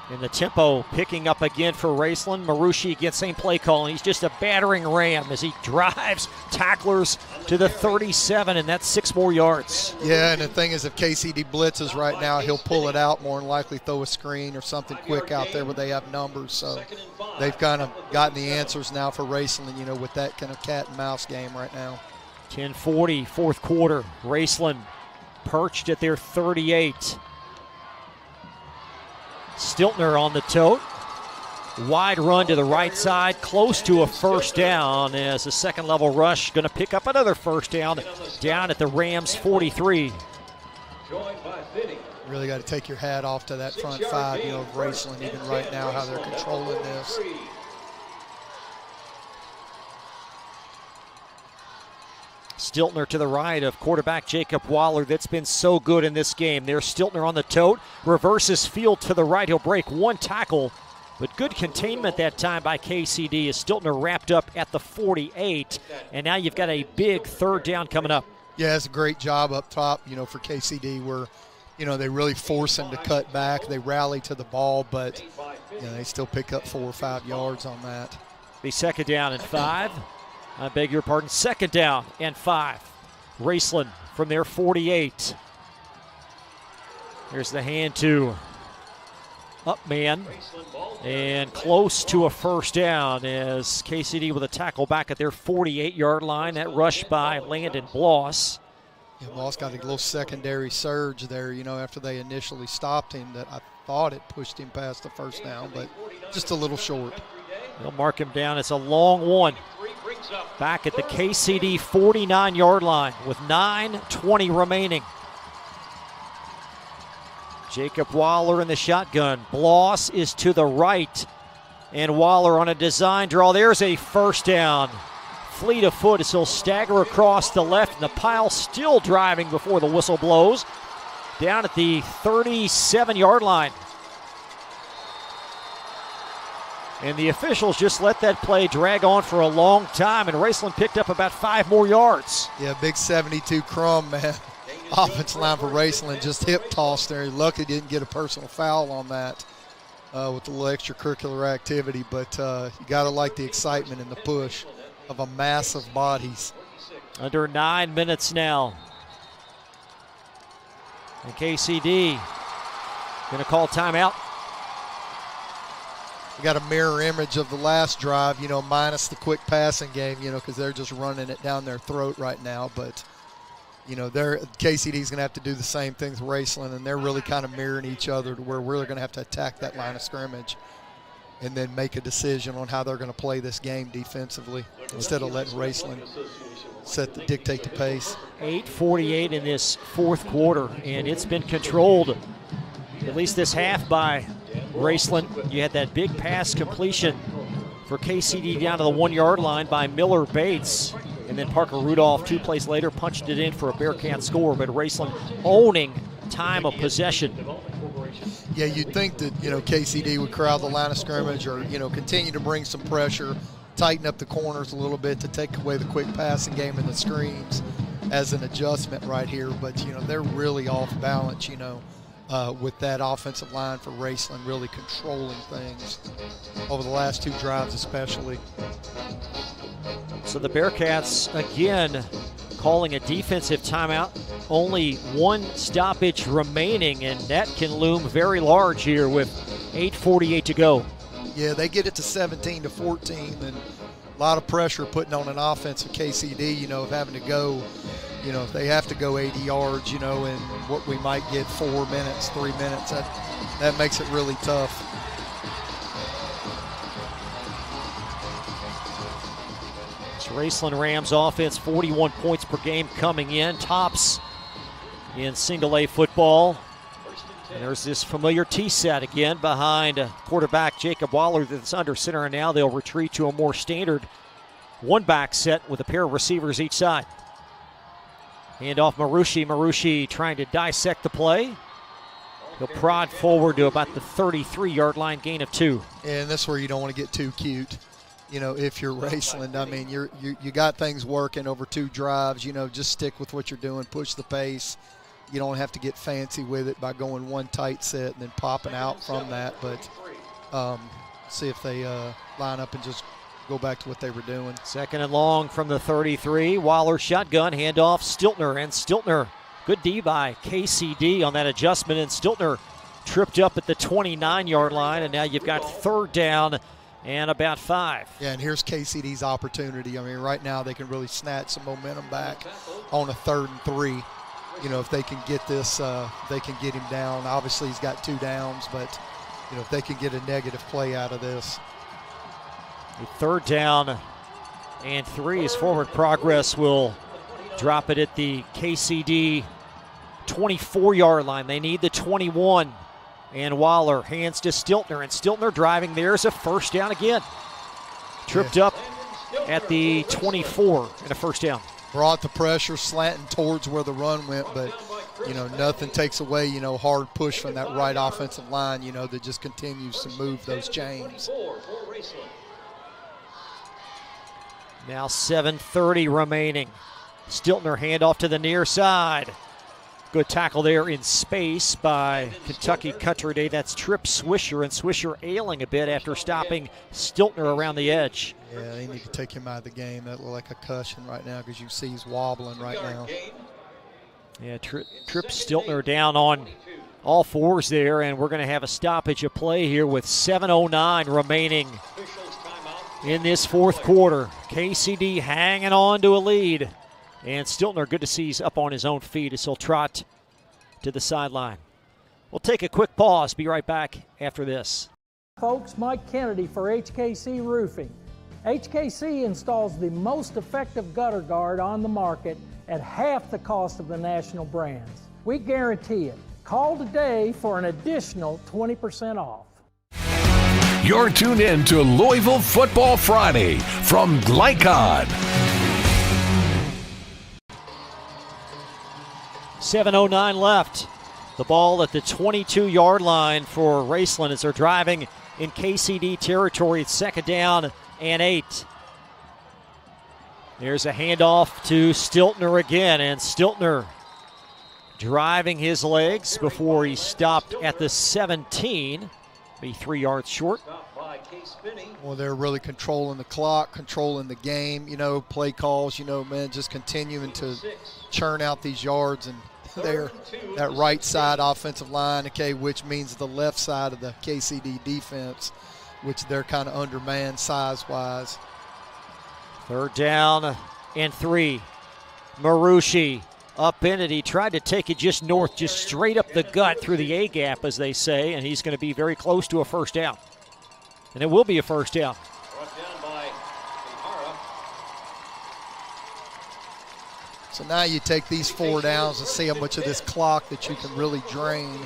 And the tempo picking up again for Raceland. Marushi gets same play call, and he's just a battering ram as he drives tacklers to the 37, and that's 6 more yards. Yeah, and the thing is, if KCD blitzes right now, he'll pull it out more than likely, throw a screen or something quick out there where they have numbers. So they've kind of gotten the answers now for Raceland, you know, with that kind of cat and mouse game right now. 10:40, fourth quarter. Raceland perched at their 38. Stiltner on the tote. Wide run to the right side, close to a 1st down as the second level rush going to pick up another 1st down at the Rams 43. Really got to take your hat off to that front 5, you know, of Raceland even right now, how they're controlling this. Stiltner to the right of quarterback Jacob Waller. That's been so good in this game. There's Stiltner on the tote. Reverses field to the right. He'll break one tackle, but good containment that time by KCD as Stiltner wrapped up at the 48. And now you've got a big third down coming up. Yeah, it's a great job up top, for KCD where, they really force him to cut back. They rally to the ball, but, they still pick up 4 or 5 yards on that. Be second down and 5. I beg your pardon, second down and 5. Raceland from their 48. Here's the hand to Upman. And close to a first down as KCD with a tackle back at their 48-yard line. That rush by Landon Bloss. Yeah, Bloss got a little secondary surge there, after they initially stopped him that I thought it pushed him past the first down, but just a little short. They'll mark him down. It's a long one. Back at the KCD 49-yard line with 9:20 remaining. Jacob Waller in the shotgun. Bloss is to the right. And Waller on a design draw. There's a first down. Fleet of foot as he'll stagger across the left. And the pile still driving before the whistle blows. Down at the 37-yard line. And the officials just let that play drag on for a long time, and Raceland picked up about 5 more yards. Yeah, big 72 Crum, man. Offensive line for Raceland just hip tossed there. Lucky didn't get a personal foul on that with a little extracurricular activity, but you got to like the excitement and the push of a mass of bodies. Under 9 minutes now. And KCD going to call timeout. We got a mirror image of the last drive, minus the quick passing game, because they're just running it down their throat right now. But, KCD's going to have to do the same thing with Raceland, and they're really kind of mirroring each other to where we're going to have to attack that line of scrimmage and then make a decision on how they're going to play this game defensively instead of letting Raceland dictate the pace. 8:48 in this fourth quarter, and it's been controlled, at least this half, by Raceland. You had that big pass completion for KCD down to the 1-yard line by Miller Bates. And then Parker Rudolph 2 plays later punched it in for a Bearcat score. But Raceland owning time of possession. Yeah, you'd think that, KCD would crowd the line of scrimmage or, continue to bring some pressure, tighten up the corners a little bit to take away the quick passing game and the screens as an adjustment right here. But, they're really off balance, with that offensive line for Raceland really controlling things over the last 2 drives especially. So the Bearcats again calling a defensive timeout. Only 1 stoppage remaining, and that can loom very large here with 8:48 to go. Yeah, they get it to 17-14, and a lot of pressure putting on an offense of KCD, of having to go, if they have to go 80 yards, and what we might get 4 minutes, 3 minutes, that makes it really tough. It's Raceland Rams offense, 41 points per game coming in, tops in single A football. And there's this familiar T set again behind quarterback Jacob Waller that's under center, and now they'll retreat to a more standard 1-back set with a pair of receivers each side. Hand off Marushi. Marushi trying to dissect the play. He'll prod forward to about the 33-yard line, gain of 2. And that's where you don't want to get too cute. If you're Raceland, I mean, you got things working over 2 drives. Just stick with what you're doing, push the pace. You don't have to get fancy with it by going 1 tight set and then popping out from that. But see if they line up and just go back to what they were doing. Second and long from the 33. Waller shotgun, handoff, Stiltner. And Stiltner, good D by KCD on that adjustment. And Stiltner tripped up at the 29-yard line. And now you've got third down and about 5. Yeah, and here's KCD's opportunity. I mean, right now they can really snatch some momentum back on a 3rd and 3. If they can get this, they can get him down. Obviously, he's got 2 downs, but, if they can get a negative play out of this. A 3rd down and 3 as forward progress will drop it at the KCD 24-yard line. They need the 21. And Waller hands to Stiltner, and Stiltner driving. There's a first down again. Tripped up at the 24 and a first down. brought the pressure slanting towards where the run went, but, nothing takes away, hard push from that right offensive line, that just continues to move those chains. Now 7:30 remaining. Stiltner handoff to the near side. Good tackle there in space by Kentucky Country Day. That's Trip Swisher, and Swisher ailing a bit after stopping Stiltner around the edge. Yeah, they need to take him out of the game. That looked like a cushion right now because you see he's wobbling right now. Yeah, Trip Stiltner down on all fours there, and we're going to have a stoppage of play here with 7:09 remaining in this fourth quarter. KCD hanging on to a lead. And Stiltner, good to see he's up on his own feet as he'll trot to the sideline. We'll take a quick pause. Be right back after this. Folks, Mike Kennedy for HKC Roofing. HKC installs the most effective gutter guard on the market at half the cost of the national brands. We guarantee it. Call today for an additional 20% off. You're tuned in to Louisville Football Friday from Glycod. 7:09 left. The ball at the 22-yard line for Raceland as they're driving in KCD territory. It's 2nd down and 8. There's a handoff to Stiltner again, and Stiltner driving his legs before he stopped at the 17. Be 3 yards short. Well, they're really controlling the clock, controlling the game, play calls, just continuing to churn out these yards. And there, that right side offensive line, okay, which means the left side of the KCD defense, which they're kind of undermanned size-wise. 3rd down and 3. Marucci up in it. He tried to take it just north, just straight up the gut through the A-gap, as they say, and he's going to be very close to a first down. And it will be a first down. So now you take these 4 downs and see how much of this clock that you can really drain,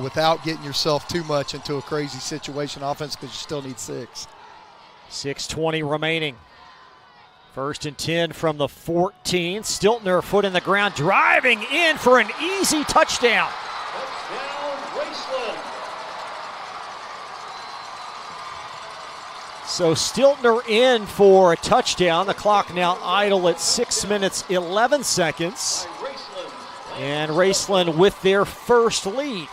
without getting yourself too much into a crazy situation offense, because you still need 6. 6:20 remaining. 1st and 10 from the 14. Stiltner, foot in the ground, driving in for an easy touchdown. So Stiltner in for a touchdown. The clock now idle at 6 minutes, 11 seconds. And Raceland with their first lead.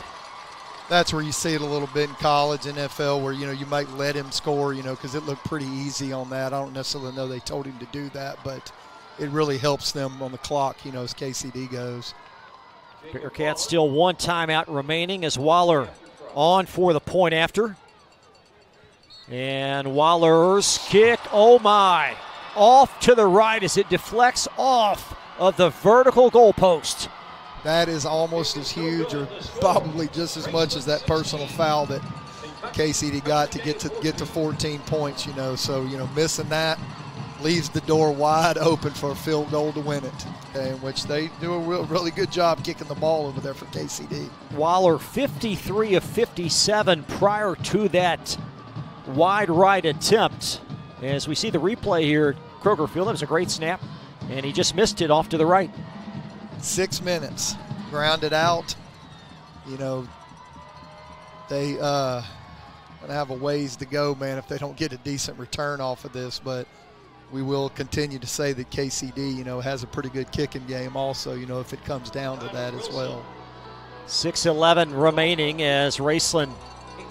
That's where you see it a little bit in college, NFL, where, you might let him score, because it looked pretty easy on that. I don't necessarily know they told him to do that, but it really helps them on the clock, as KCD goes. Bearcats still 1 timeout remaining as Waller on for the point after. And Waller's kick, oh my, off to the right as it deflects off of the vertical goalpost. That is almost as huge, or probably just as much as that personal foul that KCD got to get to 14 points, So, missing that leaves the door wide open for a field goal to win it, okay, in which they do a really good job kicking the ball over there for KCD. Waller 53 of 57 prior to that wide right attempt. As we see the replay here at Kroger Field, it was a great snap, and he just missed it off to the right. 6 minutes, grounded out. They gonna have a ways to go, man, if they don't get a decent return off of this. But we will continue to say that KCD, has a pretty good kicking game also, if it comes down to that as well. 6:11 remaining as Raceland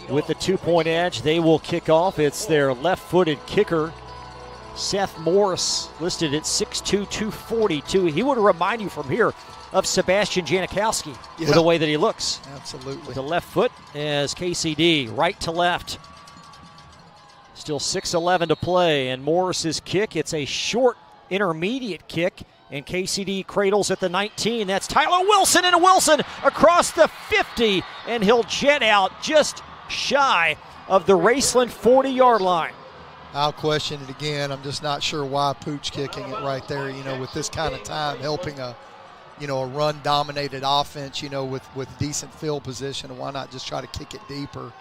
with the 2-point edge. They will kick off. It's their left-footed kicker, Seth Morris, listed at 6'2", 242. He would remind you from here of Sebastian Janikowski with the way that he looks. Absolutely. With the left foot as KCD, right to left. Still 6:11 to play, and Morris's kick, it's a short intermediate kick, and KCD cradles at the 19. That's Tyler Wilson, and Wilson across the 50, and he'll jet out just shy of the Raceland 40-yard line. I'll question it again. I'm just not sure why Pooch kicking it right there, with this kind of time, helping a run-dominated offense, with decent field position. Why not just try to kick it deeper?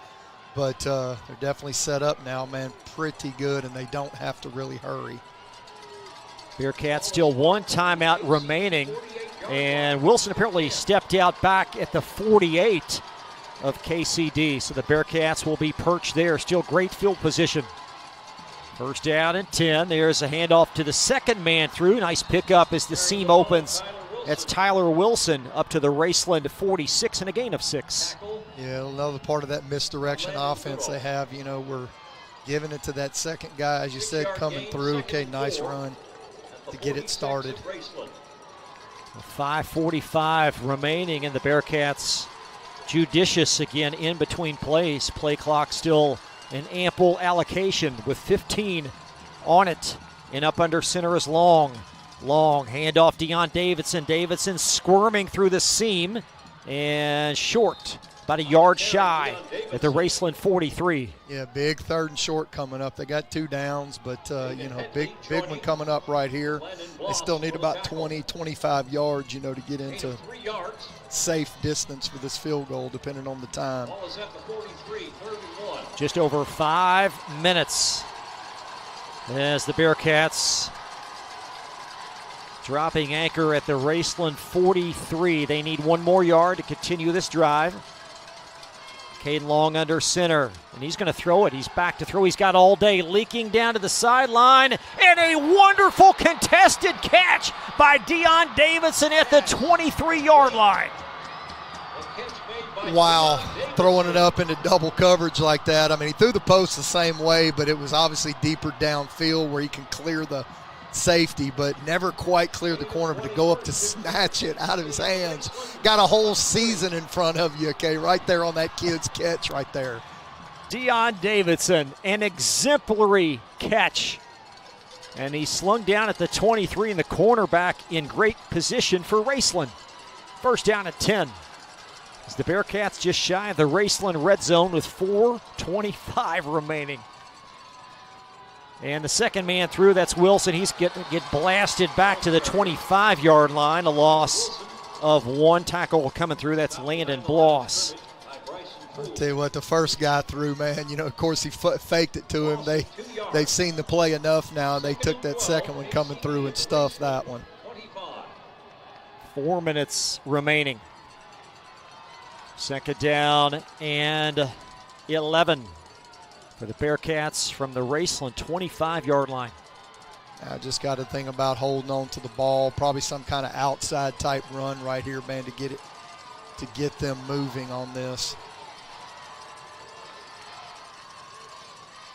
But they're definitely set up now, man, pretty good, and they don't have to really hurry. Bearcats still one timeout remaining. And Wilson apparently stepped out back at the 48 of KCD. So the Bearcats will be perched there. Still great field position. First down and 10. There's a handoff to the second man through. Nice pickup as the seam opens. That's Tyler Wilson up to the Raceland 46 and a gain of 6. Yeah, another part of that misdirection offense they have. We're giving it to that second guy, as you said, coming through. Okay, nice run to get it started. 5:45 remaining, and the Bearcats judicious again in between plays. Play clock still an ample allocation with 15 on it. And up under center is Long. Long, handoff Deion Davidson. Davidson squirming through the seam and short, about a yard shy at the Raceland 43. Yeah, big 3rd and short coming up. They got 2 downs, but, big one coming up right here. They still need about 20, 25 yards, to get into safe distance for this field goal, depending on the time. Just over 5 minutes as the Bearcats dropping anchor at the Raceland 43. They need 1 more yard to continue this drive. Caden Long under center, and he's going to throw it. He's back to throw. He's got all day, leaking down to the sideline, and a wonderful contested catch by Deion Davidson at the 23-yard line. Wow, throwing it up into double coverage like that. I mean, he threw the post the same way, but it was obviously deeper downfield where he can clear the safety, but never quite cleared the corner. But to go up to snatch it out of his hands, got a whole season in front of you, okay, right there on that kid's catch right there. Deion Davidson, an exemplary catch. And he slung down at the 23, and the cornerback in great position for Raceland. First down at 10. As the Bearcats just shy of the Raceland red zone with 4:25 remaining. And the second man through, that's Wilson. He's get blasted back to the 25-yard line. A loss of 1 tackle coming through. That's Landon Bloss. I'll tell you what, the first guy through, man, of course he faked it to him. They've seen the play enough now, and they took that second one coming through and stuffed that one. 4 minutes remaining. Second down and 11. For the Bearcats from the Raceland 25-yard line. I just got to think about holding on to the ball, probably some kind of outside type run right here, man, to get them moving on this.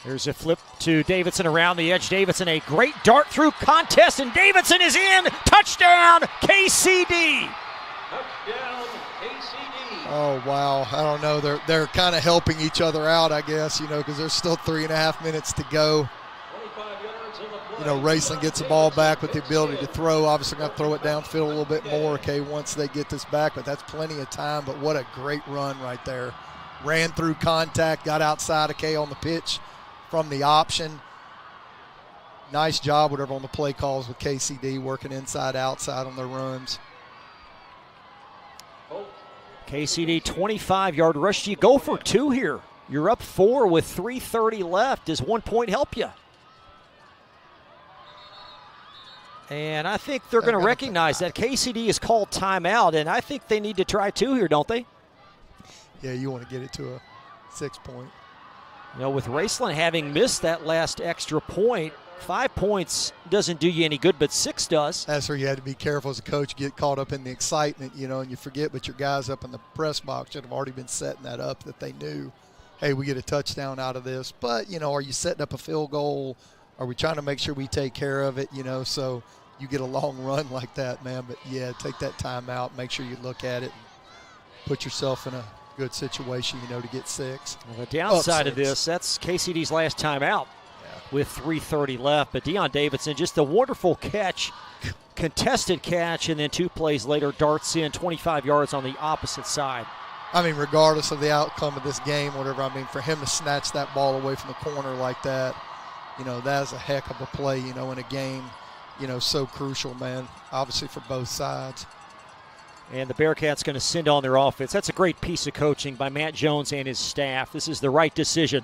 There's a flip to Davidson around the edge. Davidson, a great dart through contest, and Davidson is in. Touchdown, KCD. Touchdown, KCD. Oh, wow. I don't know. They're kind of helping each other out, I guess, because there's still 3.5 minutes to go. Raceland gets the ball back with the ability to throw. Obviously going to throw it downfield a little bit more, okay, once they get this back, but that's plenty of time. But what a great run right there. Ran through contact, got outside, okay, on the pitch from the option. Nice job, whatever, on the play calls with KCD, working inside, outside on their runs. KCD 25-yard rush. Do you go for 2 here? You're up 4 with 3:30 left. Does 1 point help you? And I think they're going to recognize that KCD is called timeout, and I think they need to try 2 here, don't they? Yeah, you want to get it to a 6 point. With Raceland having missed that last extra point, 5 points doesn't do you any good, but 6 does. That's where you had to be careful as a coach, get caught up in the excitement, and you forget, but your guys up in the press box should have already been setting that up, that they knew, hey, we get a touchdown out of this. But, are you setting up a field goal? Are we trying to make sure we take care of it, so you get a long run like that, man. But, yeah, take that time out, make sure you look at it, and put yourself in a good situation, to get 6. Well, the downside of this, that's KCD's last time out. With 3:30 left, but Deion Davidson, just a wonderful catch, contested catch, and then 2 plays later darts in 25 yards on the opposite side. I mean, regardless of the outcome of this game, whatever, for him to snatch that ball away from the corner like that, that is a heck of a play, in a game, so crucial, man, obviously for both sides. And the Bearcats going to send on their offense. That's a great piece of coaching by Matt Jones and his staff. This is the right decision.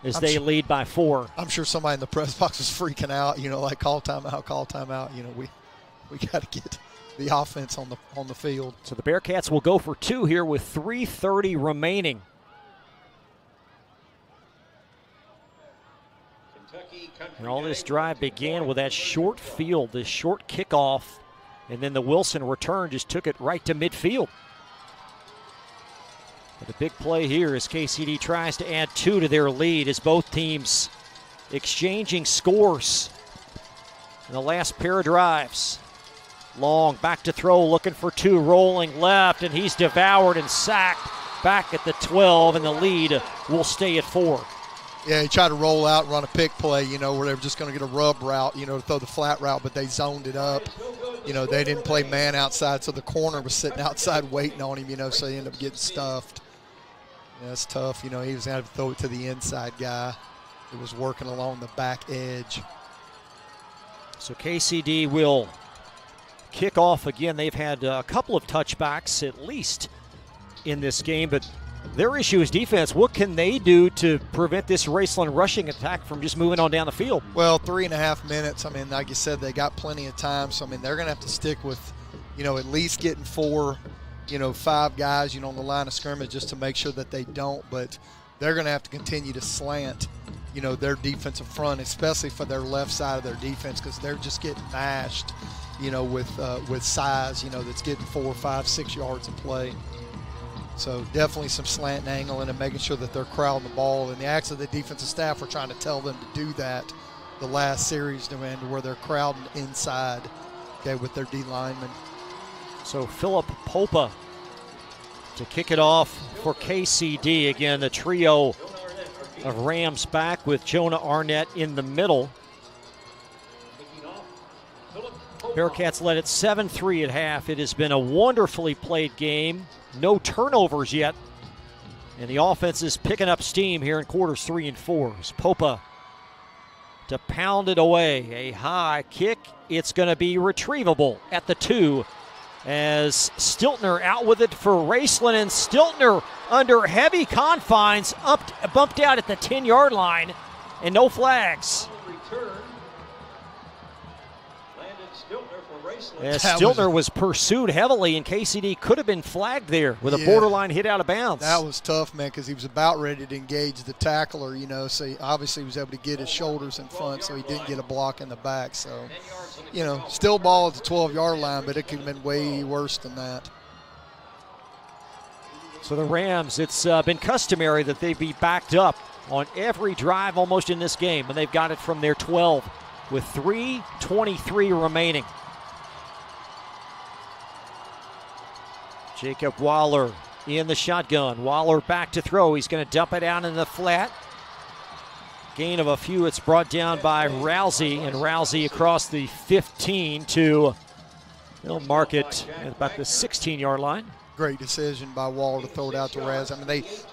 as they lead by 4. I'm sure somebody in the press box was freaking out, like call timeout. We got to get the offense on the field. So the Bearcats will go for 2 here with 3:30 remaining. And all this drive began with that short field, this short kickoff, and then the Wilson return just took it right to midfield. But the big play here is KCD tries to add 2 to their lead as both teams exchanging scores in the last pair of drives. Long back to throw, looking for 2, rolling left, and he's devoured and sacked back at the 12, and the lead will stay at 4. Yeah, he tried to roll out and run a pick play, where they were just going to get a rub route, to throw the flat route, but they zoned it up. They didn't play man outside, so the corner was sitting outside waiting on him, so he ended up getting stuffed. Yeah, that's tough. He was going to have to throw it to the inside guy. It was working along the back edge. So KCD will kick off again. They've had a couple of touchbacks at least in this game, but their issue is defense. What can they do to prevent this Raceland rushing attack from just moving on down the field? Well, 3.5 minutes. Like you said, they got plenty of time. So, they're going to have to stick with, at least getting 4, 5 guys, on the line of scrimmage just to make sure that they don't. But they're going to have to continue to slant, their defensive front, especially for their left side of their defense, because they're just getting mashed, with size, that's getting 4, 5, 6 yards of play. So definitely some slant and angling and making sure that they're crowding the ball. And the acts of the defensive staff were trying to tell them to do that the last series, where they're crowding inside, with their D linemen. So Philip Popa to kick it off for KCD. Again, the trio of Rams back with Jonah Arnett in the middle. Bearcats led it 7-3 at half. It has been a wonderfully played game. No turnovers yet. And the offense is picking up steam here in quarters 3 and 4. Popa to pound it away. A high kick. It's going to be retrievable at the 2 as Stiltner out with it for Raceland, and Stiltner under heavy confines bumped out at the 10-yard line, and no flags. As Stiltner was pursued heavily, and KCD could have been flagged there with a borderline hit out of bounds. That was tough, man, because he was about ready to engage the tackler, so he obviously was able to get his shoulders in front, so he didn't get a block in the back. So, still ball at the 12-yard line, but it could have been way worse than that. So the Rams, it's been customary that they be backed up on every drive almost in this game, and they've got it from their 12 with 3:23 remaining. Jacob Waller in the shotgun. Waller back to throw. He's going to dump it out in the flat. Gain of a few. It's brought down by Rousey, and Rousey across the 15 to, they'll mark it at about the 16-yard line. Great decision by Waller to throw it out to Raz.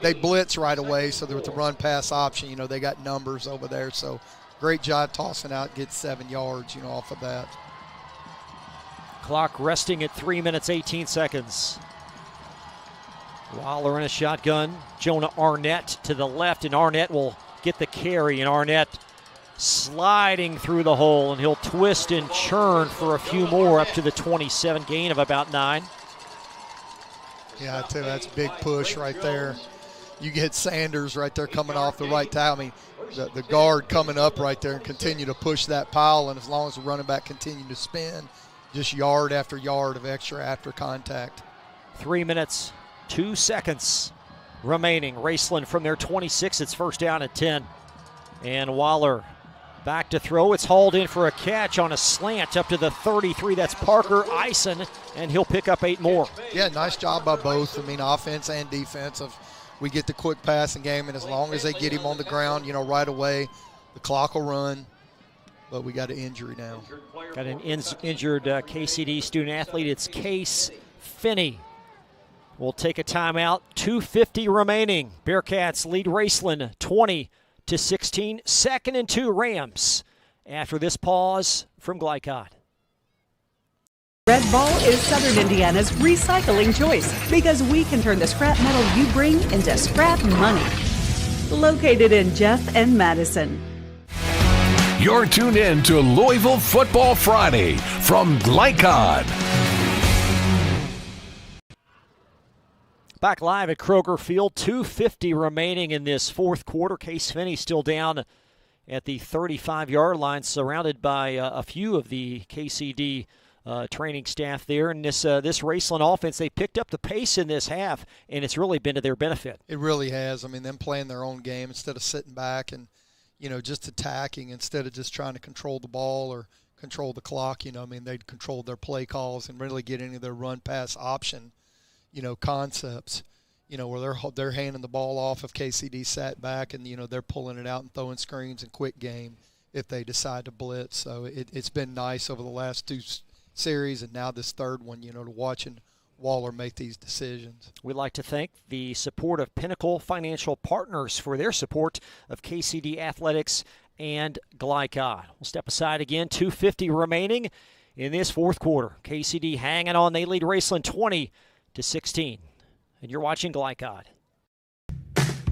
They blitz right away, so there was a run-pass option. They got numbers over there, so great job tossing out, get 7 yards, off of that. Clock resting at 3 minutes, 18 seconds. Waller in a shotgun. Jonah Arnett to the left, and Arnett will get the carry, and Arnett sliding through the hole, and he'll twist and churn for a few more up to the 27, gain of about 9. Yeah, I tell you, that's a big push right there. You get Sanders right there coming off the right tackle. The guard coming up right there and continue to push that pile, and as long as the running back continue to spin, just yard after yard of extra after contact. 3 minutes, 2 seconds remaining. Raceland from their 26. It's first down at 10. And Waller back to throw. It's hauled in for a catch on a slant up to the 33. That's Parker Eisen, and he'll pick up 8 more. Yeah, nice job by both. Offense and defensive. We get the quick passing game, and as long as they get him on the ground, right away, the clock will run. But we got an injury now. Got an injured KCD student athlete. It's Case Finney. We'll take a timeout. 2:50 remaining. Bearcats lead Raceland 20-16. 2nd and 2 Rams after this pause from Glycod. Red Ball is Southern Indiana's recycling choice because we can turn the scrap metal you bring into scrap money. located in Jeff and Madison. You're tuned in to Louisville Football Friday from Glycod. Back live at Kroger Field, 2:50 remaining in this fourth quarter. Case Finney still down at the 35-yard line, surrounded by a few of the KCD training staff there. And this Raceland offense, they picked up the pace in this half, and it's really been to their benefit. It really has. I mean, them playing their own game instead of sitting back and, just attacking instead of just trying to control the ball or control the clock. They'd controlled their play calls and really get into their run-pass option, concepts. Where they're handing the ball off if KCD sat back and, they're pulling it out and throwing screens and quick game if they decide to blitz. So it's been nice over the last two series and now this third one, to watching Waller make these decisions. We'd like to thank the support of Pinnacle Financial Partners for their support of KCD Athletics and Glycod. We'll step aside again, 2:50 remaining in this fourth quarter. KCD hanging on. They lead Raceland 20-16. And you're watching Glycod.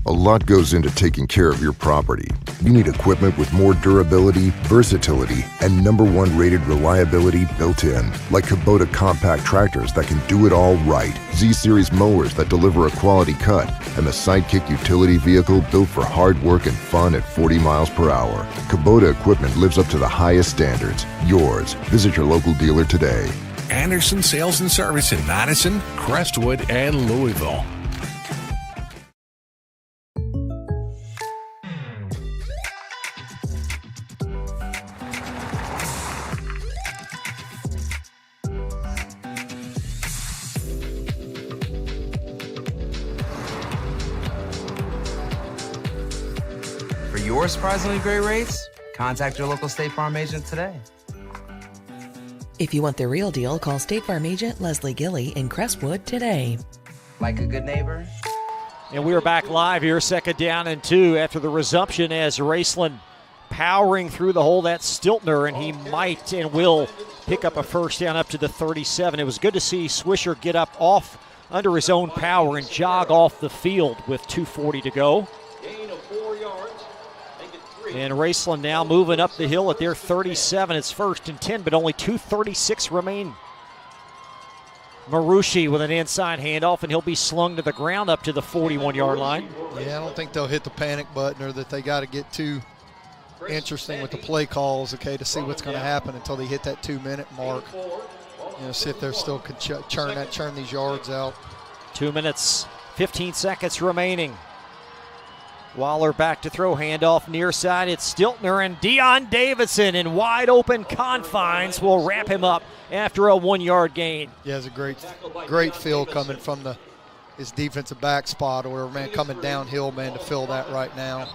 A lot goes into taking care of your property. You need equipment with more durability, versatility, and #1 rated reliability built in. Like Kubota compact tractors that can do it all right. Z-Series mowers that deliver a quality cut. And the Sidekick utility vehicle built for hard work and fun at 40 miles per hour. Kubota equipment lives up to the highest standards. Yours. Visit your local dealer today. Anderson Sales and Service in Madison, Crestwood, and Louisville. For your surprisingly great rates, contact your local State Farm agent today. If you want the real deal, call State Farm agent Leslie Gilly in Crestwood today. Like a good neighbor. And we are back live here, 2nd down and 2 after the resumption as Raceland powering through the hole. That's Stiltner, and he might and will pick up a first down up to the 37. It was good to see Swisher get up off under his own power and jog off the field with 2:40 to go. Gain of 4 yards. And Raceland now moving up the hill at their 37. It's 1st and 10, but only 2:36 remain. Marucci with an inside handoff, and he'll be slung to the ground up to the 41-yard line. Yeah, I don't think they'll hit the panic button or that they got to get too interesting with the play calls, to see what's going to happen until they hit that 2-minute mark. See if they're still can churn these yards out. 2 minutes, 15 seconds remaining. Waller back to throw, handoff near side. It's Stiltner, and Deion Davidson in wide open confines will wrap him up after a 1-yard gain. Yeah, it's a great feel coming from his defensive back spot, or coming downhill, to fill that right now.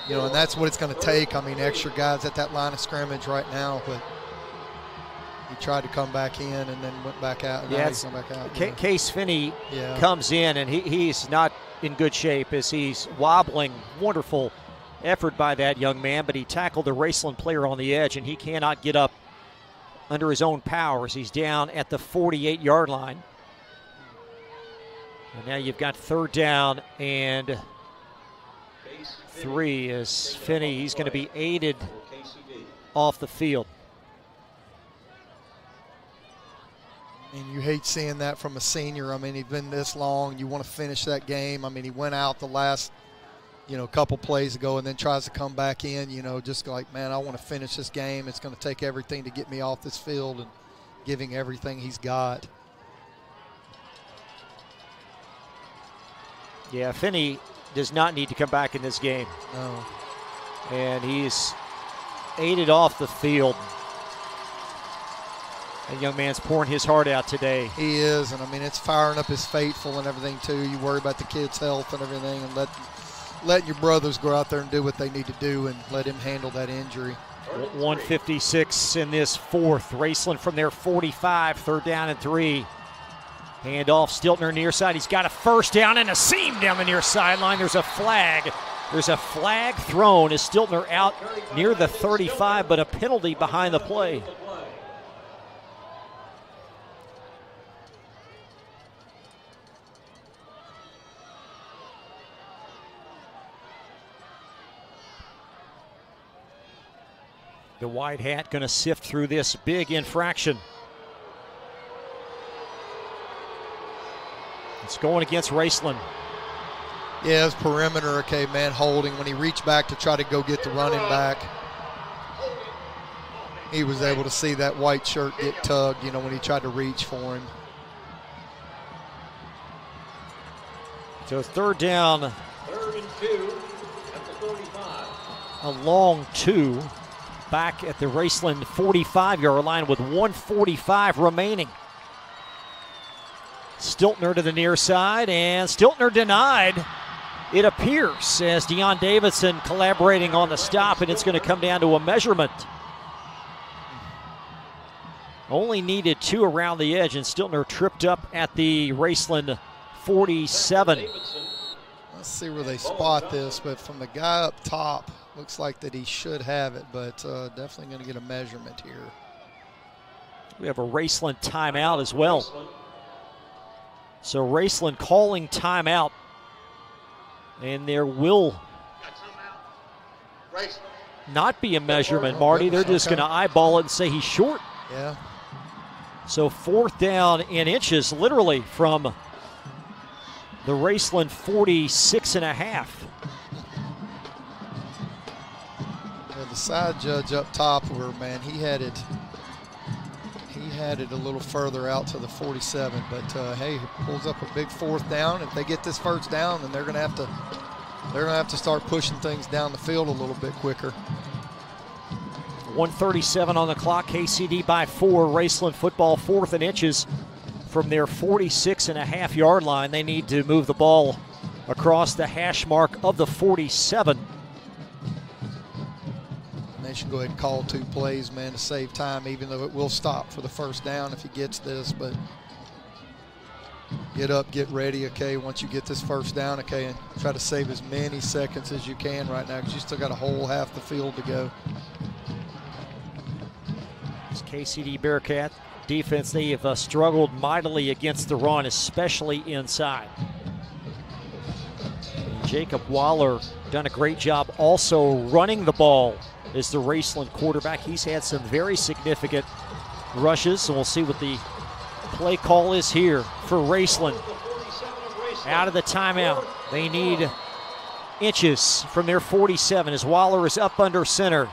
And that's what it's going to take. Extra guys at that line of scrimmage right now, but he tried to come back in and then went back out. And yeah, he's come back out. Case Finney comes in, and he's not in good shape as he's wobbling. Wonderful effort by that young man, but he tackled the Raceland player on the edge, and he cannot get up under his own powers. He's down at the 48-yard line. And now you've got 3rd down and 3 as Finney, he's going to be aided off the field. And you hate seeing that from a senior. He's been this long. You want to finish that game. He went out the last, couple plays ago and then tries to come back in, just like, man, I want to finish this game. It's going to take everything to get me off this field, and giving everything he's got. Yeah, Finney does not need to come back in this game. No. And he's aided off the field. That young man's pouring his heart out today. He is, and it's firing up his faithful and everything too. You worry about the kid's health and everything, and letting your brothers go out there and do what they need to do and let him handle that injury. 1:56 in this fourth. Raceland from their 45, 3rd down and 3. Handoff, Stiltner near side. He's got a first down and a seam down the near sideline. There's a flag. There's a flag thrown as Stiltner out near the 35, but a penalty behind the play. The white hat going to sift through this big infraction. It's going against Raceland. Yeah, it's perimeter, okay, man holding. When he reached back to try to go get the running back, he was able to see that white shirt get tugged, you know, when he tried to reach for him. So third down. 3rd and 2 at the 35. A long 2 back at the Raceland 45-yard line with 1:45 remaining. Stiltner to the near side, and Stiltner denied, it appears, as Deion Davidson collaborating on the stop, and it's going to come down to a measurement. Only needed 2 around the edge, and Stiltner tripped up at the Raceland 47. Let's see where they spot this, but from the guy up top, looks like that he should have it, but definitely going to get a measurement here. We have a Raceland timeout as well. So Raceland calling timeout, and there will not be a measurement, Marty. They're just going to eyeball it and say he's short. Yeah. So 4th down in inches, literally, from the Raceland 46.5. Yeah, the side judge up top, where, man, he had it a little further out to the 47, but hey, he pulls up a big 4th down. If they get this first down, then they're going to have to start pushing things down the field a little bit quicker. 1:37 on the clock. KCD by 4. Raceland football 4th and inches from their 46.5-yard line. They need to move the ball across the hash mark of the 47. They should go ahead and call 2 plays, man, to save time, even though it will stop for the first down if he gets this. But get up, get ready, okay, once you get this first down, okay, and try to save as many seconds as you can right now, because you still got a whole half the field to go. This KCD Bearcat defense, they have struggled mightily against the run, especially inside. Jacob Waller done a great job also running the ball as the Raceland quarterback. He's had some very significant rushes, and we'll see what the play call is here for Raceland. Out of the timeout, they need inches from their 47 as Waller is up under center.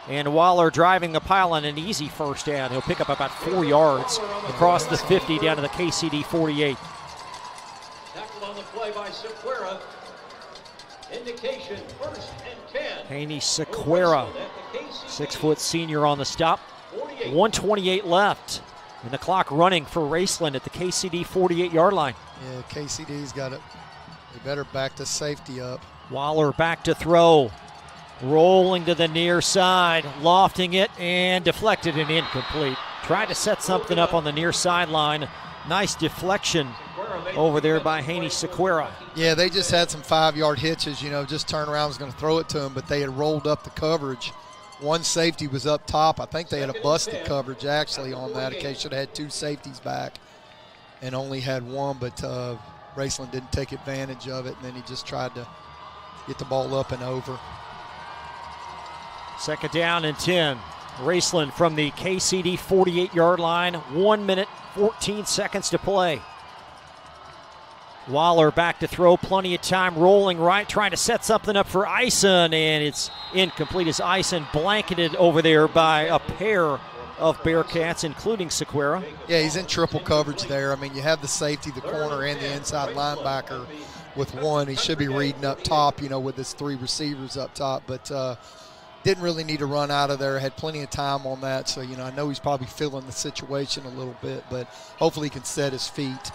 And Waller driving the pylon, an easy first down. He'll pick up about 4 yards across the 50 down to the KCD 48. Tackled on the play by Sequeira. Indication 1st and 10. Haney Sequeira, 6-foot senior on the stop. 1:28 left. And the clock running for Raceland at the KCD 48-yard line. Yeah, KCD's got it. They better back the safety up. Waller back to throw. Rolling to the near side, lofting it, and deflected and incomplete. Tried to set something up on the near sideline. Nice deflection over there by Haney Sequeira. Yeah, they just had some 5-yard hitches, you know, just turn around, was going to throw it to him, but they had rolled up the coverage. One safety was up top. I think they had a busted coverage actually on that. Okay, should have had 2 safeties back and only had 1, but Raceland didn't take advantage of it, and then he just tried to get the ball up and over. 2nd down and 10. Raceland from the KCD 48-yard line. 1 minute, 14 seconds to play. Waller back to throw, plenty of time, rolling right, trying to set something up for Eisen, and it's incomplete as Eisen blanketed over there by a pair of Bearcats, including Sequeira. Yeah, he's in triple coverage there. I mean, you have the safety, the corner, and the inside linebacker with 1. He should be reading up top, you know, with his 3 receivers up top, but didn't really need to run out of there. Had plenty of time on that, so, you know, I know he's probably feeling the situation a little bit, but hopefully he can set his feet,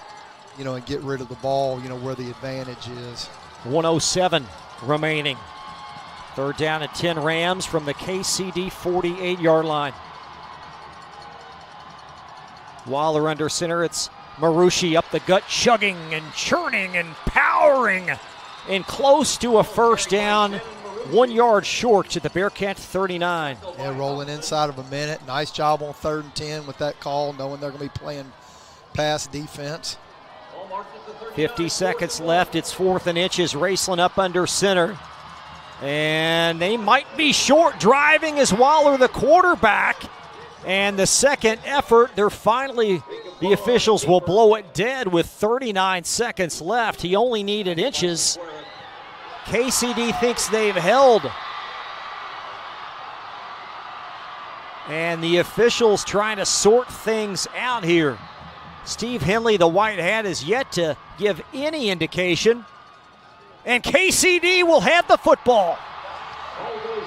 you know, and get rid of the ball, you know, where the advantage is. 1:07 remaining. 3rd down and 10 Rams from the KCD 48-yard line. Waller under center. It's Marucci up the gut, chugging and churning and powering, and close to a first down. 1 yard short to the Bearcat 39. Yeah, rolling inside of a minute. Nice job on 3rd and 10 with that call, knowing they're going to be playing pass defense. 50 seconds left. It's 4th and inches. Raceland up under center And they might be short. Driving is Waller, the quarterback. And the second effort, the officials will blow it dead with 39 seconds left. He only needed inches. KCD thinks they've held. And the officials trying to sort things out here. Steve Henley, the white hat, is yet to give any indication. And KCD will have the football.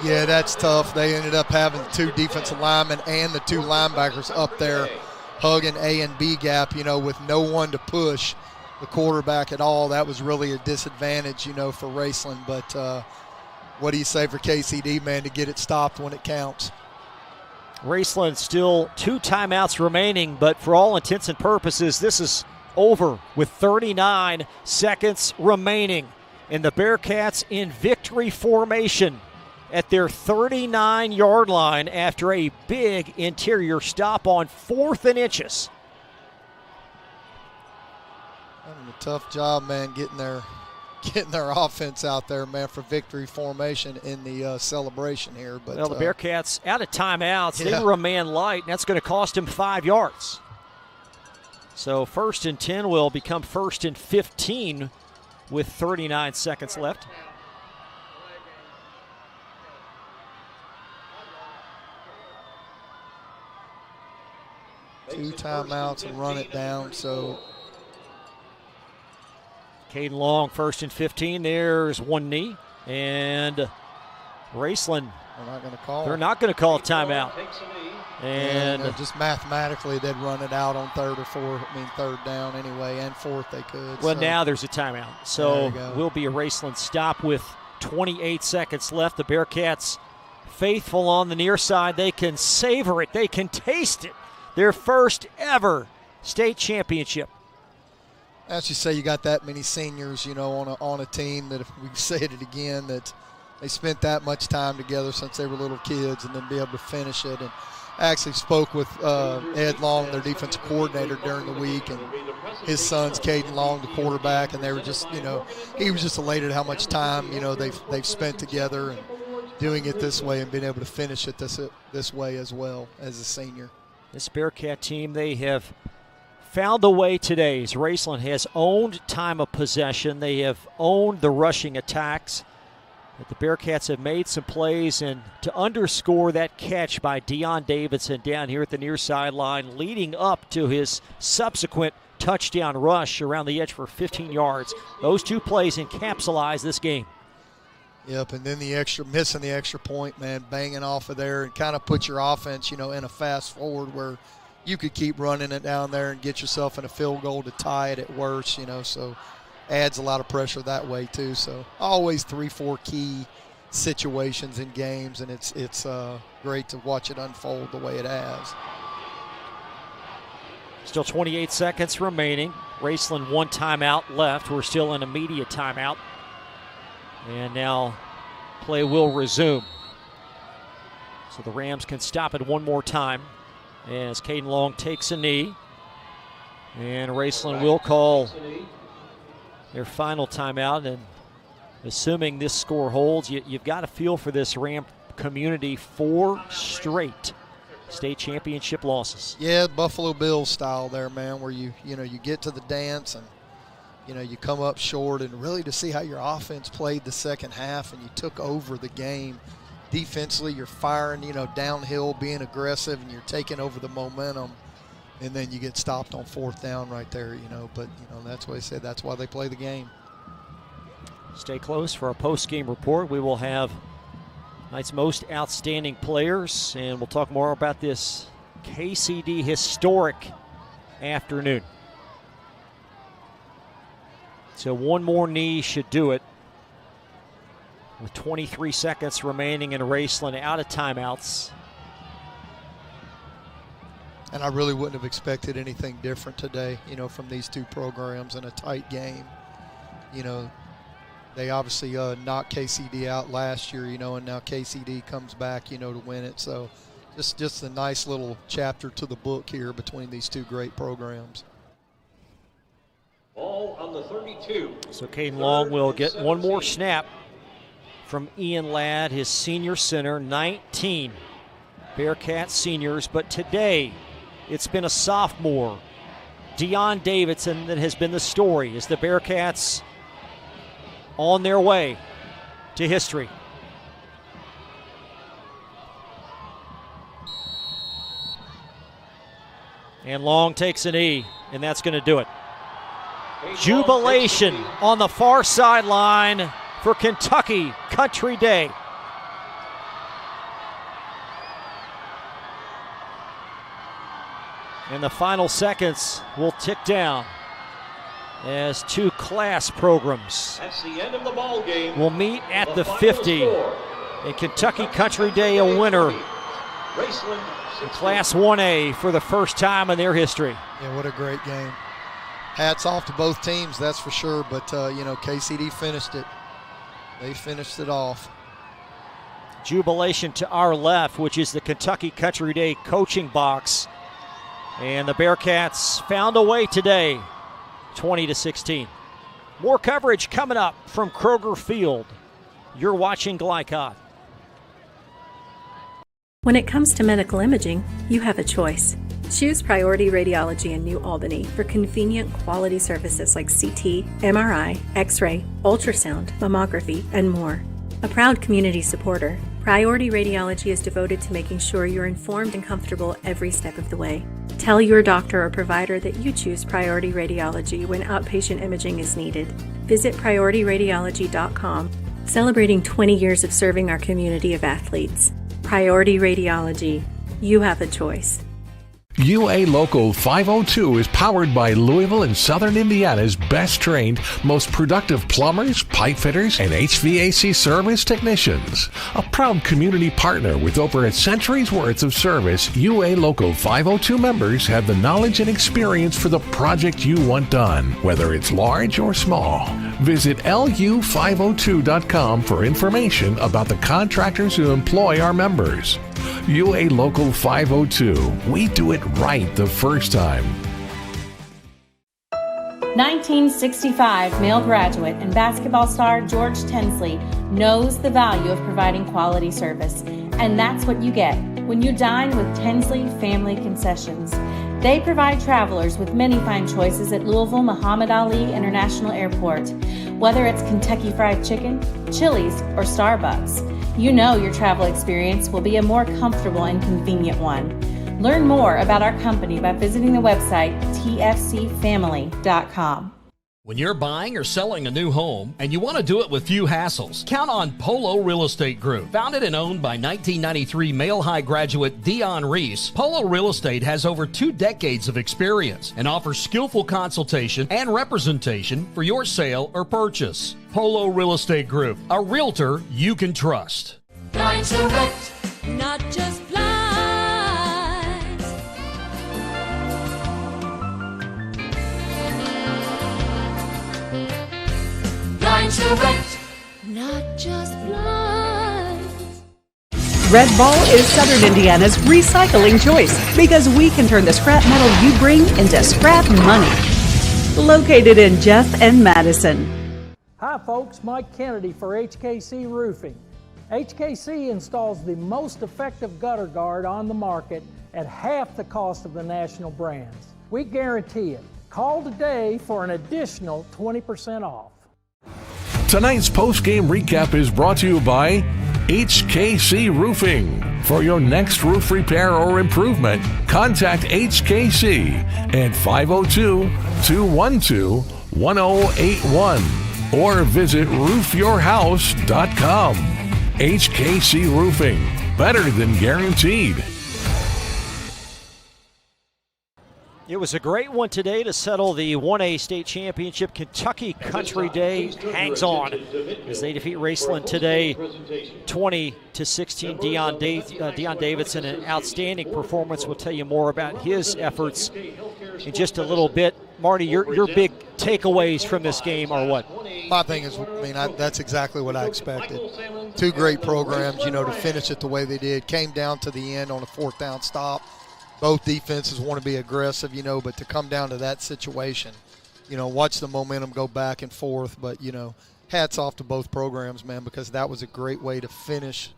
Yeah, that's tough. They ended up having the 2 defensive linemen and the 2 linebackers up there hugging A and B gap, with no one to push the quarterback at all. That was really a disadvantage, for Raceland. But what do you say for KCD, man, to get it stopped when it counts? Raceland still 2 timeouts remaining, but for all intents and purposes, this is over with 39 seconds remaining. And the Bearcats in victory formation at their 39-yard line after a big interior stop on 4th and inches. Having a tough job, man, getting their offense out there, man, for victory formation in the celebration here. But the Bearcats out of timeouts. Yeah. They were a man light, and that's going to cost him 5 yards. So 1st and 10 will become 1st and 15 with 39 seconds left. Two timeouts and run it down. So Caden Long, 1st and 15. There's one knee. And Raceland. They're not going to call a timeout. And just mathematically, they'd run it out on 3rd or 3rd down anyway, and 4th they could. Well, now there's a timeout. So will be a Raceland stop with 28 seconds left. The Bearcats faithful on the near side. They can savor it. They can taste it. Their first ever state championship. As you say, you got that many seniors, on a team that, if we say it again, that they spent that much time together since they were little kids, and then be able to finish it. And I actually spoke with Ed Long, their defensive coordinator, during the week, and his son's Caden Long, the quarterback, and they were just, he was just elated how much time, they've spent together and doing it this way and being able to finish it this way as well as a senior. This Bearcat team, they have found a way today. As Raceland has owned time of possession. They have owned the rushing attacks. But the Bearcats have made some plays, and to underscore that catch by Deion Davidson down here at the near sideline, leading up to his subsequent touchdown rush around the edge for 15 yards. Those 2 plays encapsulize this game. Yep, and then missing the extra point, man, banging off of there and kind of put your offense, in a fast forward where you could keep running it down there and get yourself in a field goal to tie it at worst, so adds a lot of pressure that way too. So always 3-4 key situations in games, and it's great to watch it unfold the way it has. Still 28 seconds remaining. Raceland 1 timeout left. We're still in a media timeout. And now play will resume. So the Rams can stop it one more time as Caden Long takes a knee. And Raceland will call their final timeout. And assuming this score holds, you've got a feel for this Ram community. 4 straight state championship losses. Yeah, Buffalo Bills style there, man, where you get to the dance and you come up short, and really to see how your offense played the second half and you took over the game. Defensively, you're firing, downhill, being aggressive, and you're taking over the momentum, and then you get stopped on 4th down right there, But, that's why I said that's why they play the game. Stay close for our post-game report. We will have tonight's most outstanding players, and we'll talk more about this KCD historic afternoon. So one more knee should do it. With 23 seconds remaining in Raceland out of timeouts. And I really wouldn't have expected anything different today, from these 2 programs in a tight game. They obviously knocked KCD out last year, and now KCD comes back, to win it. So just a nice little chapter to the book here between these 2 great programs. Ball on the 32. So Caden Long will get one more snap from Ian Ladd, his senior center. 19 Bearcats seniors, but today it's been a sophomore, Deon Davidson, that has been the story as the Bearcats on their way to history. And Long takes a knee, and that's going to do it. Jubilation on the far sideline for Kentucky Country Day. And the final seconds will tick down as two class programs That's the end of the ball game. will meet at the 50. And Kentucky Country Day a winner Raceland in Class 1A for the first time in their history. Yeah, what a great game. Hats off to both teams, that's for sure. But, KCD finished it. They finished it off. Jubilation to our left, which is the Kentucky Country Day coaching box. And the Bearcats found a way today, 20-16. More coverage coming up from Kroger Field. You're watching Glycod. When it comes to medical imaging, you have a choice. Choose Priority Radiology in New Albany for convenient quality services like CT, MRI, X-ray, ultrasound, mammography, and more. A proud community supporter, Priority Radiology is devoted to making sure you're informed and comfortable every step of the way. Tell your doctor or provider that you choose Priority Radiology when outpatient imaging is needed. Visit PriorityRadiology.com, celebrating 20 years of serving our community of athletes. Priority Radiology. You have a choice. UA Local 502 is powered by Louisville and Southern Indiana's best trained, most productive plumbers, pipe fitters, and HVAC service technicians. A proud community partner with over a century's worth of service, UA Local 502 members have the knowledge and experience for the project you want done, whether it's large or small. Visit lu502.com for information about the contractors who employ our members. UA Local 502. We do it right the first time. 1965 male graduate and basketball star George Tensley knows the value of providing quality service. And that's what you get when you dine with Tensley Family Concessions. They provide travelers with many fine choices at Louisville Muhammad Ali International Airport. Whether it's Kentucky Fried Chicken, Chili's, or Starbucks, you know your travel experience will be a more comfortable and convenient one. Learn more about our company by visiting the website tfcfamily.com. When you're buying or selling a new home and you want to do it with few hassles, count on Polo Real Estate Group. Founded and owned by 1993 Male High graduate Dion Reese, Polo Real Estate has over 2 decades of experience and offers skillful consultation and representation for your sale or purchase. Polo Real Estate Group, a realtor you can trust. Blind Select, not just blinds. Blind Select, not just blinds. Red Ball is Southern Indiana's recycling choice because we can turn the scrap metal you bring into scrap money. Located in Jeff and Madison. Hi folks, Mike Kennedy for HKC Roofing. HKC installs the most effective gutter guard on the market at half the cost of the national brands. We guarantee it. Call today for an additional 20% off. Tonight's post-game recap is brought to you by HKC Roofing. For your next roof repair or improvement, contact HKC at 502-212-1081 or visit roofyourhouse.com. HKC Roofing, better than guaranteed. It was a great one today to settle the 1A state championship. Kentucky Country Day hangs on as they defeat Raceland today, 20-16. Deon Davidson, an outstanding performance. We'll tell you more about his efforts in just a little bit. Marty, your big takeaways from this game are what? My thing is, that's exactly what I expected. 2 great programs, to finish it the way they did. Came down to the end on a 4th down stop. Both defenses want to be aggressive, but to come down to that situation, watch the momentum go back and forth. But, hats off to both programs, man, because that was a great way to finish,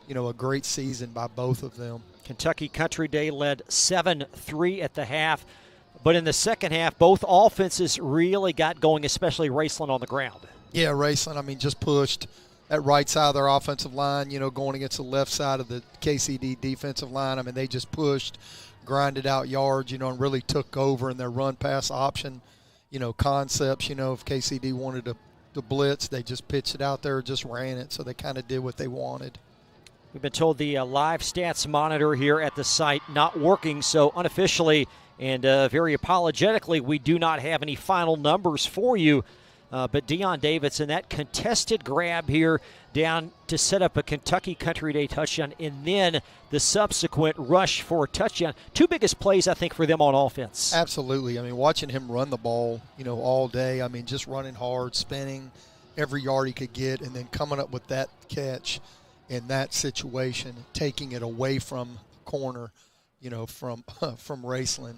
a great season by both of them. Kentucky Country Day led 7-3 at the half. But in the second half, both offenses really got going, especially Raceland on the ground. Yeah, Raceland, just pushed that right side of their offensive line, going against the left side of the KCD defensive line. They just pushed, grinded out yards, and really took over in their run-pass option, concepts. If KCD wanted to blitz, they just pitched it out there, just ran it. So they kind of did what they wanted. We've been told the live stats monitor here at the site not working, so unofficially and very apologetically, we do not have any final numbers for you. But Deion Davidson, that contested grab here down to set up a Kentucky Country Day touchdown, and then the subsequent rush for a touchdown. Two biggest plays, I think, for them on offense. Absolutely. Watching him run the ball, all day. just running hard, spinning every yard he could get, and then coming up with that catch in that situation, taking it away from corner, from Raceland,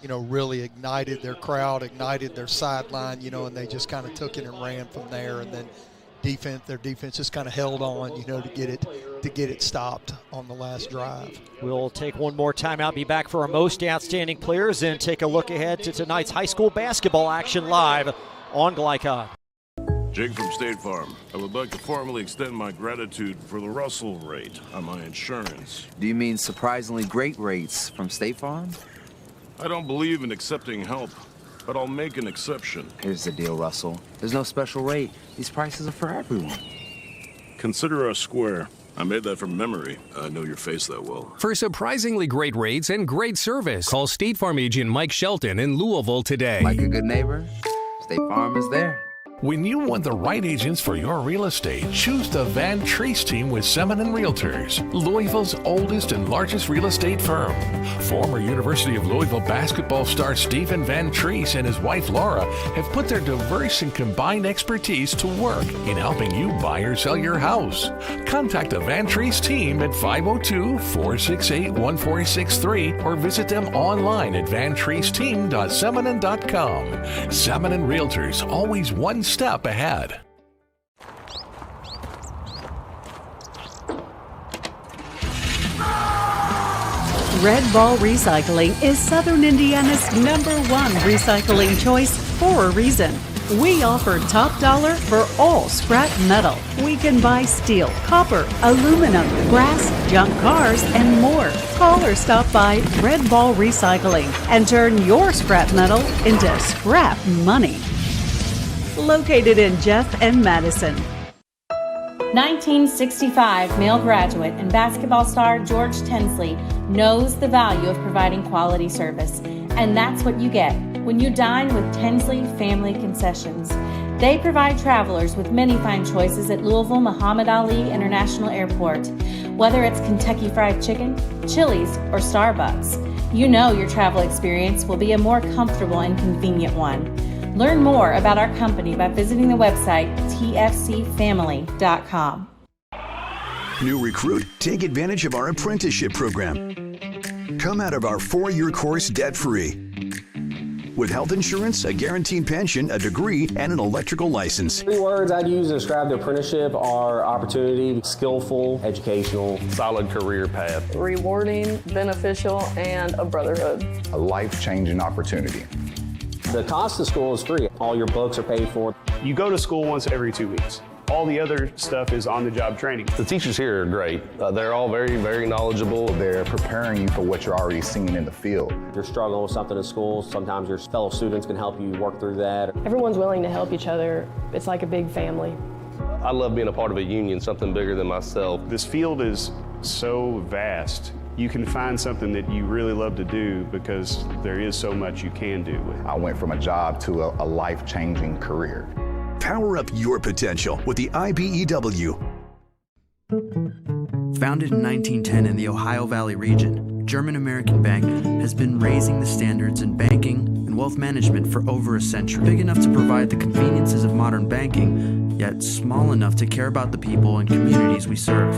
really ignited their crowd, ignited their sideline, and they just kind of took it and ran from there. And then their defense just kind of held on, to get it stopped on the last drive. We'll take one more timeout, be back for our most outstanding players, and take a look ahead to tonight's high school basketball action live on Glycod. Jake from State Farm. I would like to formally extend my gratitude for the Russell rate on my insurance. Do you mean surprisingly great rates from State Farm? I don't believe in accepting help, but I'll make an exception. Here's the deal, Russell. There's no special rate. These prices are for everyone. Consider us square. I made that from memory. I know your face that well. For surprisingly great rates and great service, call State Farm agent Mike Shelton in Louisville today. Like a good neighbor, State Farm is there. When you want the right agents for your real estate, choose the Van Treese team with Semin Realtors, Louisville's oldest and largest real estate firm. Former University of Louisville basketball star Stephen Van Treese and his wife Laura have put their diverse and combined expertise to work in helping you buy or sell your house. Contact the Van Treese team at 502-468-1463 or visit them online at vantreeseteam.seminin.com. Seminin Realtors, always one step ahead. Red Ball Recycling is Southern Indiana's #1 recycling choice for a reason. We offer top dollar for all scrap metal. We can buy steel, copper, aluminum, brass, junk cars, and more. Call or stop by Red Ball Recycling and turn your scrap metal into scrap money. Located in Jeff and Madison. 1965 male graduate and basketball star George Tensley knows the value of providing quality service, and that's what you get when you dine with Tensley Family Concessions. They provide travelers with many fine choices at Louisville Muhammad Ali International Airport. Whether it's Kentucky Fried Chicken, Chili's, or Starbucks, you know your travel experience will be a more comfortable and convenient one. Learn more about our company by visiting the website tfcfamily.com. New recruit, take advantage of our apprenticeship program. Come out of our 4-year course debt-free. With health insurance, a guaranteed pension, a degree, and an electrical license. 3 words I'd use to describe the apprenticeship are opportunity, skillful, educational, solid career path, rewarding, beneficial, and a brotherhood. a life-changing opportunity. The cost of school is free. All your books are paid for. You go to school once every 2 weeks. All the other stuff is on-the-job training. The teachers here are great. They're all very, very knowledgeable. They're preparing you for what you're already seeing in the field. If you're struggling with something in school, sometimes your fellow students can help you work through that. Everyone's willing to help each other. It's like a big family. I love being a part of a union, something bigger than myself. This field is so vast. You can find something that you really love to do because there is so much you can do. I went from a job to a life-changing career. Power up your potential with the IBEW. Founded in 1910 in the Ohio Valley region, German American Bank has been raising the standards in banking and wealth management for over a century. Big enough to provide the conveniences of modern banking, yet small enough to care about the people and communities we serve.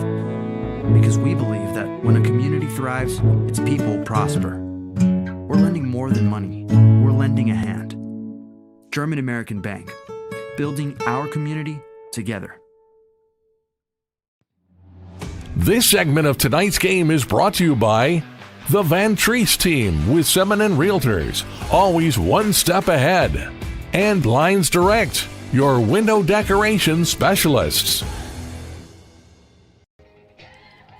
Because we believe that when a community thrives, its people prosper. We're lending more than money. We're lending a hand. German American Bank. Building our community together. This segment of tonight's game is brought to you by the Van Treese team with Semin Realtors, always one step ahead. And Lines Direct, your window decoration specialists.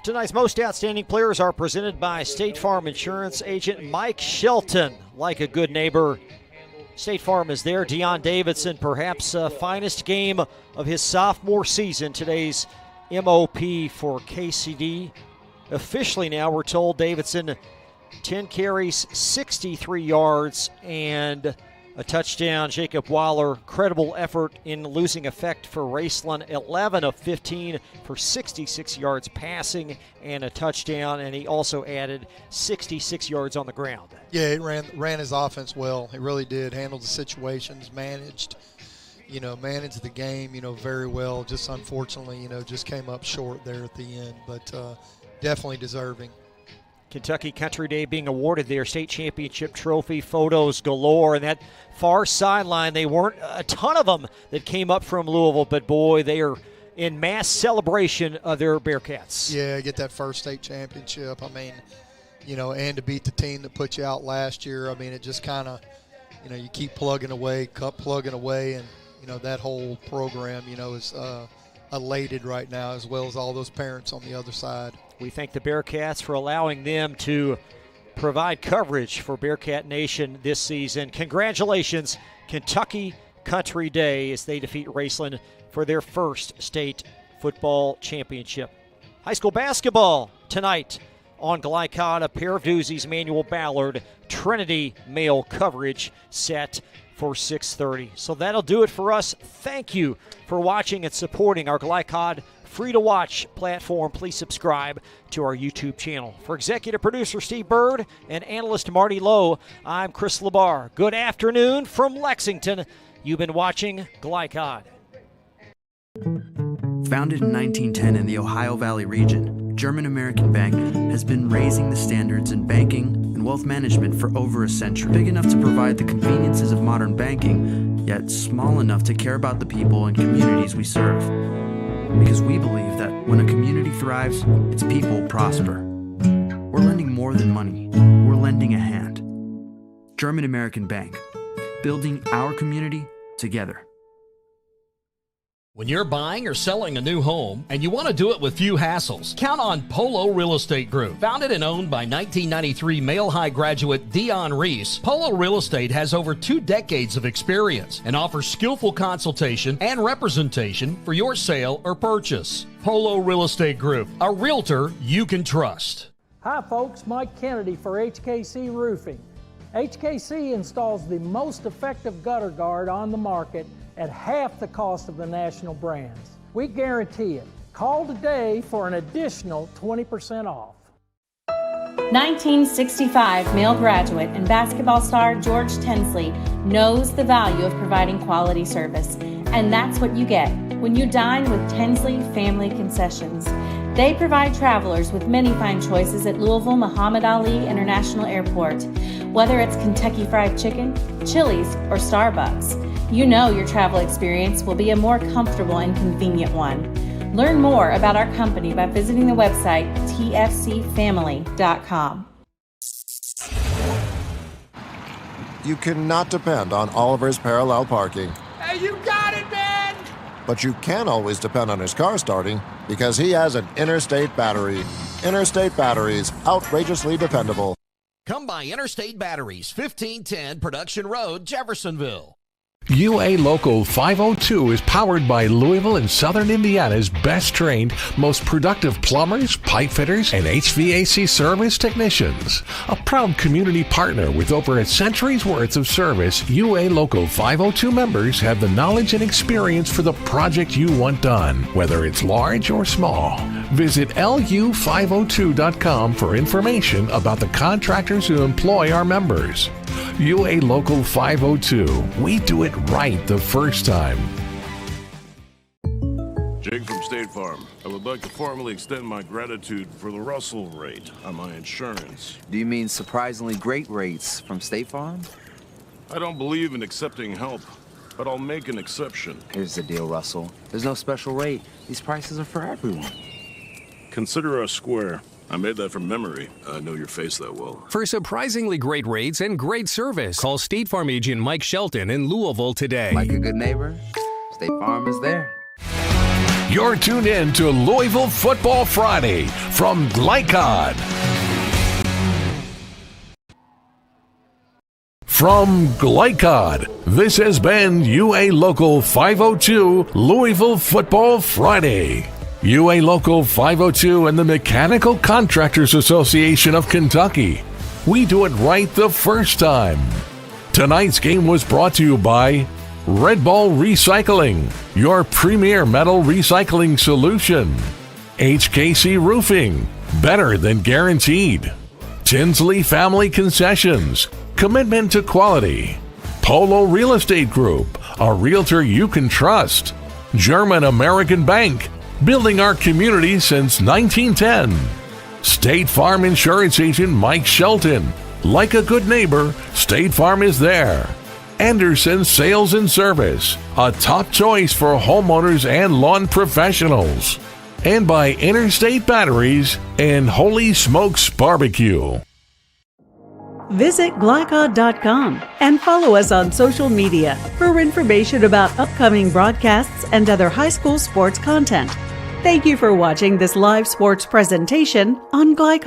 Tonight's most outstanding players are presented by State Farm Insurance agent Mike Shelton. Like a good neighbor, State Farm is there. Deion Davidson, perhaps finest game of his sophomore season. Today's MOP for KCD. Officially now, we're told Davidson 10 carries, 63 yards, and a touchdown. Jacob Waller, credible effort in losing effect for Raceland. 11 of 15 for 66 yards passing and a touchdown, and he also added 66 yards on the ground. Yeah, he ran his offense well. He really did. Handled the situations, managed the game, very well. Just unfortunately, just came up short there at the end, but definitely deserving. Kentucky Country Day being awarded their state championship trophy, photos galore, and that far sideline, they weren't a ton of them that came up from Louisville, but boy, they are in mass celebration of their Bearcats. Yeah, get that first state championship. I mean, and to beat the team that put you out last year. I mean, it just kind of, you keep plugging away, and that whole program, is elated right now, as well as all those parents on the other side. We thank the Bearcats for allowing them to provide coverage for Bearcat Nation this season. Congratulations, Kentucky Country Day, as they defeat Raceland for their first state football championship. High school basketball tonight on Glycod, a pair of doozies. Manuel Ballard, Trinity male coverage set for 6:30. So that'll do it for us. Thank you for watching and supporting our Glycod free-to-watch platform. Please subscribe to our YouTube channel. For executive producer Steve Bird and analyst Marty Lowe, I'm Chris LeBar. Good afternoon from Lexington. You've been watching Glycod. Founded in 1910 in the Ohio Valley region, German American Bank has been raising the standards in banking and wealth management for over a century. Big enough to provide the conveniences of modern banking, yet small enough to care about the people and communities we serve. Because we believe that when a community thrives, its people prosper. We're lending more than money. We're lending a hand. German American Bank, building our community together. When you're buying or selling a new home and you want to do it with few hassles, count on Polo Real Estate Group. Founded and owned by 1993 Male High graduate Dion Reese, Polo Real Estate has over 2 decades of experience and offers skillful consultation and representation for your sale or purchase. Polo Real Estate Group, a realtor you can trust. Hi folks, Mike Kennedy for HKC Roofing. HKC installs the most effective gutter guard on the market at half the cost of the national brands. We guarantee it. Call today for an additional 20% off. 1965 male graduate and basketball star George Tensley knows the value of providing quality service, and that's what you get when you dine with Tensley Family Concessions. They provide travelers with many fine choices at Louisville Muhammad Ali International Airport. Whether it's Kentucky Fried Chicken, Chili's, or Starbucks, you know your travel experience will be a more comfortable and convenient one. Learn more about our company by visiting the website tfcfamily.com. You cannot depend on Oliver's parallel parking. Hey, you got it, man! But you can always depend on his car starting because he has an Interstate battery. Interstate batteries, outrageously dependable. Come by Interstate Batteries, 1510 Production Road, Jeffersonville. UA Local 502 is powered by Louisville and Southern Indiana's best trained, most productive plumbers, pipe fitters, and HVAC service technicians. A proud community partner with over a century's worth of service, UA Local 502 members have the knowledge and experience for the project you want done, whether it's large or small. Visit lu502.com for information about the contractors who employ our members. UA Local 502. We do it right the first time. Jake from State Farm. I would like to formally extend my gratitude for the Russell rate on my insurance. Do you mean surprisingly great rates from State Farm? I don't believe in accepting help. but I'll make an exception. Here's the deal, Russell. There's no special rate. These prices are for everyone. Consider us square. I made that from memory. I know your face that well. For surprisingly great rates and great service, call State Farm agent Mike Shelton in Louisville today. Like a good neighbor, State Farm is there. You're tuned in to Louisville Football Friday from Glycod. From Glycod, this has been UA Local 502 Louisville Football Friday. UA Local 502 and the Mechanical Contractors Association of Kentucky. We do it right the first time. Tonight's game was brought to you by Red Ball Recycling, your premier metal recycling solution. HKC Roofing, better than guaranteed. Tinsley Family Concessions, commitment to quality. Polo Real Estate Group, a realtor you can trust. German American Bank, building our community since 1910. State Farm Insurance Agent Mike Shelton. Like a good neighbor, State Farm is there. Anderson Sales and Service, a top choice for homeowners and lawn professionals. And by Interstate Batteries and Holy Smokes Barbecue. Visit Glycod.com and follow us on social media for information about upcoming broadcasts and other high school sports content. Thank you for watching this live sports presentation on Glycod.